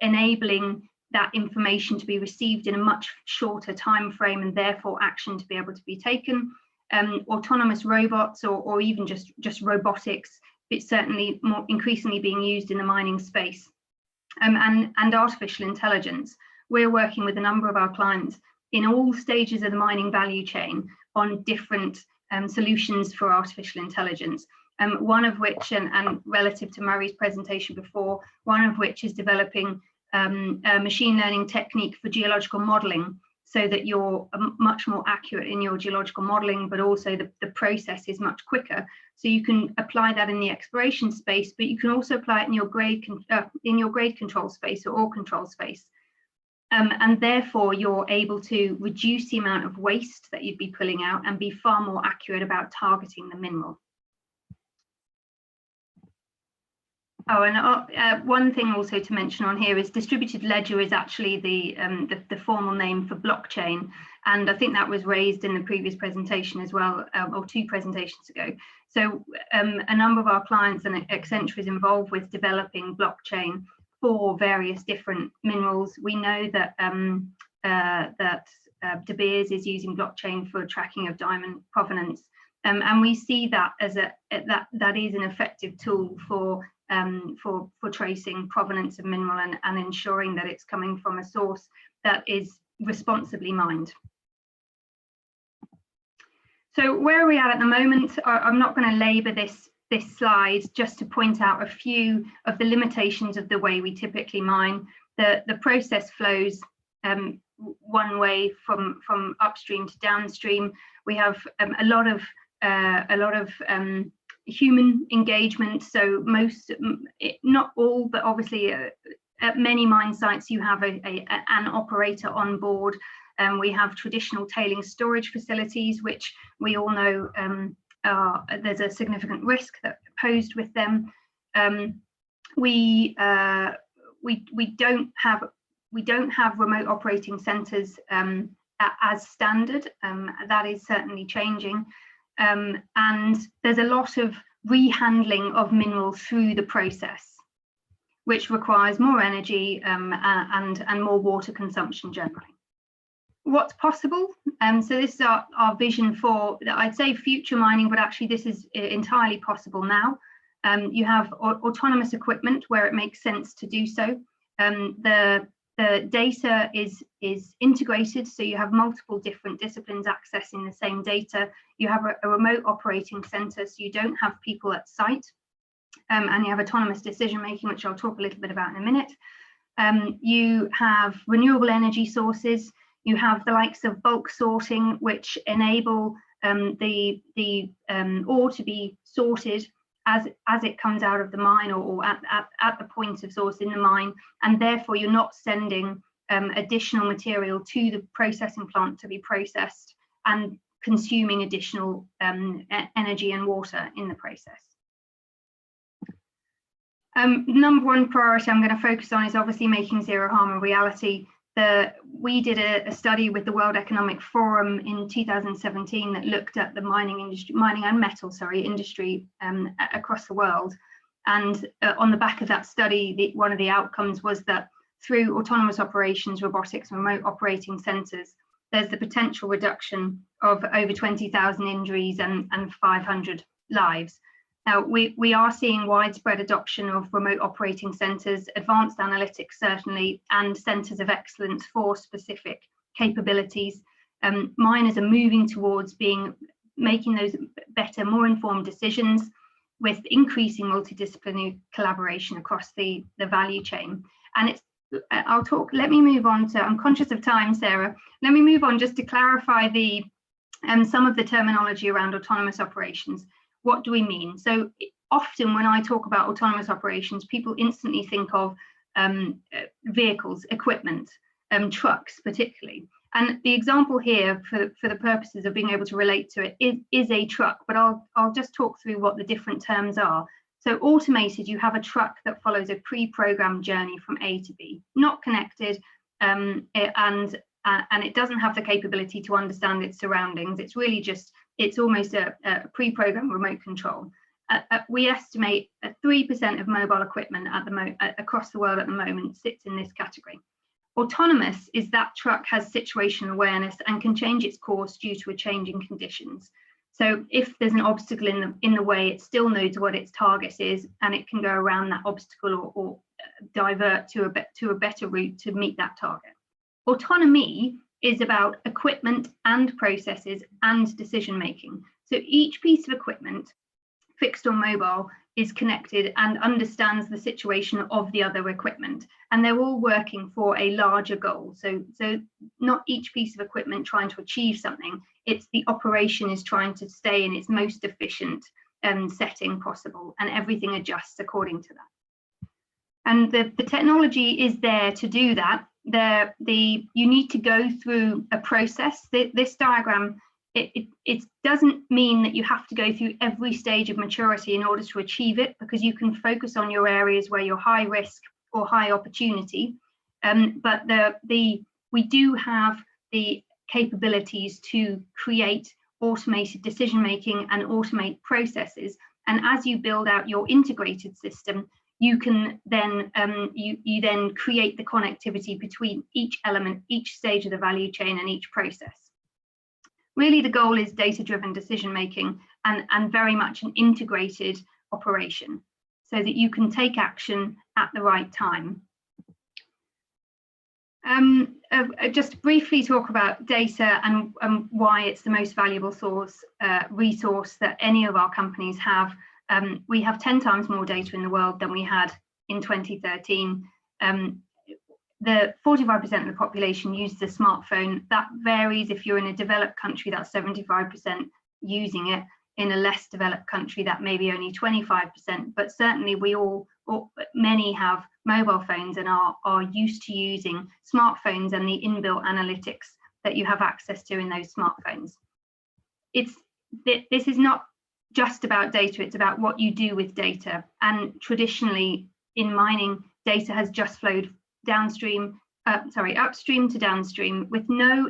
enabling that information to be received in a much shorter time frame, and therefore action to be able to be taken. Autonomous robots, or even just robotics, it's certainly more increasingly being used in the mining space. And artificial intelligence. We're working with a number of our clients in all stages of the mining value chain on different solutions for artificial intelligence. One of which, and relative to Murray's presentation before, one of which is developing a machine learning technique for geological modeling, so that you're much more accurate in your geological modeling, but also the process is much quicker. So you can apply that in the exploration space, but you can also apply it in your grade control space or ore control space. And therefore you're able to reduce the amount of waste that you'd be pulling out and be far more accurate about targeting the mineral. Oh, and one thing also to mention on here is distributed ledger is actually the formal name for blockchain, and I think that was raised in the previous presentation as well, or 2 presentations ago. So a number of our clients, and Accenture is involved with developing blockchain for various different minerals. We know that De Beers is using blockchain for tracking of diamond provenance. And we see that as that is an effective tool for tracing provenance of mineral and ensuring that it's coming from a source that is responsibly mined. So where are we at the moment? I'm not going to labour this slide, just to point out a few of the limitations of the way we typically mine. The process flows one way from upstream to downstream. We have a lot of human engagement. So not all, but obviously at many mine sites you have an operator on board. We have traditional tailings storage facilities, which we all know there's a significant risk that posed with them. We don't have remote operating centres as standard. That is certainly changing, and there's a lot of rehandling of minerals through the process, which requires more energy and more water consumption generally. What's possible? So this is our vision for, I'd say, future mining, but actually this is entirely possible now. You have autonomous equipment where it makes sense to do so. The data is integrated, so you have multiple different disciplines accessing the same data. You have a remote operating centre, so you don't have people at site, and you have autonomous decision making, which I'll talk a little bit about in a minute. You have renewable energy sources. You have the likes of bulk sorting, which enable the ore to be sorted as it comes out of the mine or at the point of source in the mine, and therefore you're not sending additional material to the processing plant to be processed and consuming additional energy and water in the process. Number one priority I'm going to focus on is obviously making zero harm a reality. We did a study with the World Economic Forum in 2017 that looked at the mining and metal industry across the world. And on the back of that study, one of the outcomes was that through autonomous operations, robotics, and remote operating centres, there's the potential reduction of over 20,000 injuries and 500 lives. Now, we are seeing widespread adoption of remote operating centres, advanced analytics certainly, and centres of excellence for specific capabilities. Miners are moving towards making those better, more informed decisions with increasing multidisciplinary collaboration across the value chain. And let me move on to, I'm conscious of time, Sarah, let me move on just to clarify some of the terminology around autonomous operations. What do we mean? So often when I talk about autonomous operations, people instantly think of vehicles, equipment, trucks particularly. And the example here for the purposes of being able to relate to it is a truck, but I'll just talk through what the different terms are. So automated, you have a truck that follows a pre-programmed journey from A to B, not connected, and it doesn't have the capability to understand its surroundings. It's really just, it's almost a pre-programmed remote control. We estimate 3% of mobile equipment across the world at the moment sits in this category. Autonomous is that truck has situational awareness and can change its course due to a change in conditions. So if there's an obstacle in the way, it still knows what its target is, and it can go around that obstacle or divert to a better route to meet that target. Autonomy is about equipment and processes and decision making. So each piece of equipment, fixed or mobile, is connected and understands the situation of the other equipment, and they're all working for a larger goal. So not each piece of equipment trying to achieve something, it's the operation is trying to stay in its most efficient setting possible, and everything adjusts according to that. And the technology is there to do that. You need to go through a process. This diagram, it doesn't mean that you have to go through every stage of maturity in order to achieve it, because you can focus on your areas where you're high risk or high opportunity. But we do have the capabilities to create automated decision making and automate processes. And as you build out your integrated system, you can then you then create the connectivity between each element, each stage of the value chain, and each process. Really, the goal is data-driven decision-making and very much an integrated operation so that you can take action at the right time. Just briefly talk about data and why it's the most valuable resource that any of our companies have. We have 10 times more data in the world than we had in 2013. The 45% of the population uses a smartphone. That varies. If you're in a developed country, that's 75% using it. In a less developed country, that may be only 25%. But certainly many have mobile phones and are used to using smartphones and the inbuilt analytics that you have access to in those smartphones. This is not just about data, it's about what you do with data. And traditionally in mining, data has just flowed upstream to downstream with no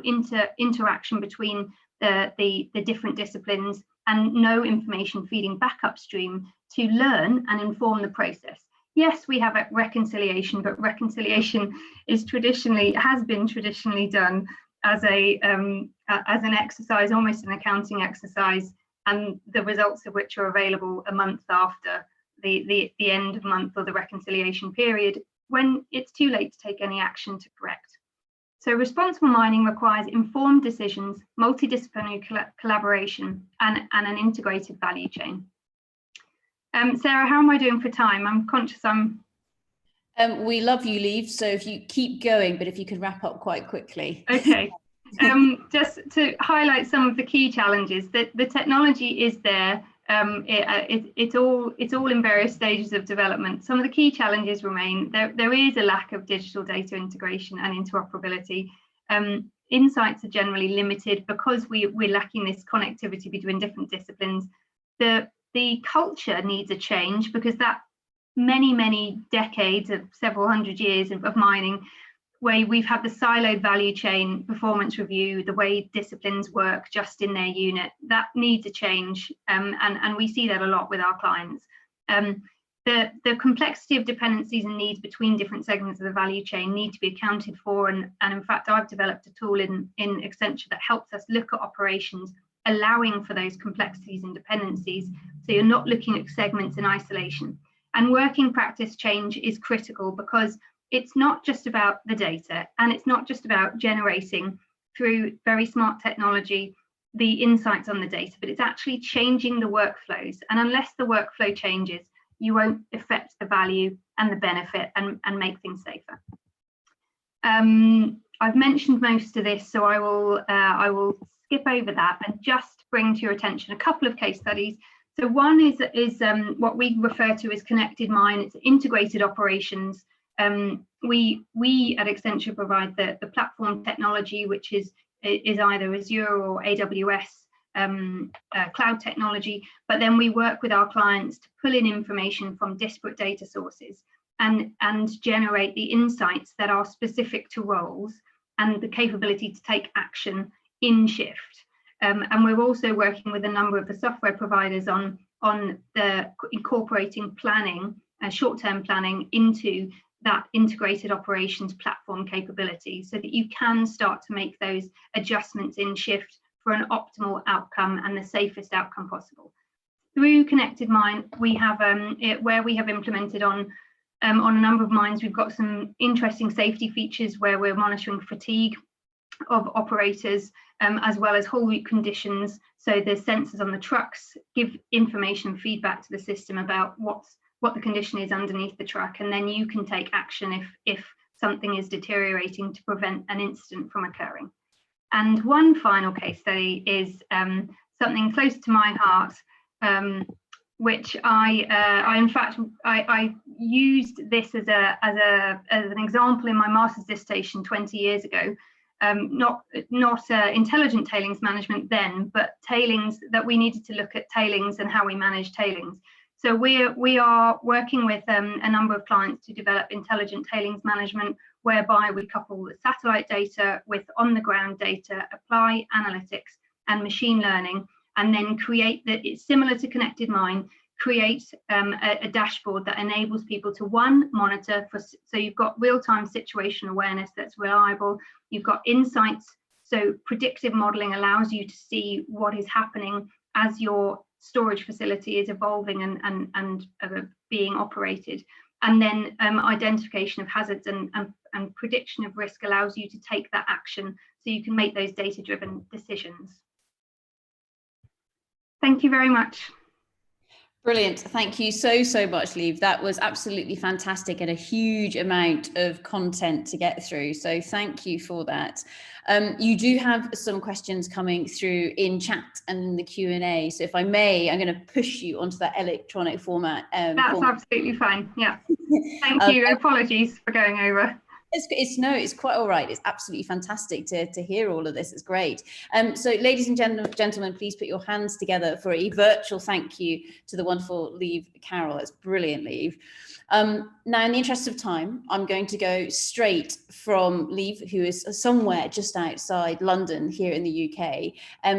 interaction between the different disciplines and no information feeding back upstream to learn and inform the process. Yes, we have a reconciliation, but reconciliation has been traditionally done as an exercise, almost an accounting exercise, and the results of which are available a month after the end of month or the reconciliation period, when it's too late to take any action to correct. So responsible mining requires informed decisions, multidisciplinary collaboration, and an integrated value chain. Sarah, how am I doing for time? I'm conscious we love you, Liv, so if you keep going, but if you could wrap up quite quickly. Okay. Just to highlight some of the key challenges, that the technology is there. It's all in various stages of development. Some of the key challenges remain. There is a lack of digital data integration and interoperability. Insights are generally limited because we're lacking this connectivity between different disciplines. The culture needs a change because that many decades of several hundred years of mining, where we've had the siloed value chain, performance review, the way disciplines work just in their unit, that needs a change, and we see that a lot with our clients. The complexity of dependencies and needs between different segments of the value chain need to be accounted for, and in fact I've developed a tool in Accenture that helps us look at operations allowing for those complexities and dependencies, so you're not looking at segments in isolation. And working practice change is critical because it's not just about the data, and it's not just about generating through very smart technology the insights on the data, but it's actually changing the workflows. And unless the workflow changes, you won't affect the value and the benefit and make things safer. I've mentioned most of this, so I will skip over that and just bring to your attention a couple of case studies. So one is what we refer to as connected mine. It's integrated operations. We at Accenture provide the platform technology, which is either Azure or AWS cloud technology, but then we work with our clients to pull in information from disparate data sources and generate the insights that are specific to roles and the capability to take action in shift. And we're also working with a number of the software providers on the incorporating planning, short-term planning into that integrated operations platform capability, so that you can start to make those adjustments in shift for an optimal outcome and the safest outcome possible. Through Connected Mine, we have where we have implemented on a number of mines, we've got some interesting safety features where we're monitoring fatigue of operators, as well as whole route conditions. So the sensors on the trucks give information feedback to the system about what the condition is underneath the truck, and then you can take action if something is deteriorating to prevent an incident from occurring. And one final case study is something close to my heart, which I used this as an example in my master's dissertation 20 years ago. Not intelligent tailings management then, but tailings, that we needed to look at tailings and how we manage tailings. So we are working with a number of clients to develop intelligent tailings management, whereby we couple the satellite data with on-the-ground data, apply analytics and machine learning, and then create it's similar to Connected Mine, create a dashboard that enables people to monitor so you've got real-time situation awareness that's reliable, you've got insights So predictive modeling allows you to see what is happening as your storage facility is evolving and being operated. And then identification of hazards and prediction of risk allows you to take that action so you can make those data-driven decisions. Thank you very much. Brilliant. Thank you so much, Liv. That was absolutely fantastic and a huge amount of content to get through. So thank you for that. You do have some questions coming through in chat and in the Q&A. So if I may, I'm going to push you onto that electronic format. That's absolutely fine. Yeah. Thank you. Apologies for going over. It's quite all right. It's absolutely fantastic to hear all of this. It's great. So ladies and gentlemen, please put your hands together for a virtual thank you to the wonderful Liv Carroll. That's brilliant, Liv. Now, in the interest of time, I'm going to go straight from Liv, who is somewhere just outside London here in the UK,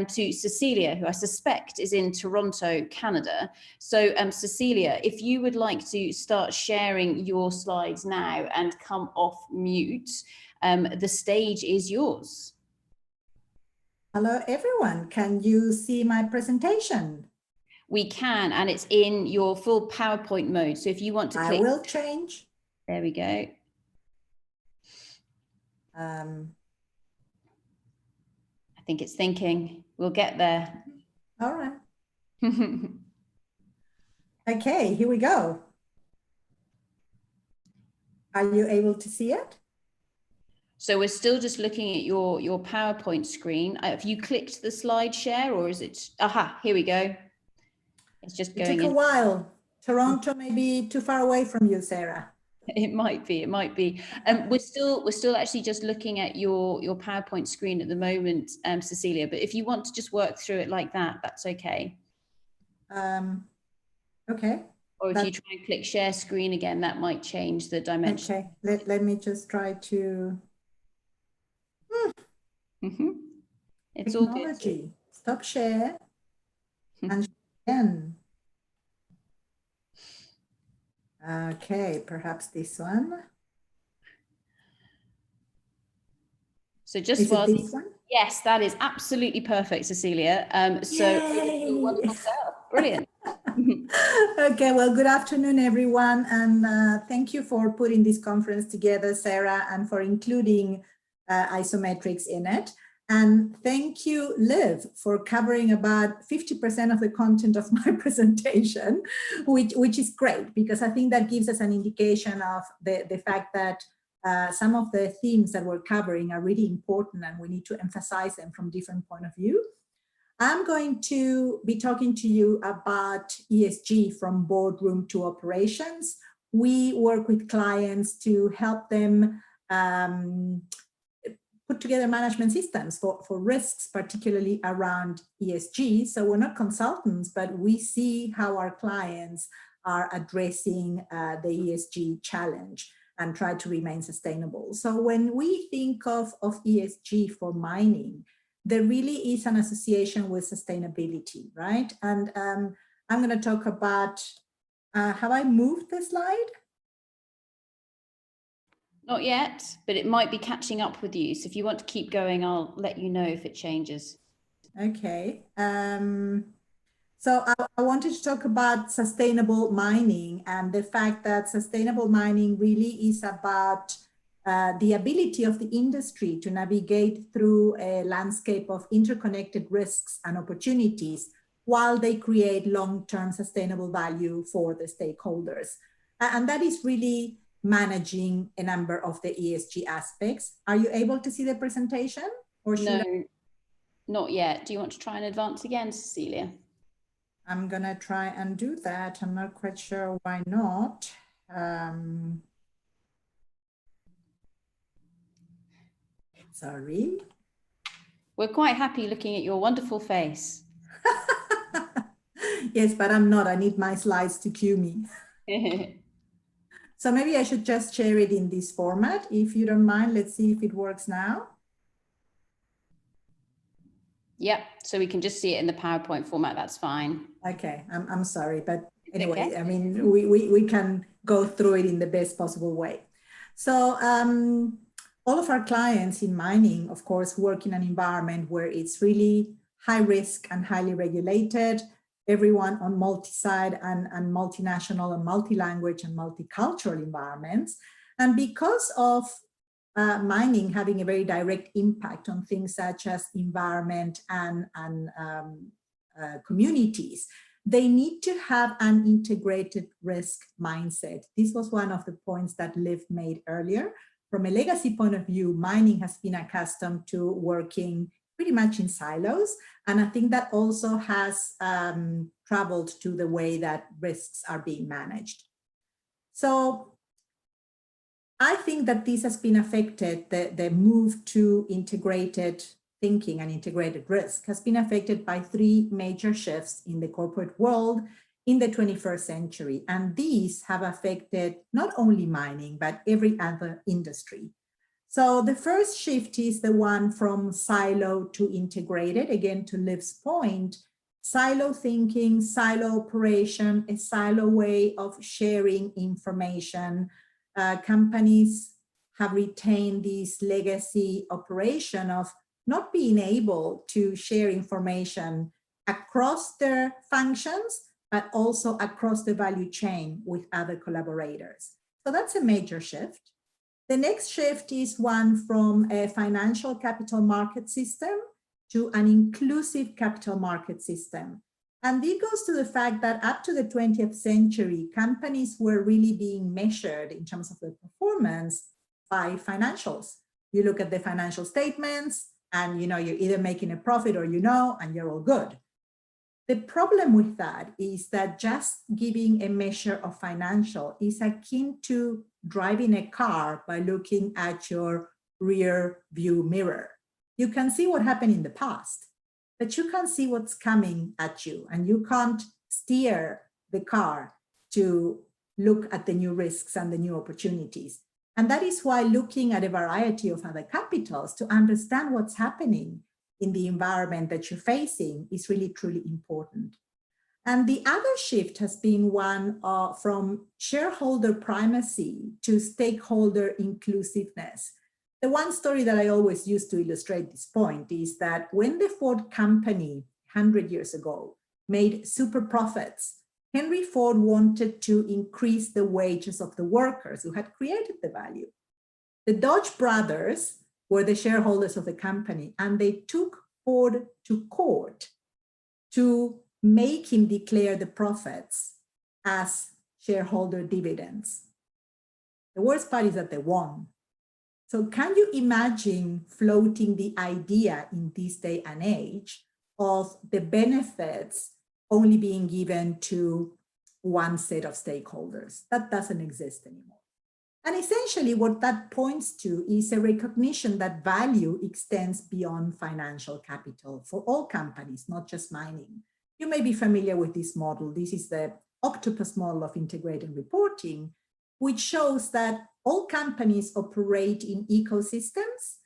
to Cecilia, who I suspect is in Toronto, Canada. So Cecilia, if you would like to start sharing your slides now and come off mute, the stage is yours. Hello, everyone. Can you see my presentation? We can, and it's in your full PowerPoint mode. So if you want to click. I will change. There we go. I think it's thinking. We'll get there. All right. Okay, here we go. Are you able to see it? So we're still just looking at your PowerPoint screen. Have you clicked the slide share, or is it? Aha, here we go. It's just going. It took a while. Toronto may be too far away from you, Sarah. It might be. We're still actually just looking at your PowerPoint screen at the moment, Cecilia. But if you want to just work through it like that, that's okay. Okay. Or if you try and click share screen again, that might change the dimension. Okay. Let me just try to. It's technology. All good. Stop share and again. Okay, perhaps this one. So just while this one? Yes, that is absolutely perfect, Cecilia. So wonderful self. Brilliant. Okay, well, good afternoon, everyone, and thank you for putting this conference together, Sarah, and for including Isometrics in it. And thank you, Liv, for covering about 50% of the content of my presentation, which is great, because I think that gives us an indication of the fact that some of the themes that we're covering are really important and we need to emphasize them from different point of view. I'm going to be talking to you about ESG from boardroom to operations. We work with clients to help them put together management systems for risks, particularly around ESG. So we're not consultants, but we see how our clients are addressing the ESG challenge and try to remain sustainable. So when we think of ESG for mining, there really is an association with sustainability, right? And I'm going to talk about, have I moved the slide? Not yet, but it might be catching up with you. So if you want to keep going, I'll let you know if it changes. Okay. So I wanted to talk about sustainable mining and the fact that sustainable mining really is about the ability of the industry to navigate through a landscape of interconnected risks and opportunities while they create long-term sustainable value for the stakeholders. And that is really managing a number of the ESG aspects. Are you able to see the presentation? Or should No, not yet. Do you want to try and advance again, Cecilia? I'm gonna try and do that. I'm not quite sure why not. Sorry. We're quite happy looking at your wonderful face. Yes, but I'm not. I need my slides to cue me. So maybe I should just share it in this format. If you don't mind, let's see if it works now. Yep, so we can just see it in the PowerPoint format. That's fine. Okay, I'm sorry, but anyway, okay. I mean, we can go through it in the best possible way. So all of our clients in mining, of course, work in an environment where it's really high risk and highly regulated, everyone on multi-site and multinational and multi-language and multicultural environments. And because of mining having a very direct impact on things such as environment and communities, they need to have an integrated risk mindset. This was one of the points that Liv made earlier. From a legacy point of view, mining has been accustomed to working pretty much in silos. And I think that also has traveled to the way that risks are being managed. So I think that this has been affected, the move to integrated thinking and integrated risk has been affected by three major shifts in the corporate world in the 21st century. And these have affected not only mining, but every other industry. So the first shift is the one from silo to integrated. Again, to Liv's point, silo thinking, silo operation, a silo way of sharing information. Companies have retained this legacy operation of not being able to share information across their functions, but also across the value chain with other collaborators. So that's a major shift. The next shift is one from a financial capital market system to an inclusive capital market system. And this goes to the fact that up to the 20th century, companies were really being measured in terms of their performance by financials. You look at the financial statements and you're either making a profit or and you're all good. The problem with that is that just giving a measure of financial is akin to driving a car by looking at your rear view mirror. You can see what happened in the past, but you can't see what's coming at you, and you can't steer the car to look at the new risks and the new opportunities. And that is why looking at a variety of other capitals to understand what's happening in the environment that you're facing is really, truly important. And the other shift has been one from shareholder primacy to stakeholder inclusiveness. The one story that I always use to illustrate this point is that when the Ford company 100 years ago made super profits, Henry Ford wanted to increase the wages of the workers who had created the value. The Dodge brothers were the shareholders of the company, and they took Ford to court to make him declare the profits as shareholder dividends. The worst part is that they won. So can you imagine floating the idea in this day and age of the benefits only being given to one set of stakeholders? That doesn't exist anymore. And essentially what that points to is a recognition that value extends beyond financial capital for all companies, not just mining. You may be familiar with this model. This is the octopus model of integrated reporting, which shows that all companies operate in ecosystems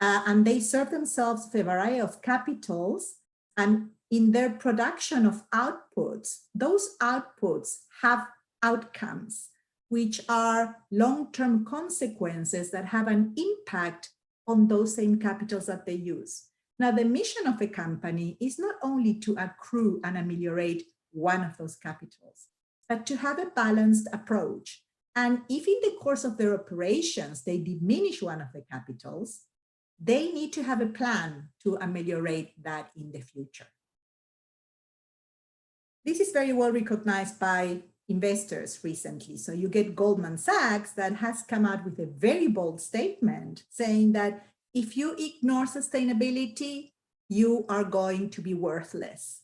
and they serve themselves with a variety of capitals, and in their production of outputs, those outputs have outcomes which are long-term consequences that have an impact on those same capitals that they use. Now, the mission of a company is not only to accrue and ameliorate one of those capitals, but to have a balanced approach. And if in the course of their operations, they diminish one of the capitals, they need to have a plan to ameliorate that in the future. This is very well recognized by investors recently. So you get Goldman Sachs that has come out with a very bold statement saying that if you ignore sustainability, you are going to be worthless.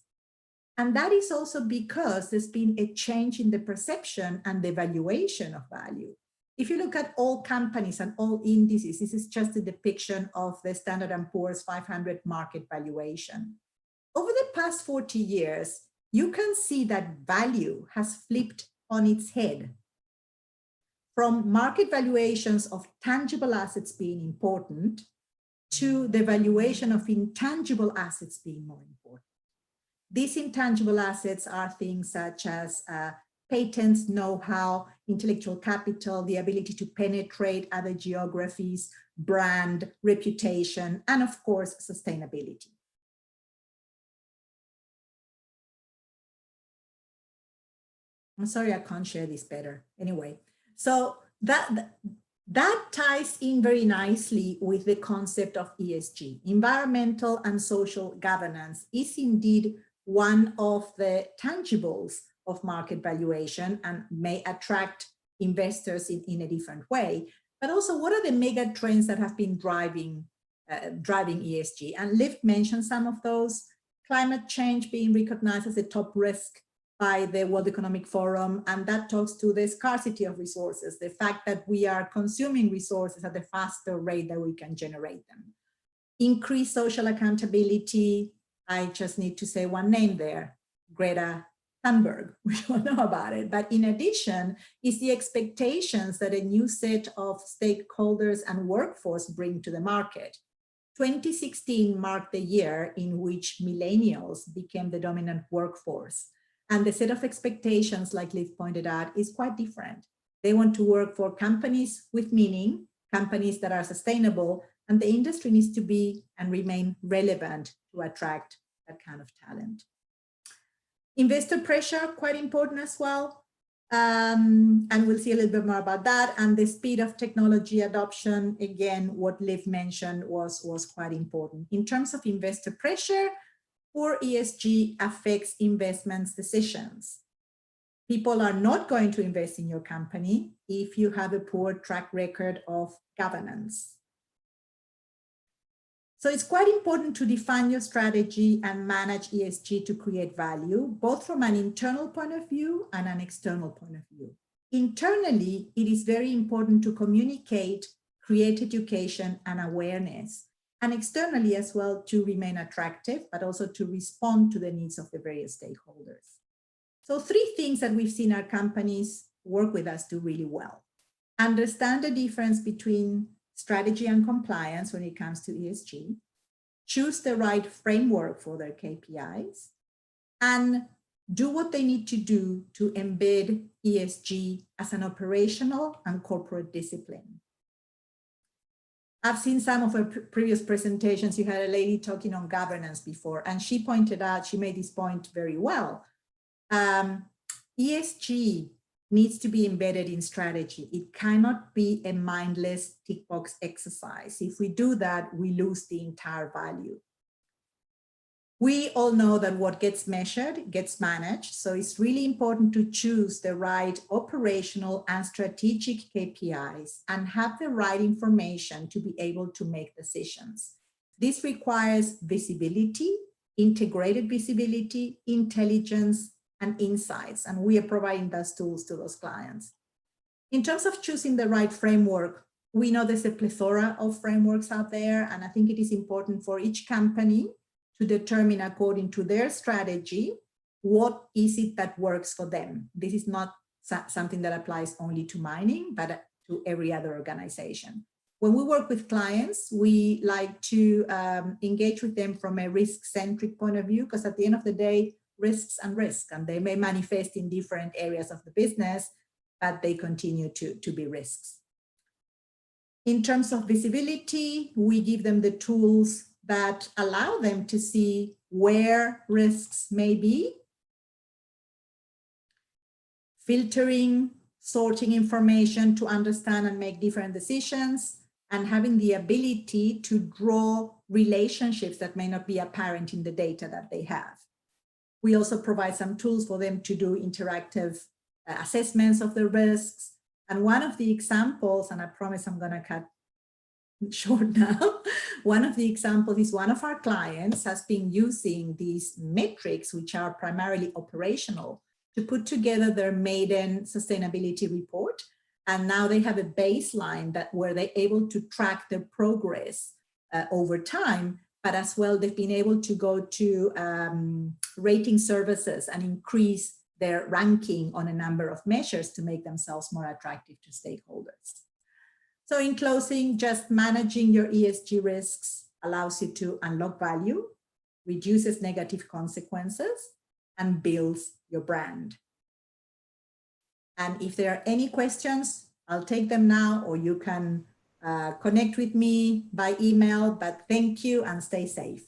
And that is also because there's been a change in the perception and the valuation of value. If you look at all companies and all indices, this is just a depiction of the Standard & Poor's 500 market valuation. Over the past 40 years, you can see that value has flipped on its head. From market valuations of tangible assets being important to the valuation of intangible assets being more important. These intangible assets are things such as patents, know-how, intellectual capital, the ability to penetrate other geographies, brand, reputation, and of course, sustainability. I'm sorry, I can't share this better. Anyway, so that ties in very nicely with the concept of ESG. Environmental and social governance is indeed one of the tangibles of market valuation and may attract investors in a different way. But also, what are the mega trends that have been driving ESG? And Liv mentioned some of those. Climate change being recognized as a top risk by the World Economic Forum, and that talks to the scarcity of resources, the fact that we are consuming resources at a faster rate than we can generate them. Increased social accountability, I just need to say one name there, Greta Thunberg, we all know about it. But in addition, is the expectations that a new set of stakeholders and workforce bring to the market. 2016 marked the year in which millennials became the dominant workforce. And the set of expectations, like Liv pointed out, is quite different. They want to work for companies with meaning, companies that are sustainable, and the industry needs to be and remain relevant to attract that kind of talent. Investor pressure, quite important as well. And we'll see a little bit more about that. And the speed of technology adoption, again, what Liv mentioned was quite important. In terms of investor pressure, poor ESG affects investments decisions. People are not going to invest in your company if you have a poor track record of governance. So it's quite important to define your strategy and manage ESG to create value, both from an internal point of view and an external point of view. Internally, it is very important to communicate, create education and awareness, and externally as well to remain attractive, but also to respond to the needs of the various stakeholders. So 3 things that we've seen our companies work with us do really well. Understand the difference between strategy and compliance when it comes to ESG, choose the right framework for their KPIs, and do what they need to do to embed ESG as an operational and corporate discipline. I've seen some of her previous presentations. You had a lady talking on governance before, and she pointed out, she made this point very well. ESG needs to be embedded in strategy. It cannot be a mindless tick box exercise. If we do that, we lose the entire value. We all know that what gets measured gets managed. So it's really important to choose the right operational and strategic KPIs and have the right information to be able to make decisions. This requires visibility, integrated visibility, intelligence, and insights, and we are providing those tools to those clients. In terms of choosing the right framework, we know there's a plethora of frameworks out there, and I think it is important for each company to determine according to their strategy, what is it that works for them. This is not something that applies only to mining, but to every other organization. When we work with clients, we like to engage with them from a risk-centric point of view, because at the end of the day, risks, and they may manifest in different areas of the business, but they continue to be risks. In terms of visibility, we give them the tools that allow them to see where risks may be, filtering, sorting information to understand and make different decisions, and having the ability to draw relationships that may not be apparent in the data that they have. We also provide some tools for them to do interactive assessments of the risks. And one of the examples, and I promise I'm going to cut short now, one of the examples is one of our clients has been using these metrics, which are primarily operational, to put together their maiden sustainability report. And now they have a baseline where they're able to track their progress over time. But as well, they've been able to go to rating services and increase their ranking on a number of measures to make themselves more attractive to stakeholders. So in closing, just managing your ESG risks allows you to unlock value, reduces negative consequences, and builds your brand. And if there are any questions, I'll take them now, or you can connect with me by email, but thank you and stay safe.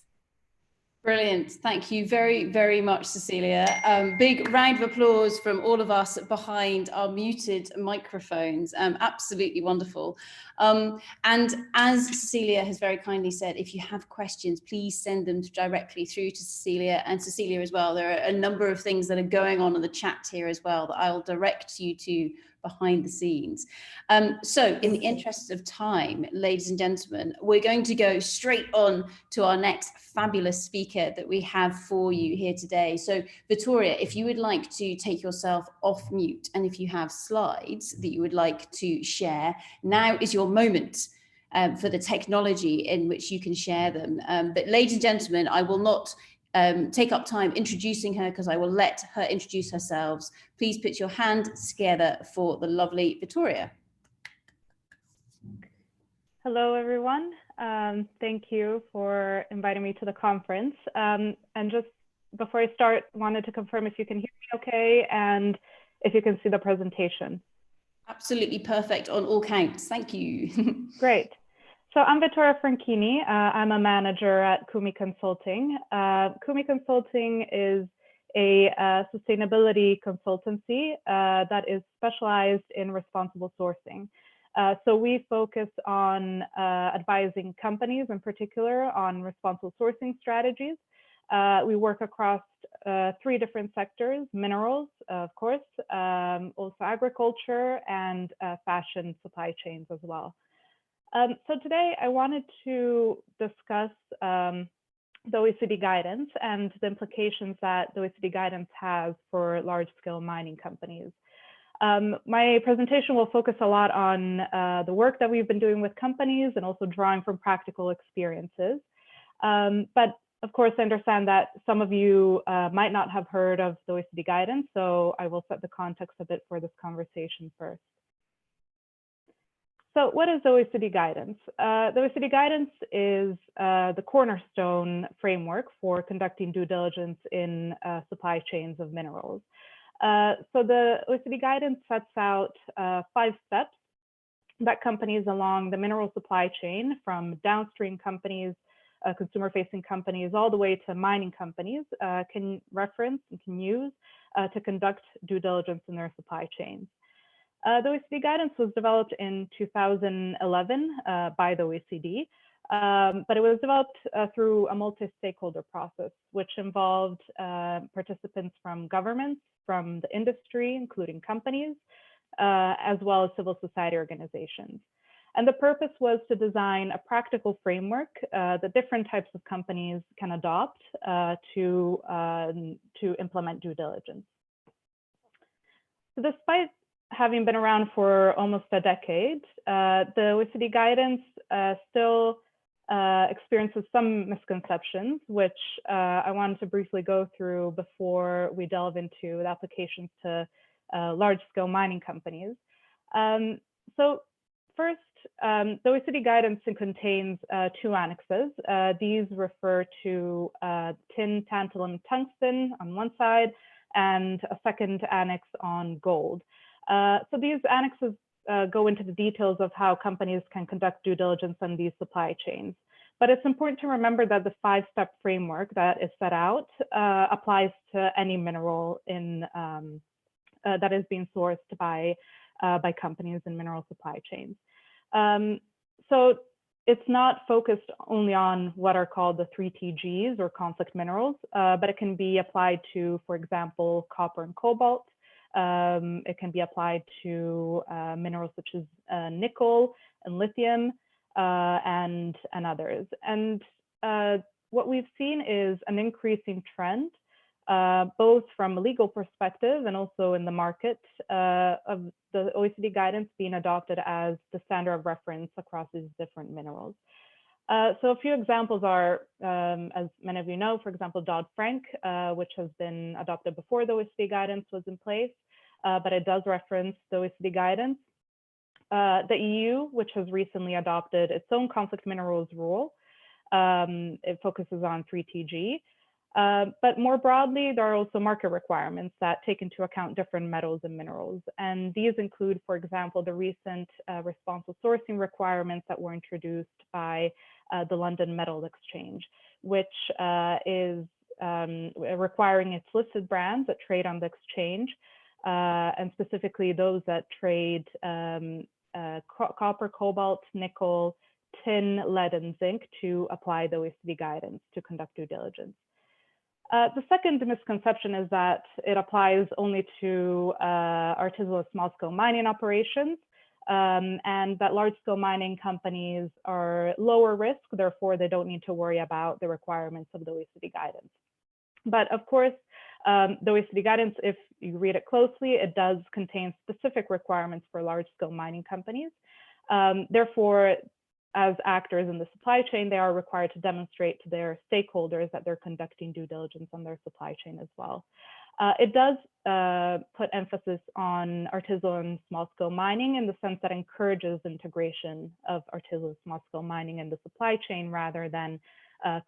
Brilliant. Thank you very, very much, Cecilia. Big round of applause from all of us behind our muted microphones. Absolutely wonderful. And as Cecilia has very kindly said, if you have questions, please send them directly through to Cecilia, and Cecilia as well. There are a number of things that are going on in the chat here as well that I'll direct you to behind the scenes. So in the interest of time, ladies and gentlemen, we're going to go straight on to our next fabulous speaker that we have for you here today. So Vittoria, if you would like to take yourself off mute, and if you have slides that you would like to share, now is your moment for the technology in which you can share them. But ladies and gentlemen, I will not take up time introducing her, because I will let her introduce herself. Please put your hands together for the lovely Vittoria. Hello, everyone. Thank you for inviting me to the conference. And just before I start, wanted to confirm if you can hear me okay, and if you can see the presentation. Absolutely perfect on all counts. Thank you. Great. So I'm Vittoria Franchini. I'm a manager at Kumi Consulting. Kumi Consulting is a sustainability consultancy that is specialized in responsible sourcing. So we focus on advising companies in particular on responsible sourcing strategies. We work across 3 different sectors: minerals, of course, also agriculture, and fashion supply chains as well. So today I wanted to discuss the OECD guidance and the implications that the OECD guidance has for large-scale mining companies. My presentation will focus a lot on the work that we've been doing with companies and also drawing from practical experiences. But of course, I understand that some of you might not have heard of the OECD guidance, so I will set the context a bit for this conversation first. So what is the OECD guidance? The OECD guidance is the cornerstone framework for conducting due diligence in supply chains of minerals. So the OECD guidance sets out 5 steps that companies along the mineral supply chain, from downstream companies, consumer-facing companies, all the way to mining companies, can reference and can use to conduct due diligence in their supply chains. The OECD guidance was developed in 2011 by the OECD, but it was developed through a multi-stakeholder process, which involved participants from governments, from the industry, including companies, as well as civil society organizations. And the purpose was to design a practical framework that different types of companies can adopt to implement due diligence. So despite having been around for almost a decade, the OECD guidance still experiences some misconceptions, which I wanted to briefly go through before we delve into the applications to large-scale mining companies. So first, the OECD guidance contains 2 annexes. These refer to tin, tantalum, tungsten on one side, and a second annex on gold. So these annexes go into the details of how companies can conduct due diligence on these supply chains. But it's important to remember that the 5-step framework that is set out applies to any mineral in, that is being sourced by companies in mineral supply chains. So it's not focused only on what are called the 3 TGs or conflict minerals, but it can be applied to, for example, copper and cobalt. It can be applied to minerals such as nickel and lithium and others. And what we've seen is an increasing trend, both from a legal perspective and also in the market, of the OECD guidance being adopted as the standard of reference across these different minerals. So a few examples are, as many of you know, for example, Dodd-Frank, which has been adopted before the OECD guidance was in place, but it does reference the OECD guidance. The EU, which has recently adopted its own conflict minerals rule, it focuses on 3 TG. But more broadly, there are also market requirements that take into account different metals and minerals. And these include, for example, the recent responsible sourcing requirements that were introduced by the London Metal Exchange, which is requiring its listed brands that trade on the exchange, and specifically those that trade copper, cobalt, nickel, tin, lead, and zinc to apply the OECD guidance to conduct due diligence. The second misconception is that it applies only to artisanal small-scale mining operations, and that large-scale mining companies are lower risk, therefore they don't need to worry about the requirements of the OECD guidance. But of course, the OECD guidance, if you read it closely, it does contain specific requirements for large-scale mining companies. Therefore, as actors in the supply chain, they are required to demonstrate to their stakeholders that they're conducting due diligence on their supply chain as well. It does put emphasis on artisanal and small-scale mining in the sense that encourages integration of artisanal small-scale mining in the supply chain rather than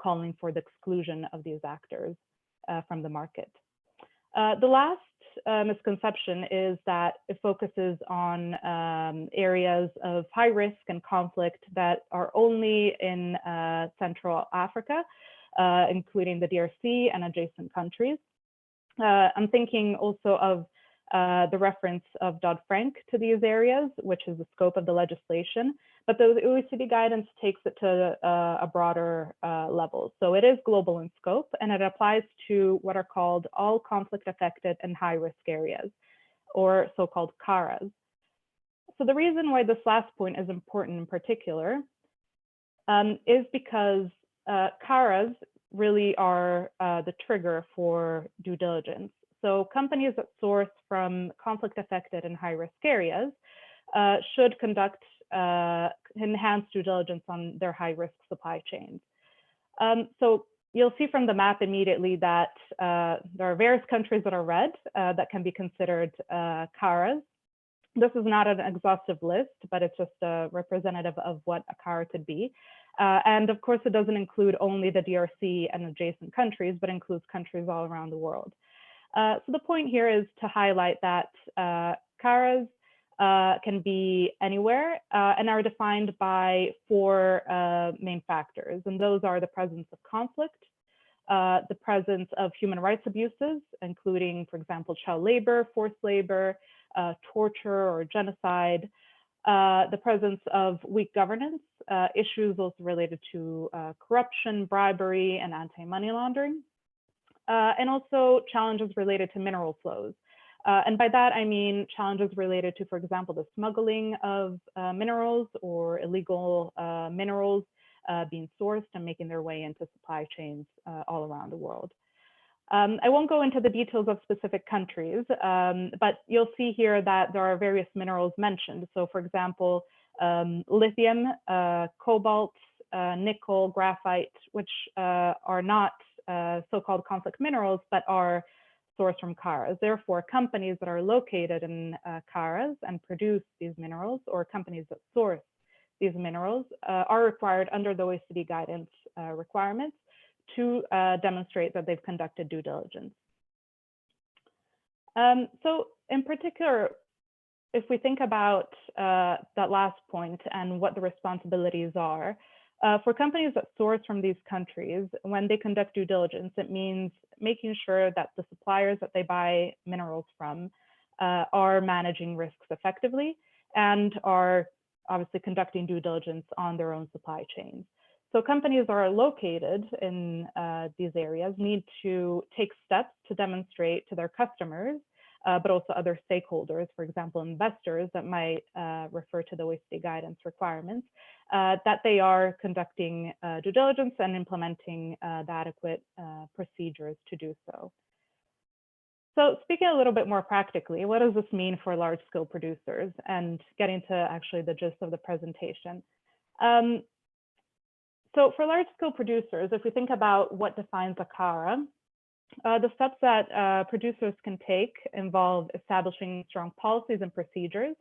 calling for the exclusion of these actors from the market. The last misconception is that it focuses on areas of high risk and conflict that are only in Central Africa, including the DRC and adjacent countries. I'm thinking also of the reference of Dodd-Frank to these areas, which is the scope of the legislation, but the OECD guidance takes it to a broader level. So it is global in scope, and it applies to what are called all conflict affected and high risk areas, or so-called CARAs. So the reason why this last point is important in particular is because CARAs really are the trigger for due diligence. So companies that source from conflict affected and high risk areas should conduct enhanced due diligence on their high risk supply chains. So you'll see from the map immediately that there are various countries that are red that can be considered CARAs. This is not an exhaustive list, but it's just a representative of what a CARA could be. And of course, it doesn't include only the DRC and adjacent countries, but includes countries all around the world. So the point here is to highlight that CARAs can be anywhere and are defined by four main factors. And those are the presence of conflict, the presence of human rights abuses, including, for example, child labor, forced labor, torture or genocide, the presence of weak governance, issues also related to corruption, bribery, and anti-money laundering, and also challenges related to mineral flows. And by that, I mean challenges related to, for example, the smuggling of minerals or illegal minerals being sourced and making their way into supply chains all around the world. I won't go into the details of specific countries, but you'll see here that there are various minerals mentioned. So for example, lithium, cobalt, nickel, graphite, which are not so-called conflict minerals, but are sourced from CARAs. Therefore, companies that are located in CARAs and produce these minerals, or companies that source these minerals, are required under the OECD guidance requirements to demonstrate that they've conducted due diligence. So in particular, if we think about that last point and what the responsibilities are, for companies that source from these countries, when they conduct due diligence, it means making sure that the suppliers that they buy minerals from are managing risks effectively and are obviously conducting due diligence on their own supply chains. So companies that are located in these areas need to take steps to demonstrate to their customers, but also other stakeholders, for example, investors that might refer to the OECD guidance requirements, that they are conducting due diligence and implementing the adequate procedures to do so. So speaking a little bit more practically, what does this mean for large-scale producers? And getting to actually the gist of the presentation. So for large-scale producers, if we think about what defines a CARA, the steps that producers can take involve establishing strong policies and procedures,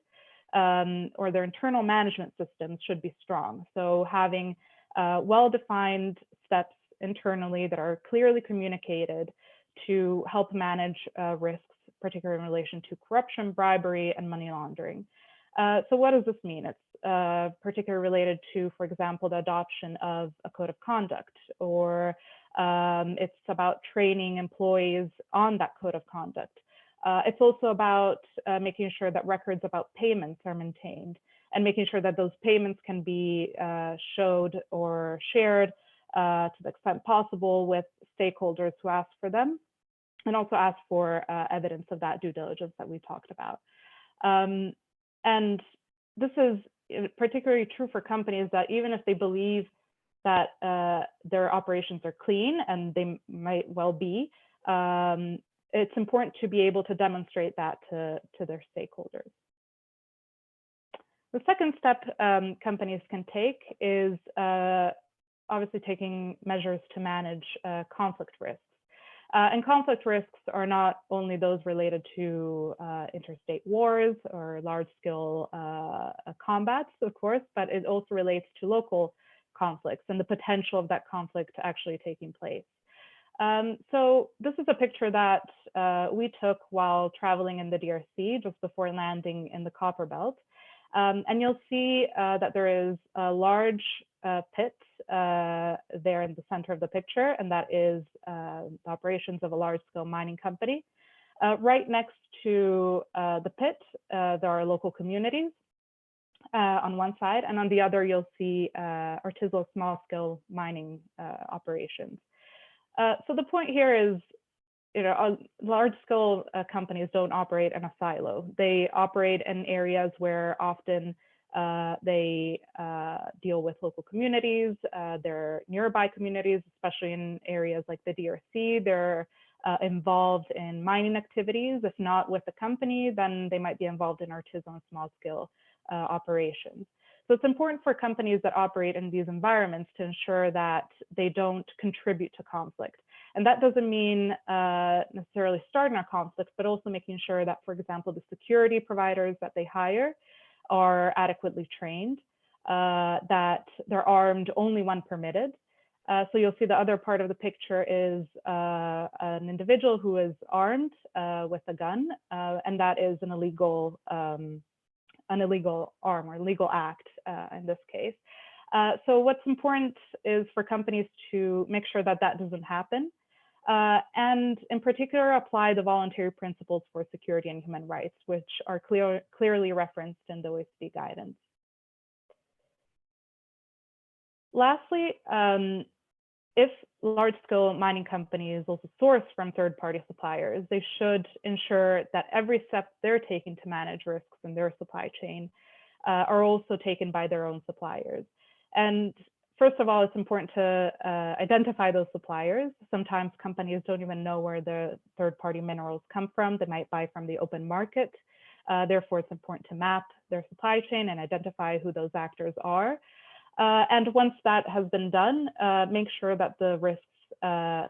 or their internal management systems should be strong. So having well-defined steps internally that are clearly communicated to help manage risks, particularly in relation to corruption, bribery, and money laundering. So what does this mean? It's particularly related to, for example, the adoption of a code of conduct, or it's about training employees on that code of conduct. It's also about making sure that records about payments are maintained, and making sure that those payments can be showed or shared to the extent possible with stakeholders who ask for them, and also ask for evidence of that due diligence that we talked about. And this is particularly true for companies that even if they believe that their operations are clean, and they might well be, it's important to be able to demonstrate that to their stakeholders. The second step companies can take is obviously taking measures to manage conflict risks. And conflict risks are not only those related to interstate wars or large-scale combats, of course, but it also relates to local conflicts and the potential of that conflict actually taking place. So this is a picture that we took while traveling in the DRC just before landing in the Copper Belt. And you'll see that there is a large pit there in the center of the picture, and that is the operations of a large-scale mining company. Right next to the pit, there are local communities on one side, and on the other, you'll see artisanal small-scale mining operations. So the point here is, large-scale companies don't operate in a silo. They operate in areas where often they deal with local communities, they're nearby communities, especially in areas like the DRC. They're involved in mining activities. If not with the company, then they might be involved in artisanal small-scale operations. So it's important for companies that operate in these environments to ensure that they don't contribute to conflict. And that doesn't mean necessarily starting a conflict, but also making sure that, for example, the security providers that they hire are adequately trained, that they're armed only when permitted. So you'll see the other part of the picture is an individual who is armed with a gun, and that is an illegal arm or legal act in this case. So what's important is for companies to make sure that that doesn't happen, and in particular apply the voluntary principles for security and human rights, which are clearly referenced in the OECD guidance. Lastly, if large-scale mining companies also source from third-party suppliers, they should ensure that every step they're taking to manage risks in their supply chain are also taken by their own suppliers. And first of all, it's important to identify those suppliers. Sometimes companies don't even know where the third-party minerals come from. They might buy from the open market. Therefore, it's important to map their supply chain and identify who those actors are. And once that has been done, make sure that the risks,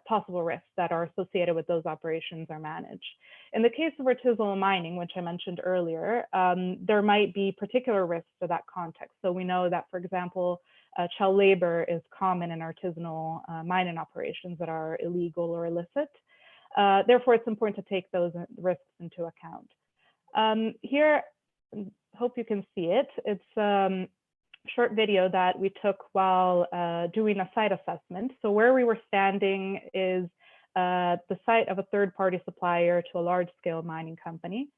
possible risks that are associated with those operations are managed. In the case of artisanal mining, which I mentioned earlier, there might be particular risks to that context. So we know that, for example, child labor is common in artisanal mining operations that are illegal or illicit. Therefore, it's important to take those risks into account. Here, hope you can see it. It's short video that we took while doing a site assessment. So where we were standing is the site of a third-party supplier to a large-scale mining company.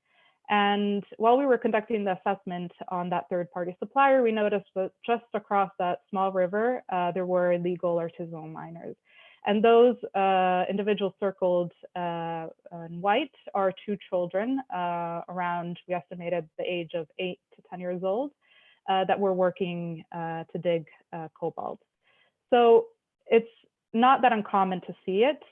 And while we were conducting the assessment on that third-party supplier, we noticed that just across that small river, there were illegal artisanal miners. And those individuals circled in white are 2 children, around, we estimated, the age of 8 to 10 years old. That were working to dig cobalt. So it's not that uncommon to see it.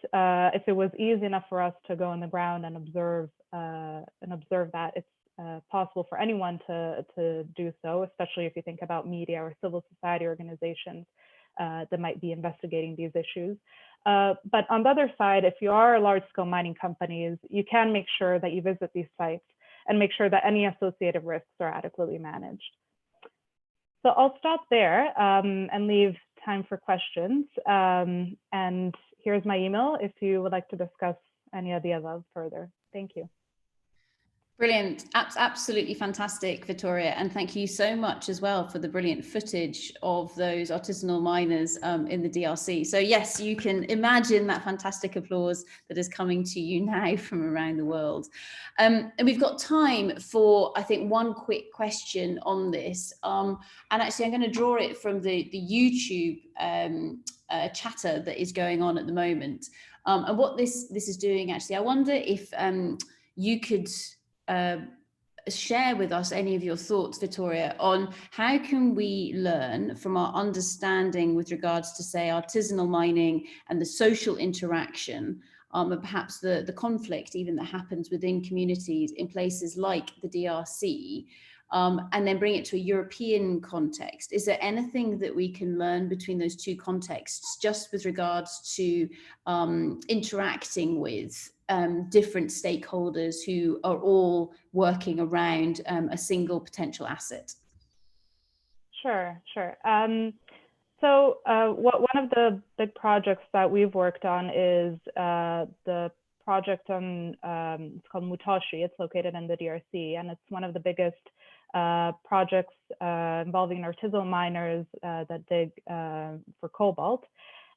If it was easy enough for us to go on the ground and observe that, it's possible for anyone to do so, especially if you think about media or civil society organizations that might be investigating these issues. But on the other side, if you are large-scale mining companies, you can make sure that you visit these sites and make sure that any associated risks are adequately managed. So I'll stop there and leave time for questions. And here's my email if you would like to discuss any of the above further. Thank you. Brilliant. Absolutely fantastic, Vittoria. And thank you so much as well for the brilliant footage of those artisanal miners in the DRC. So yes, you can imagine that fantastic applause that is coming to you now from around the world. And we've got time for, I think, one quick question on this. And actually, I'm going to draw it from the YouTube chatter that is going on at the moment. And what this is doing, actually, I wonder if you could share with us any of your thoughts, Vittoria, on how can we learn from our understanding with regards to, say, artisanal mining and the social interaction, and perhaps the conflict even that happens within communities in places like the DRC, and then bring it to a European context. Is there anything that we can learn between those two contexts, just with regards to interacting with different stakeholders who are all working around a single potential asset? Sure. So one of the big projects that we've worked on is the project on, it's called Mutoshi. It's located in the DRC, and it's one of the biggest projects involving artisanal miners that dig for cobalt.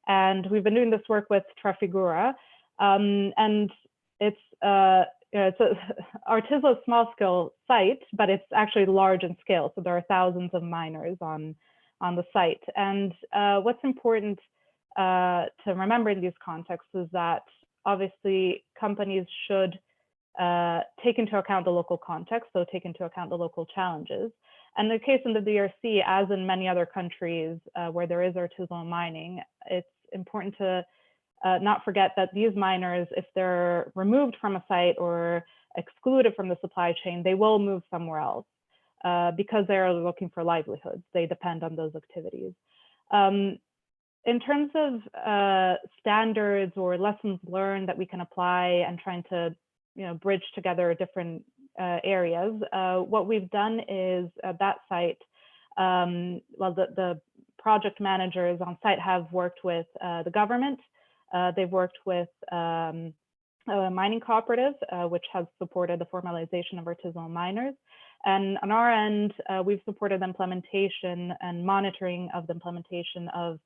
And we've been doing this work with Trafigura. And it's an artisanal small scale site, but it's actually large in scale. So there are thousands of miners on the site. And what's important to remember in these contexts is that obviously companies should take into account the local context, so take into account the local challenges. And the case in the DRC, as in many other countries where there is artisanal mining, it's important to not forget that these miners, if they're removed from a site or excluded from the supply chain, they will move somewhere else because they're looking for livelihoods. They depend on those activities. In terms of standards or lessons learned that we can apply and trying to bridge together different areas, what we've done is at that site, well, the project managers on site have worked with the government. They've worked with a mining cooperative, which has supported the formalization of artisanal miners. And on our end, we've supported the implementation and monitoring of the implementation of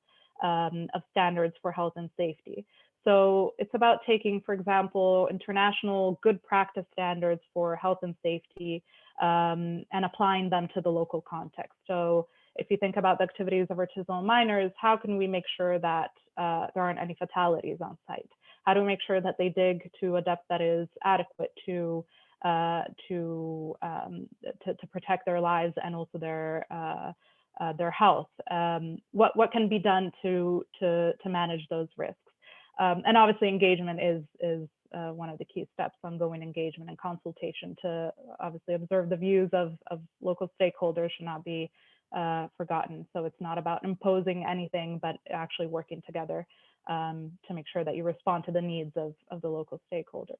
standards for health and safety. So it's about taking, for example, international good practice standards for health and safety and applying them to the local context. So if you think about the activities of artisanal miners, how can we make sure that there aren't any fatalities on site? How do we make sure that they dig to a depth that is adequate to protect their lives and also their health? What can be done to manage those risks? And obviously engagement is one of the key steps, ongoing engagement and consultation to obviously observe the views of local stakeholders should not be forgotten. So it's not about imposing anything, but actually working together to make sure that you respond to the needs of the local stakeholders.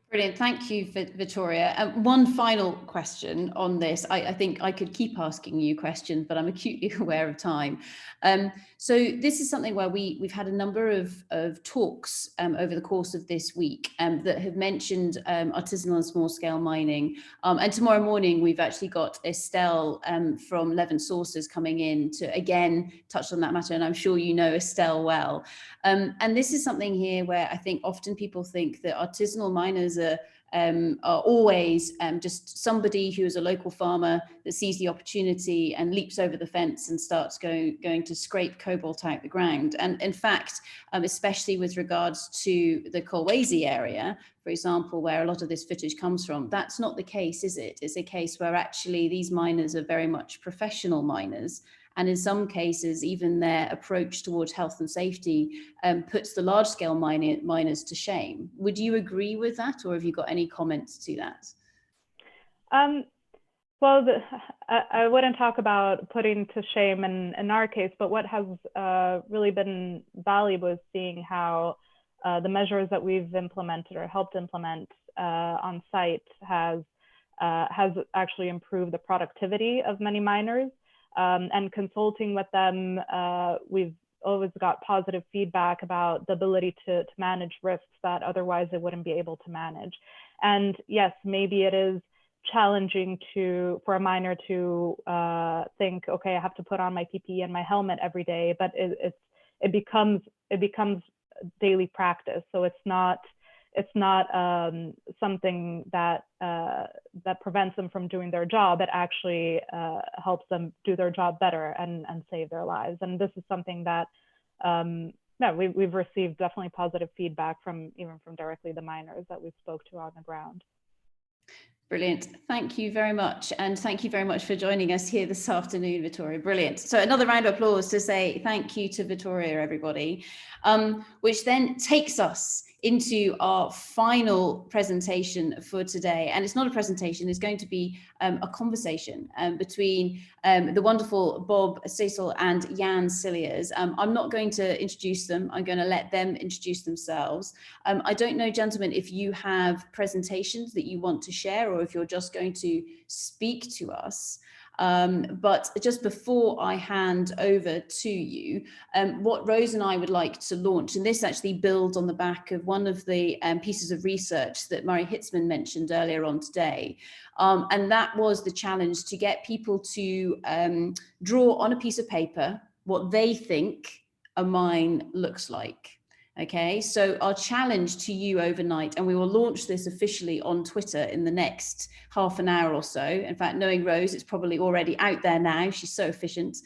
Brilliant. Thank you, Vittoria. One final question on this. I think I could keep asking you questions, but I'm acutely aware of time. So this is something where we've had a number of talks over the course of this week that have mentioned artisanal and small scale mining. And tomorrow morning, we've actually got Estelle from Levant Sources coming in to again touch on that matter. And I'm sure you know Estelle well. And this is something here where I think often people think that artisanal miners are always just somebody who is a local farmer that sees the opportunity and leaps over the fence and starts going to scrape cobalt out the ground. And in fact, especially with regards to the Kolwezi area, for example, where a lot of this footage comes from, that's not the case, is it? It's a case where actually these miners are very much professional miners. And in some cases, even their approach towards health and safety puts the large-scale miners to shame. Would you agree with that, or have you got any comments to that? Well, I wouldn't talk about putting to shame in our case, but what has really been valuable is seeing how the measures that we've implemented or helped implement on site has actually improved the productivity of many miners. And consulting with them, we've always got positive feedback about the ability to manage risks that otherwise they wouldn't be able to manage. And yes, maybe it is challenging for a miner to think, okay, I have to put on my PPE and my helmet every day, but it becomes daily practice. So it's not something that prevents them from doing their job. It actually helps them do their job better and save their lives. And this is something that we've received definitely positive feedback even from directly the miners that we spoke to on the ground. Brilliant. Thank you very much. And thank you very much for joining us here this afternoon, Vittoria. Brilliant. So another round of applause to say thank you to Vittoria, everybody, which then takes us into our final presentation for today. And it's not a presentation, it's going to be a conversation between the wonderful Bob Cecil and Jan Cilliers. I'm not going to introduce them, I'm going to let them introduce themselves. I don't know, gentlemen, if you have presentations that you want to share or if you're just going to speak to us. But just before I hand over to you, what Rose and I would like to launch, and this actually builds on the back of one of the pieces of research that Murray Hitzman mentioned earlier on today, and that was the challenge to get people to draw on a piece of paper what they think a mine looks like. Okay, so our challenge to you overnight, and we will launch this officially on Twitter in the next half an hour or so. In fact, knowing Rose, it's probably already out there now. She's so efficient.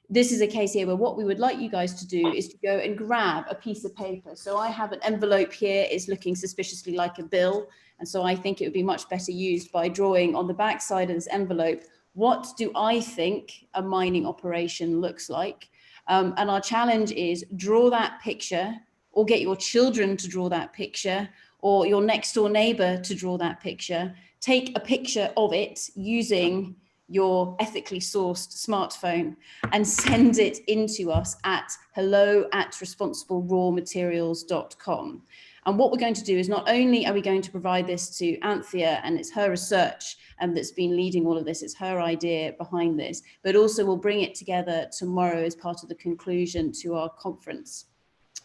This is a case here where what we would like you guys to do is to go and grab a piece of paper. So I have an envelope here, it's looking suspiciously like a bill. And so I think it would be much better used by drawing on the back side of this envelope, what do I think a mining operation looks like? And our challenge is draw that picture, or get your children to draw that picture, or your next door neighbor to draw that picture. Take a picture of it using your ethically sourced smartphone and send it into us at hello@responsiblerawmaterials.com. And what we're going to do is not only are we going to provide this to Anthea, and it's her research that's been leading all of this, it's her idea behind this, but also we'll bring it together tomorrow as part of the conclusion to our conference.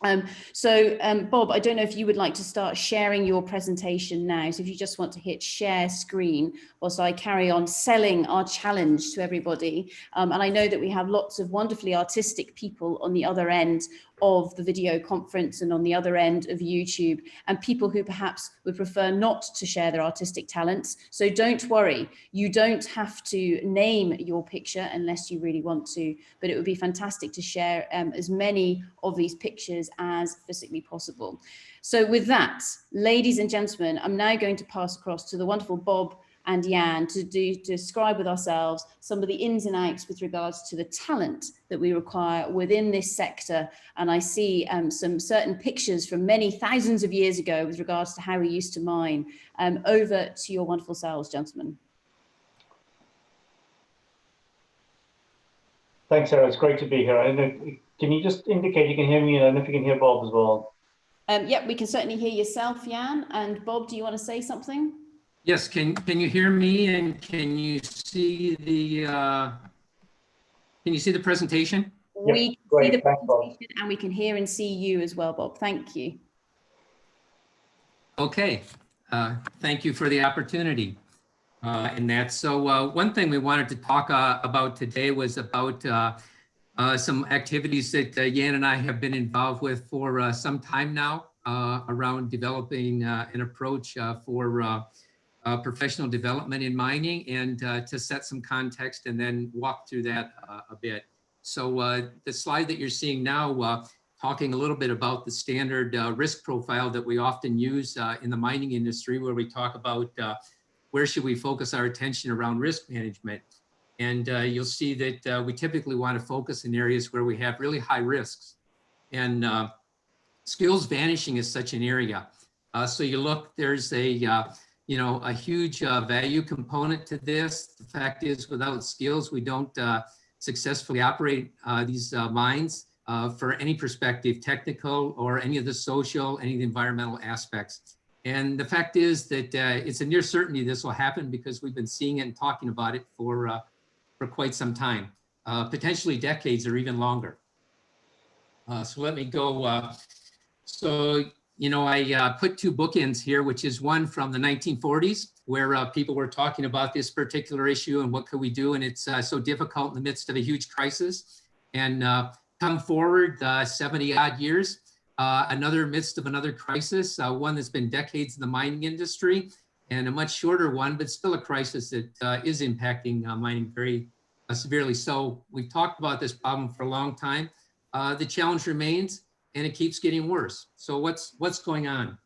Bob, I don't know if you would like to start sharing your presentation now. So if you just want to hit share screen whilst I carry on selling our challenge to everybody. And I know that we have lots of wonderfully artistic people on the other end of the video conference and on the other end of YouTube, and people who perhaps would prefer not to share their artistic talents. So don't worry, you don't have to name your picture unless you really want to, but it would be fantastic to share as many of these pictures as physically possible. So with that, ladies and gentlemen, I'm now going to pass across to the wonderful Bob and Jan to describe with ourselves some of the ins and outs with regards to the talent that we require within this sector. And I see some certain pictures from many thousands of years ago with regards to how we used to mine. Over to your wonderful selves, gentlemen. Thanks, Sarah. It's great to be here. I don't know, can you just indicate you can hear me? And I don't know if you can hear Bob as well. Yep, we can certainly hear yourself, Jan. And Bob, do you want to say something? Yes, can you hear me, and can you see the presentation? We can see the presentation, and we can hear and see you as well, Bob. Thank you. Okay, thank you for the opportunity. One thing we wanted to talk about today was about some activities that Jan and I have been involved with for some time now around developing an approach for professional development in mining, and to set some context and then walk through that a bit. So the slide that you're seeing now, talking a little bit about the standard risk profile that we often use in the mining industry, where we talk about where should we focus our attention around risk management. And you'll see that we typically want to focus in areas where we have really high risks. And skills vanishing is such an area. So you look, there's a huge value component to this. The fact is, without skills, we don't successfully operate these mines for any perspective, technical or any of the social, any of the environmental aspects. And the fact is that it's a near certainty this will happen, because we've been seeing it and talking about it for quite some time, potentially decades or even longer. So let me go. So, you know, I put two bookends here, which is one from the 1940s, where people were talking about this particular issue and what could we do, and it's so difficult in the midst of a huge crisis. And come forward 70 odd years, another midst of another crisis, one that's been decades in the mining industry, and a much shorter one, but still a crisis that is impacting mining very severely. So we've talked about this problem for a long time. The challenge remains, and it keeps getting worse. So what's going on?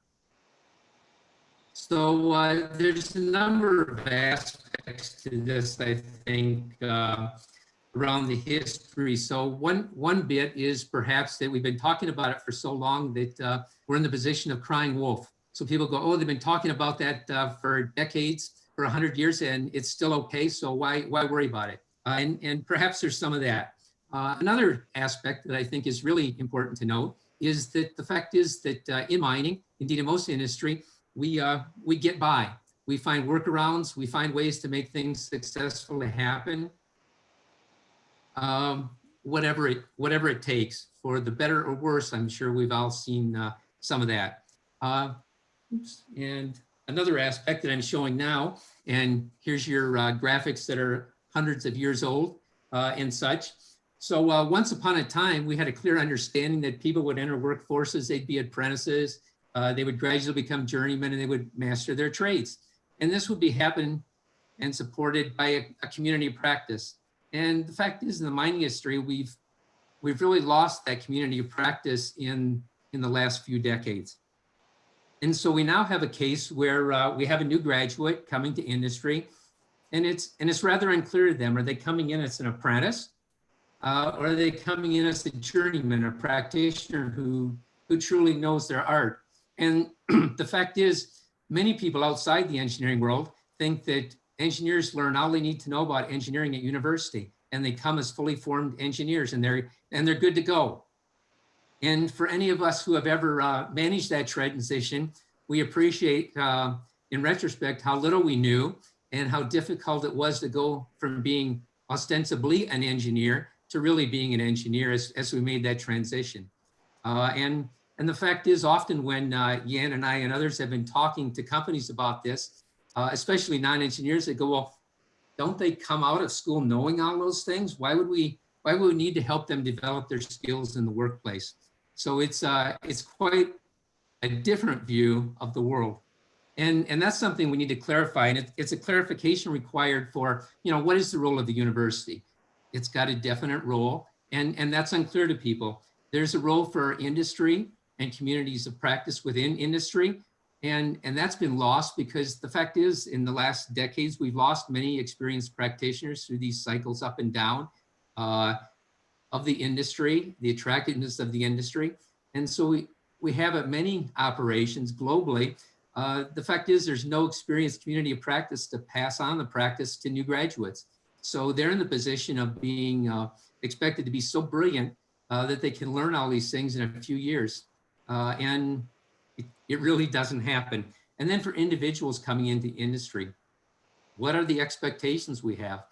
So there's a number of aspects to this, I think, around the history. So one bit is perhaps that we've been talking about it for so long that we're in the position of crying wolf. So people go, oh, they've been talking about that for decades, for 100 years, and it's still okay, so why worry about it? And perhaps there's some of that. Another aspect that I think is really important to note is that the fact is that in mining, indeed in most industry, we get by. We find workarounds, we find ways to make things successfully happen, whatever it takes, for the better or worse. I'm sure we've all seen some of that. And another aspect that I'm showing now, and here's your graphics that are hundreds of years old and such. So once upon a time, we had a clear understanding that people would enter workforces, they'd be apprentices, they would gradually become journeymen, and they would master their trades. And this would be happening and supported by a community of practice. And the fact is, in the mining industry, we've really lost that community of practice in the last few decades. And so we now have a case where we have a new graduate coming to industry, and it's rather unclear to them. Are they coming in as an apprentice? Or are they coming in as a journeyman, a practitioner who truly knows their art? And the fact is, many people outside the engineering world think that engineers learn all they need to know about engineering at university, and they come as fully formed engineers, and they're good to go. And for any of us who have ever managed that transition, we appreciate, in retrospect, how little we knew and how difficult it was to go from being ostensibly an engineer to really being an engineer as we made that transition. And the fact is, often when Jan and I and others have been talking to companies about this, especially non-engineers, they go, well, don't they come out of school knowing all those things? Why would we need to help them develop their skills in the workplace? So it's quite a different view of the world. And that's something we need to clarify. And it's a clarification required for, you know, what is the role of the university? It's got a definite role, and that's unclear to people. There's a role for industry and communities of practice within industry. And that's been lost because the fact is, in the last decades, we've lost many experienced practitioners through these cycles up and down of the industry, the attractiveness of the industry. And so we have at many operations globally. The fact is, there's no experienced community of practice to pass on the practice to new graduates. So they're in the position of being expected to be so brilliant that they can learn all these things in a few years. And it really doesn't happen. And then for individuals coming into industry, what are the expectations we have?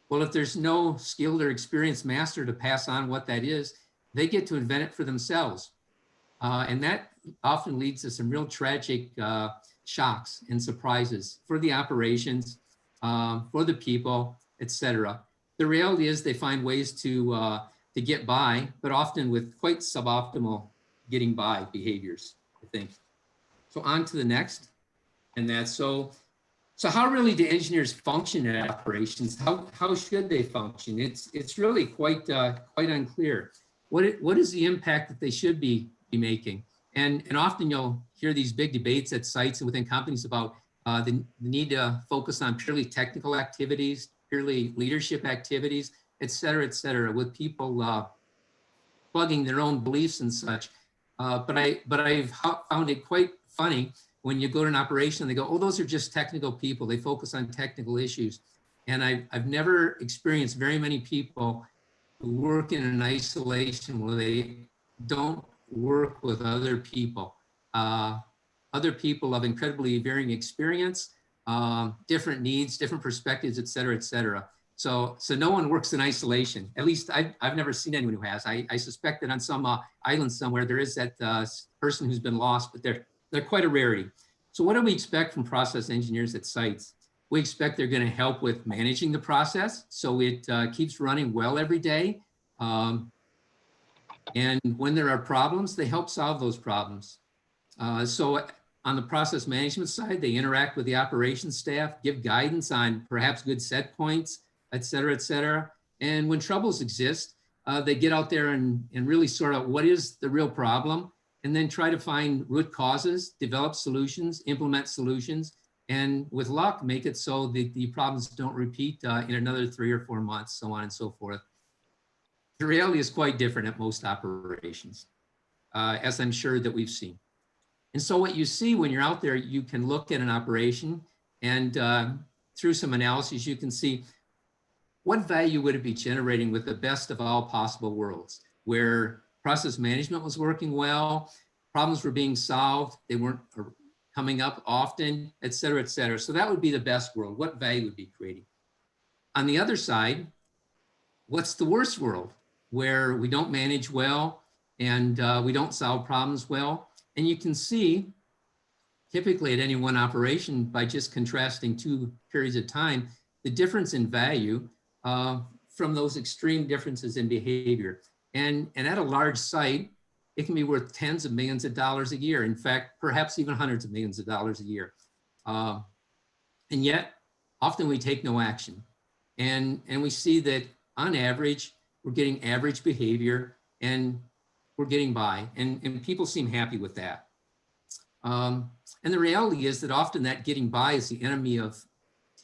Well, if there's no skilled or experienced master to pass on what that is, they get to invent it for themselves. And that often leads to some real tragic shocks and surprises for the operations, for the people, etc. The reality is they find ways to get by, but often with quite suboptimal getting by behaviors, I think. So on to the next, and that's so how really do engineers function in operations? How should they function? It's really quite unclear. What is the impact that they should be making? And often you'll hear these big debates at sites and within companies about the need to focus on purely technical activities, purely leadership activities, et cetera, with people plugging their own beliefs and such. But I've found it quite funny when you go to an operation and they go, oh, those are just technical people. They focus on technical issues. And I've never experienced very many people who work in an isolation where they don't work with other people of incredibly varying experience, different needs, different perspectives, et cetera, et cetera. So no one works in isolation. At least I've never seen anyone who has. I suspect that on some island somewhere there is that person who's been lost, but they're quite a rarity. So what do we expect from process engineers at sites? We expect they're going to help with managing the process so it keeps running well every day. And when there are problems, they help solve those problems. So on the process management side, they interact with the operations staff, give guidance on perhaps good set points, et cetera, et cetera. And when troubles exist, they get out there and really sort out what is the real problem, and then try to find root causes, develop solutions, implement solutions, and with luck, make it so that the problems don't repeat in another 3 or 4 months, so on and so forth. The reality is quite different at most operations, as I'm sure that we've seen. And so what you see when you're out there, you can look at an operation and through some analyses, you can see what value would it be generating with the best of all possible worlds, where process management was working well, problems were being solved, they weren't coming up often, et cetera, et cetera. So that would be the best world. What value would be creating? On the other side, what's the worst world, where we don't manage well and we don't solve problems well? And you can see typically at any one operation by just contrasting 2 periods of time, the difference in value from those extreme differences in behavior. And at a large site, it can be worth tens of millions of dollars a year. In fact, perhaps even hundreds of millions of dollars a year. And yet, often we take no action. And we see that on average, we're getting average behavior and we're getting by. And people seem happy with that. And the reality is that often that getting by is the enemy of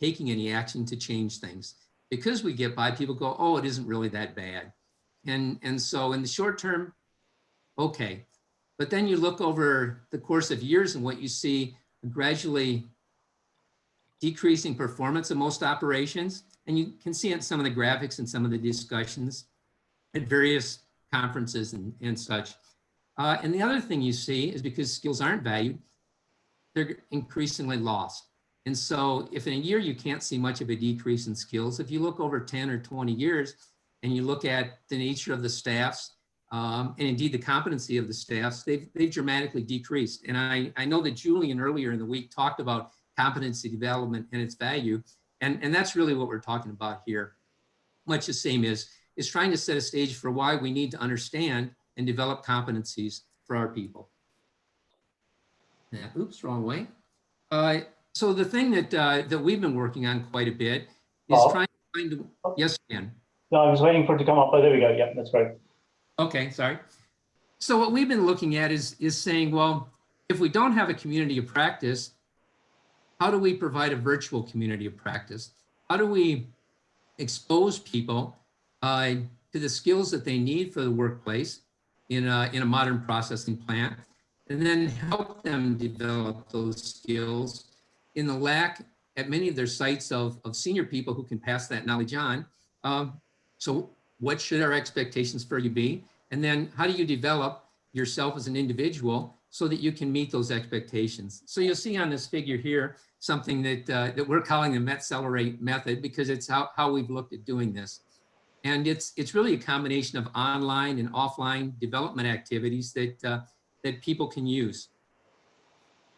taking any action to change things. Because we get by, people go, oh, it isn't really that bad. And so in the short term, okay. But then you look over the course of years and what you see gradually decreasing performance of most operations. And you can see it in some of the graphics and some of the discussions at various conferences and such. And the other thing you see is because skills aren't valued, they're increasingly lost. And so if in a year you can't see much of a decrease in skills, if you look over 10 or 20 years and you look at the nature of the staffs and indeed the competency of the staffs, they've dramatically decreased. And I know that Julian earlier in the week talked about competency development and its value. And that's really what we're talking about here. Much the same is trying to set a stage for why we need to understand and develop competencies for our people. Yeah, oops, wrong way. So the thing that we've been working on quite a bit is trying to find, yes, Dan. No, I was waiting for it to come up, but there we go. Yeah, that's great. Okay, sorry. So what we've been looking at is saying, well, if we don't have a community of practice, how do we provide a virtual community of practice? How do we expose people to the skills that they need for the workplace in a modern processing plant, and then help them develop those skills in the lack at many of their sites of senior people who can pass that knowledge on. So what should our expectations for you be? And then how do you develop yourself as an individual so that you can meet those expectations? So you'll see on this figure here, something that we're calling the Metcelerate method, because it's how we've looked at doing this. And it's really a combination of online and offline development activities that people can use.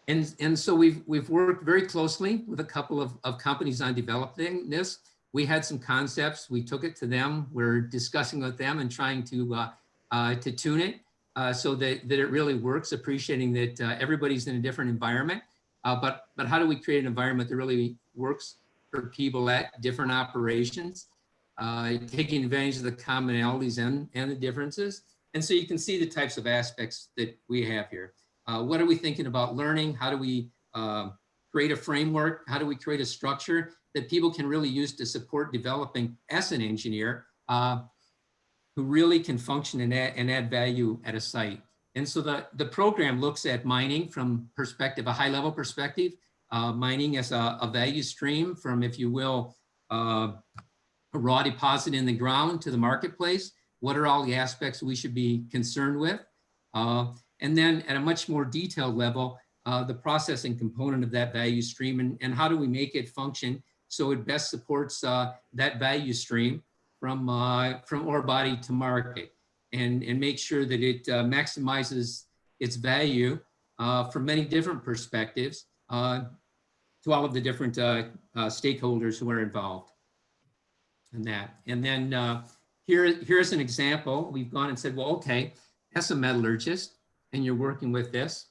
And so we've worked very closely with a couple of companies on developing this. We had some concepts, we took it to them, we're discussing with them and trying to tune it so that it really works, appreciating that everybody's in a different environment. But how do we create an environment that really works for people at different operations, taking advantage of the commonalities and the differences? And so you can see the types of aspects that we have here. What are we thinking about learning? How do we create a framework? How do we create a structure that people can really use to support developing as an engineer who really can function and add value at a site? And so the program looks at mining from a high-level perspective, mining as a value stream from, if you will, a raw deposit in the ground to the marketplace. What are all the aspects we should be concerned with? And then at a much more detailed level, the processing component of that value stream and how do we make it function so it best supports that value stream from ore body to market, and make sure that it maximizes its value from many different perspectives to all of the different stakeholders who are involved in that. And then here's an example. We've gone and said, well, okay, as a metallurgist, and you're working with this,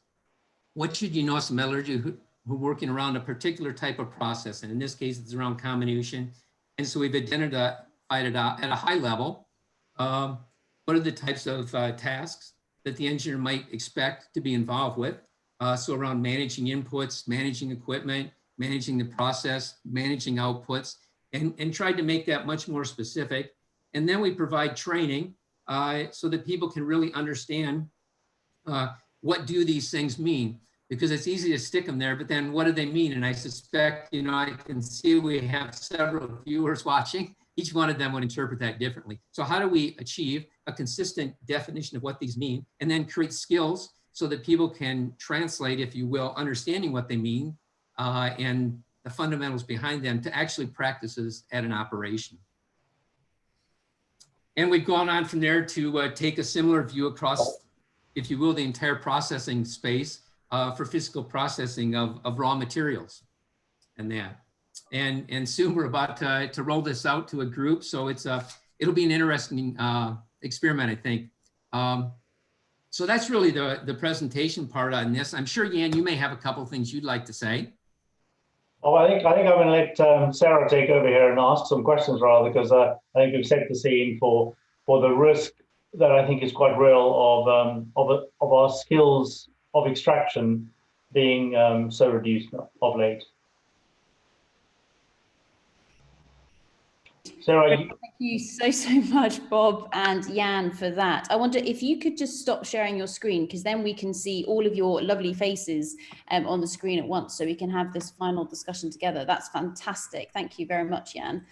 what should you know as a metallurgist who working around a particular type of process? And in this case, it's around comminution. And so we've identified it at a high level. What are the types of tasks that the engineer might expect to be involved with? So around managing inputs, managing equipment, managing the process, managing outputs, and tried to make that much more specific. And then we provide training so that people can really understand what do these things mean? Because it's easy to stick them there, but then what do they mean? And I suspect, you know, I can see we have several viewers watching. Each one of them would interpret that differently. So how do we achieve a consistent definition of what these mean, and then create skills so that people can translate, if you will, understanding what they mean and the fundamentals behind them to actually practices at an operation. And we've gone on from there to take a similar view across, if you will, the entire processing space for physical processing of raw materials and that. And soon we're about to roll this out to a group. So it'll be an interesting experiment, I think. So that's really the presentation part on this. I'm sure, Jan, you may have a couple of things you'd like to say. Oh, I think I'm going to let Sarah take over here and ask some questions rather, because I think we've set the scene for the risk that I think is quite real of our skills of extraction being so reduced of late. Sarah, thank you so much, Bob and Jan, for that. I wonder if you could just stop sharing your screen, because then we can see all of your lovely faces on the screen at once, so we can have this final discussion together. That's fantastic. Thank you very much, Jan.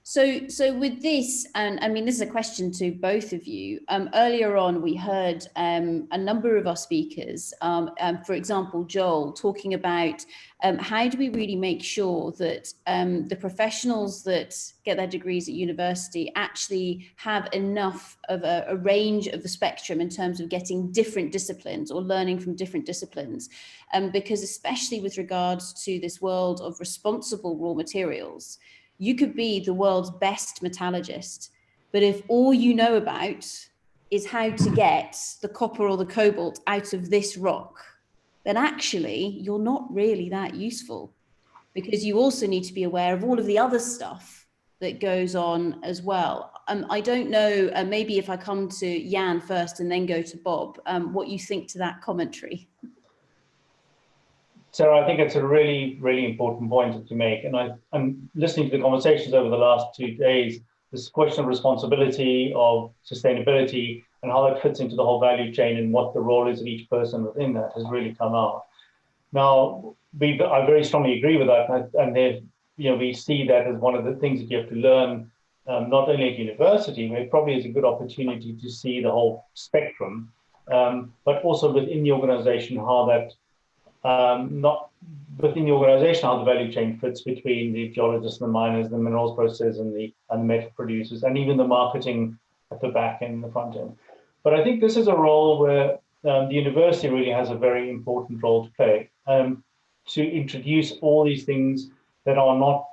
So with this, and I mean, this is a question to both of you. Earlier on, we heard a number of our speakers, for example, Joel, talking about how do we really make sure that the professionals that get their degrees at university actually have enough of a range of the spectrum in terms of getting different disciplines or learning from different disciplines, because especially with regards to this world of responsible raw materials, you could be the world's best metallurgist, but if all you know about is how to get the copper or the cobalt out of this rock, then actually you're not really that useful, because you also need to be aware of all of the other stuff that goes on as well. I don't know, maybe if I come to Jan first and then go to Bob, what you think to that commentary. Sarah, I think it's a really, really important point to make. And I'm listening to the conversations over the last 2 days, this question of responsibility, of sustainability, and how that fits into the whole value chain and what the role is of each person within that has really come out. Now, I very strongly agree with that. And we see that as one of the things that you have to learn, not only at university, where it probably is a good opportunity to see the whole spectrum, but also within the organization, how that not within the organization, how the value chain fits between the geologists and the miners, the minerals processors and the metal producers, and even the marketing at the back end and the front end. But I think this is a role where the university really has a very important role to play, to introduce all these things that are not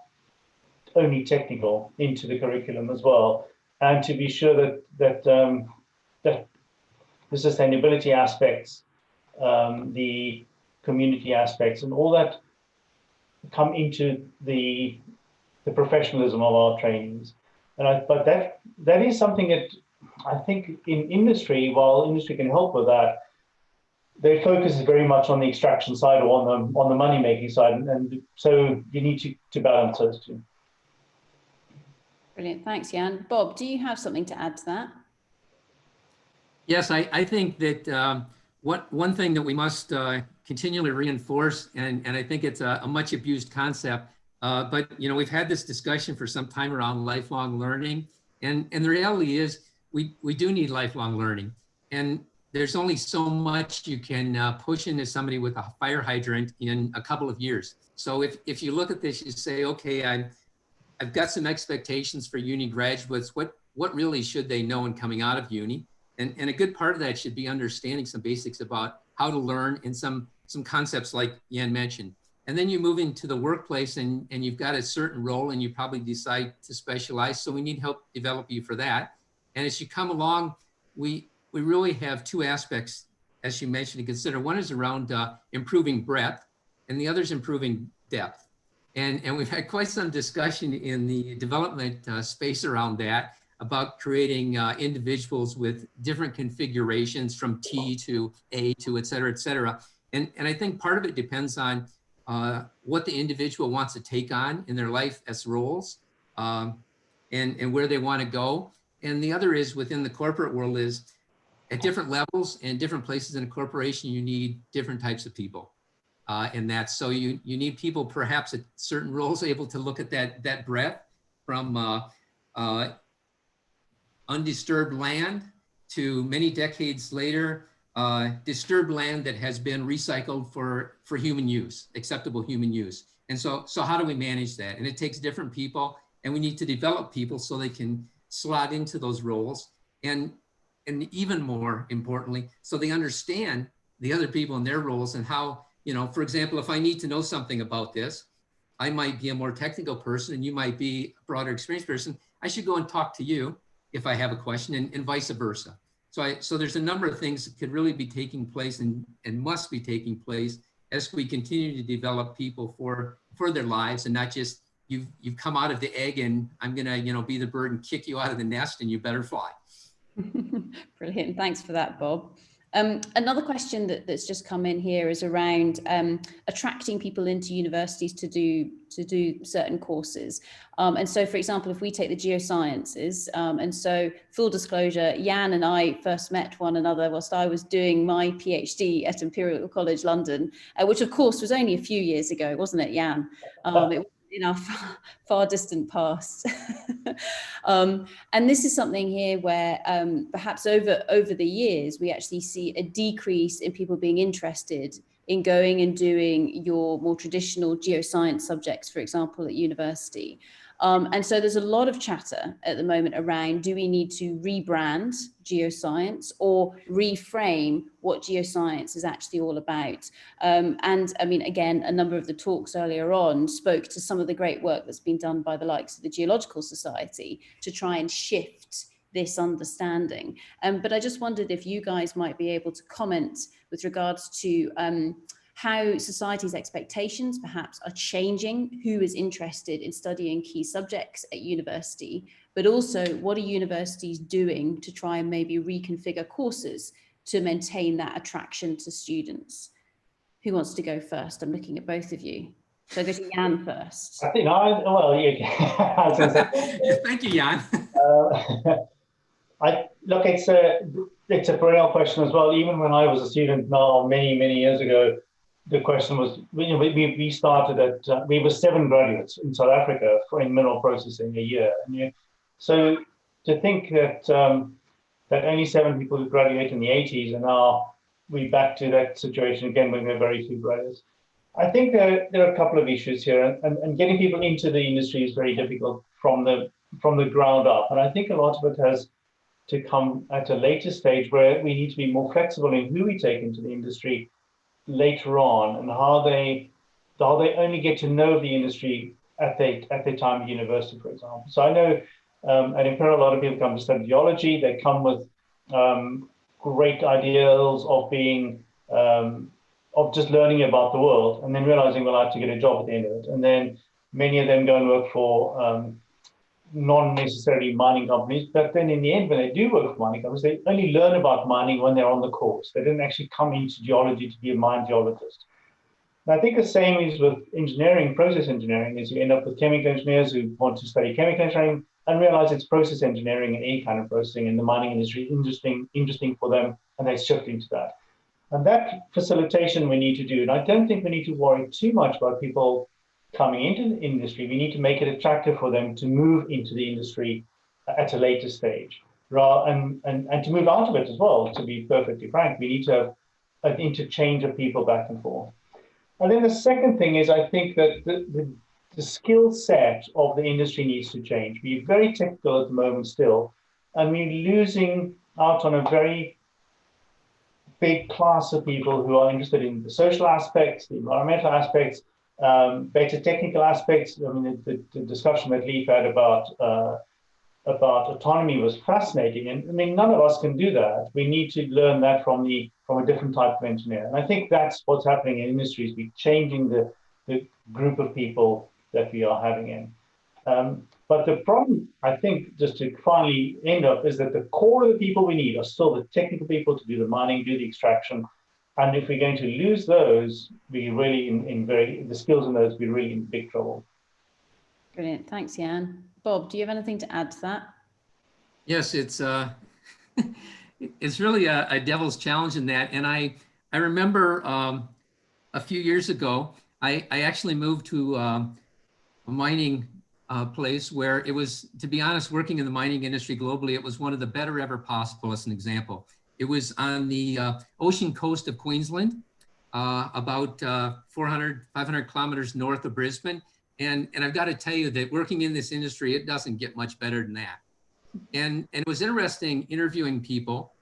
only technical into the curriculum as well, and to be sure that the sustainability aspects, the community aspects, and all that come into the professionalism of our trainees. But that is something that I think in industry, while industry can help with that, their focus is very much on the extraction side or on the money making side, and so you need to balance those two. Brilliant, thanks, Jan. Bob, do you have something to add to that? Yes, I think that one thing that we must continually reinforce, and I think it's a much abused concept, but we've had this discussion for some time around lifelong learning, and the reality is we do need lifelong learning. And there's only so much you can push into somebody with a fire hydrant in a couple of years. So if you look at this, you say, okay, I've got some expectations for uni graduates. What really should they know in coming out of uni? And a good part of that should be understanding some basics about how to learn and some concepts like Jan mentioned. And then you move into the workplace and you've got a certain role and you probably decide to specialize. So we need help develop you for that. And as you come along, we really have two aspects, as you mentioned, to consider. One is around improving breadth and the other is improving depth. And we've had quite some discussion in the development space around that, about creating individuals with different configurations from T to A to et cetera, et cetera. And I think part of it depends on what the individual wants to take on in their life as roles and where they want to go. And the other is within the corporate world is at different levels and different places in a corporation, you need different types of people. And that's so you need people perhaps at certain roles able to look at that breadth from undisturbed land to many decades later, disturbed land that has been recycled for human use, acceptable human use. And so how do we manage that? And it takes different people, and we need to develop people so they can slot into those roles. And even more importantly, so they understand the other people in their roles and how, for example, if I need to know something about this, I might be a more technical person and you might be a broader experienced person. I should go and talk to you if I have a question and vice versa. So there's a number of things that could really be taking place and must be taking place as we continue to develop people for their lives and not just you've come out of the egg and I'm gonna be the bird and kick you out of the nest and you better fly. Brilliant, thanks for that, Bob. Another question that's just come in here is around attracting people into universities to do certain courses. And so, for example, if we take the geosciences, and so full disclosure, Jan and I first met one another whilst I was doing my PhD at Imperial College London, which of course was only a few years ago, wasn't it, Jan? It was in our far distant past. And this is something here where perhaps over the years, we actually see a decrease in people being interested in going and doing your more traditional geoscience subjects, for example, at university. And so there's a lot of chatter at the moment around, do we need to rebrand geoscience or reframe what geoscience is actually all about? And I mean, again, a number of the talks earlier on spoke to some of the great work that's been done by the likes of the Geological Society to try and shift this understanding. But I just wondered if you guys might be able to comment with regards to how society's expectations perhaps are changing, who is interested in studying key subjects at university, but also what are universities doing to try and maybe reconfigure courses to maintain that attraction to students? Who wants to go first? I'm looking at both of you. So I'll go to Jan first. I think I was going to say. Thank you, Jan. Look, it's a perennial question as well. Even when I was a student now, many years ago, the question was, we started at, we were 7 graduates in South Africa in mineral processing a year. And so to think that that only 7 people who graduated in the 80s and now we're back to that situation again when we're very few graduates. I think there are a couple of issues here, and getting people into the industry is very difficult from the ground up. And I think a lot of it has to come at a later stage where we need to be more flexible in who we take into the industry later on and how they only get to know the industry at their time at university, for example. So I know at Imperial, a lot of people come to study geology. They come with great ideals of being, of just learning about the world and then realizing, well, I have to get a job at the end of it. And then many of them go and work for non-necessarily mining companies, but then in the end, when they do work for mining companies, they only learn about mining when they're on the course. They didn't actually come into geology to be a mine geologist. And I think the same is with engineering, process engineering, is you end up with chemical engineers who want to study chemical engineering and realize it's process engineering and any kind of processing in the mining industry interesting for them, and they shift into that. And that facilitation we need to do. And I don't think we need to worry too much about people coming into the industry. We need to make it attractive for them to move into the industry at a later stage. and to move out of it as well, to be perfectly frank. We need to have an interchange of people back and forth. And then the second thing is, I think that the skill set of the industry needs to change. We're very technical at the moment still, and we're losing out on a very big class of people who are interested in the social aspects, the environmental aspects, better technical aspects. I mean, the discussion that Leif had about autonomy was fascinating. And I mean, none of us can do that. We need to learn that from a different type of engineer. And I think that's what's happening in industries. We're changing the group of people that we are having in. But the problem, I think, just to finally end up, is that the core of the people we need are still the technical people to do the mining, do the extraction. And if we're going to lose those, we really the skills in those, we're really in big trouble. Brilliant. Thanks, Jan. Bob, do you have anything to add to that? Yes, it's it's really a devil's challenge in that. And I remember a few years ago, I actually moved to a mining place where it was, to be honest, working in the mining industry globally, it was one of the better ever possible, as an example. It was on the ocean coast of Queensland, about 400, 500 kilometers north of Brisbane. And I've got to tell you that working in this industry, it doesn't get much better than that. And it was interesting interviewing people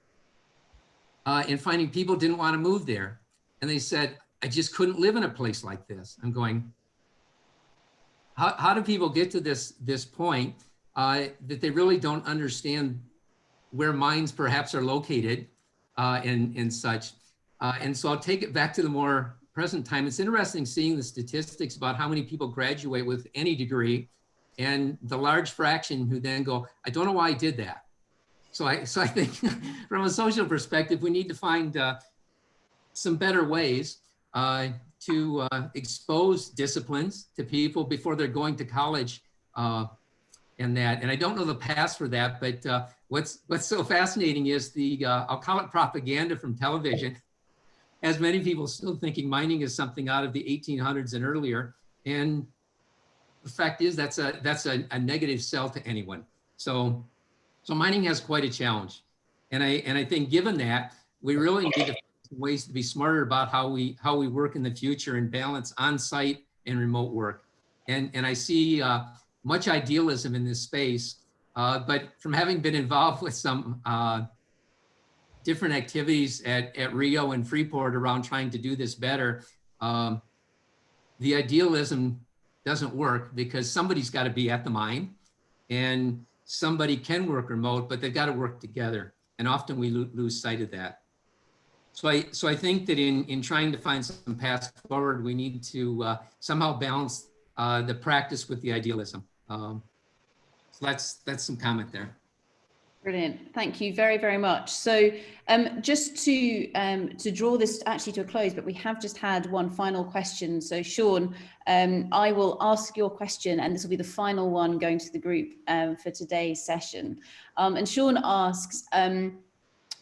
and finding people didn't want to move there. And they said, I just couldn't live in a place like this. I'm going, how do people get to this point that they really don't understand where mines perhaps are located and such? And so I'll take it back to the more present time. It's interesting seeing the statistics about how many people graduate with any degree and the large fraction who then go, I don't know why I did that. So I think from a social perspective, we need to find some better ways to expose disciplines to people before they're going to college and that. And I don't know the past for that, but what's so fascinating is I'll call it propaganda from television, as many people still thinking mining is something out of the 1800s and earlier. And the fact is that's a negative sell to anyone. So mining has quite a challenge. And I think given that, we really need to find ways to be smarter about how we work in the future and balance on-site and remote work. And I see much idealism in this space, but from having been involved with some different activities at Rio and Freeport around trying to do this better, the idealism doesn't work because somebody's got to be at the mine and somebody can work remote, but they've got to work together. And often we lose sight of that. So I think that in trying to find some paths forward, we need to somehow balance the practice with the idealism. So that's some comment there. Brilliant. Thank you very, very much. So just to draw this actually to a close, but we have just had one final question. So Sean, I will ask your question, and this will be the final one going to the group for today's session. And Sean asks,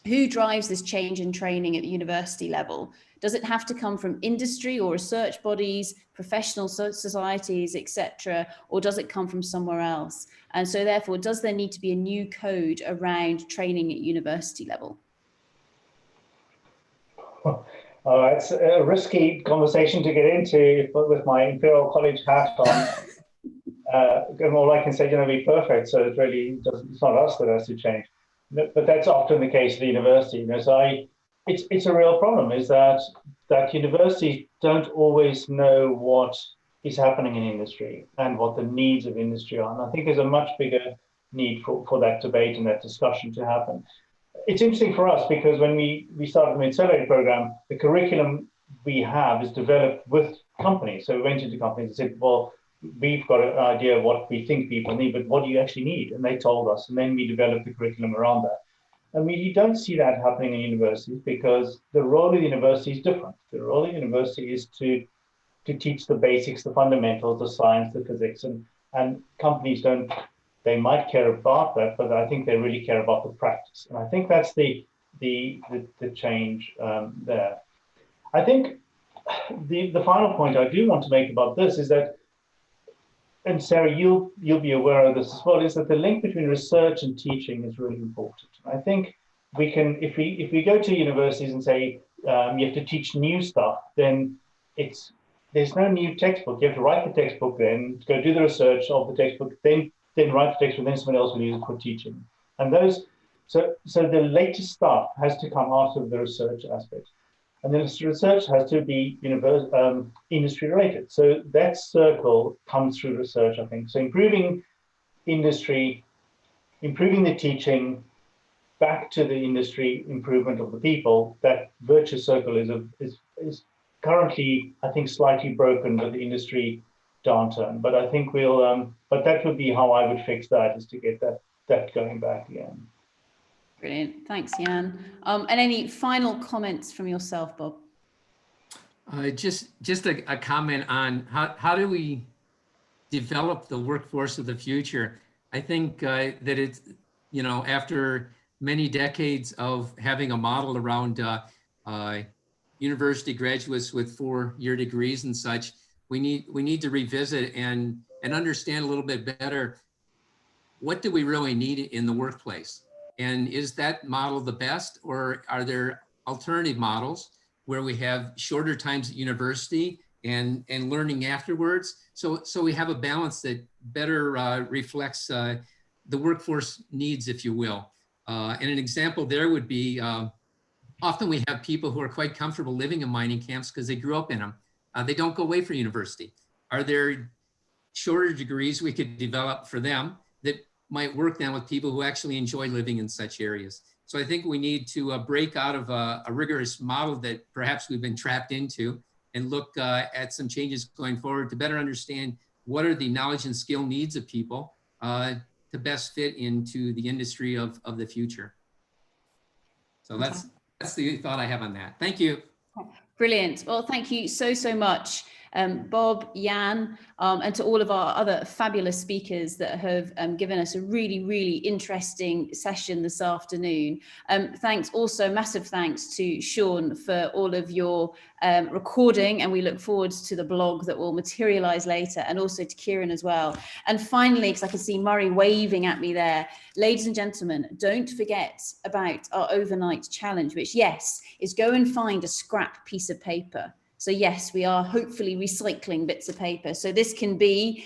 who drives this change in training at the university level? Does it have to come from industry or research bodies, professional societies, etc., or does it come from somewhere else? And so therefore, does there need to be a new code around training at university level? It's a risky conversation to get into with my Imperial College hat on. And all I can say, be perfect. So it's not us that has to change. But that's often the case at the university. So it's a real problem, is that universities don't always know what is happening in industry and what the needs of industry are. And I think there's a much bigger need for that debate and that discussion to happen. It's interesting for us because when we started the Accelerator program, the curriculum we have is developed with companies. So we went into companies and said, well, we've got an idea of what we think people need, but what do you actually need? And they told us, and then we developed the curriculum around that. I mean, you don't see that happening in universities because the role of the university is different. The role of the university is to teach the basics, the fundamentals, the science, the physics, and companies don't, they might care about that, but I think they really care about the practice. And I think that's the change there. I think the final point I do want to make about this is that and Sarah, you'll be aware of this as well, is that the link between research and teaching is really important. I think we can, if we go to universities and say you have to teach new stuff, then there's no new textbook. You have to write the textbook, then go do the research of the textbook, then write the textbook, then someone else will use it for teaching. And those, so the latest stuff has to come out of the research aspect. And then the research has to be industry related. So that circle comes through research, I think. So improving industry, improving the teaching, back to the industry, improvement of the people, that virtuous circle is currently, I think, slightly broken by the industry downturn. But I think but that would be how I would fix that, is to get that going back again. Brilliant. Thanks, Jan. And any final comments from yourself, Bob? Just a comment on how do we develop the workforce of the future? I think that it's, after many decades of having a model around university graduates with 4-year degrees and such, we need to revisit and understand a little bit better, what do we really need in the workplace? And is that model the best, or are there alternative models where we have shorter times at university and learning afterwards? So we have a balance that better reflects the workforce needs, if you will. And an example there would be, often we have people who are quite comfortable living in mining camps because they grew up in them. They don't go away for university. Are there shorter degrees we could develop for them that might work then with people who actually enjoy living in such areas? So I think we need to break out of a rigorous model that perhaps we've been trapped into and look at some changes going forward to better understand what are the knowledge and skill needs of people to best fit into the industry of the future. So that's the thought I have on that. Thank you. Brilliant. Well, thank you so much, Bob, Jan, and to all of our other fabulous speakers that have given us a really interesting session this afternoon. Thanks also, massive thanks to Sean for all of your recording, and we look forward to the blog that will materialize later, and also to Kieran as well. And finally, because I can see Murray waving at me there, ladies and gentlemen, don't forget about our overnight challenge, which, yes, is go and find a scrap piece of paper. So yes, we are hopefully recycling bits of paper. So this can be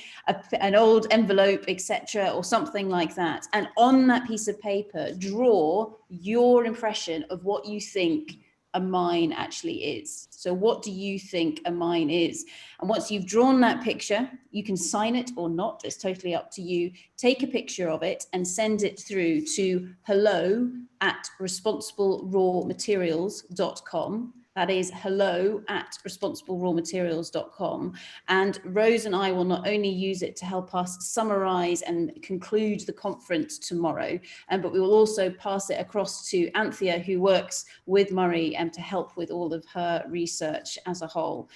an old envelope, etc., or something like that. And on that piece of paper, draw your impression of what you think a mine actually is. So what do you think a mine is? And once you've drawn that picture, you can sign it or not. It's totally up to you. Take a picture of it and send it through to hello@responsiblerawmaterials.com. That is hello@responsiblerawmaterials.com. And Rose and I will not only use it to help us summarize and conclude the conference tomorrow, but we will also pass it across to Anthea, who works with Murray to help with all of her research as a whole.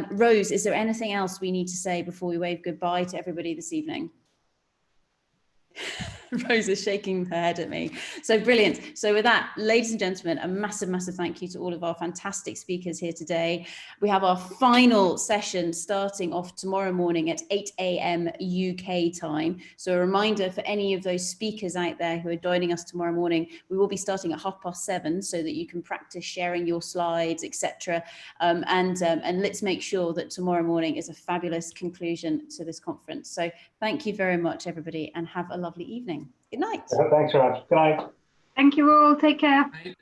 Rose, is there anything else we need to say before we wave goodbye to everybody this evening? Rose is shaking her head at me. So brilliant. So with that, ladies and gentlemen, a massive thank you to all of our fantastic speakers here today. We have our final session starting off tomorrow morning at 8 a.m. UK time. So a reminder for any of those speakers out there who are joining us tomorrow morning, we will be starting at 7:30 so that you can practice sharing your slides, etc. And let's make sure that tomorrow morning is a fabulous conclusion to this conference. So thank you very much, everybody, and have a lovely evening. Good night. Thanks very much. Good night. Thank you all. Take care. Bye.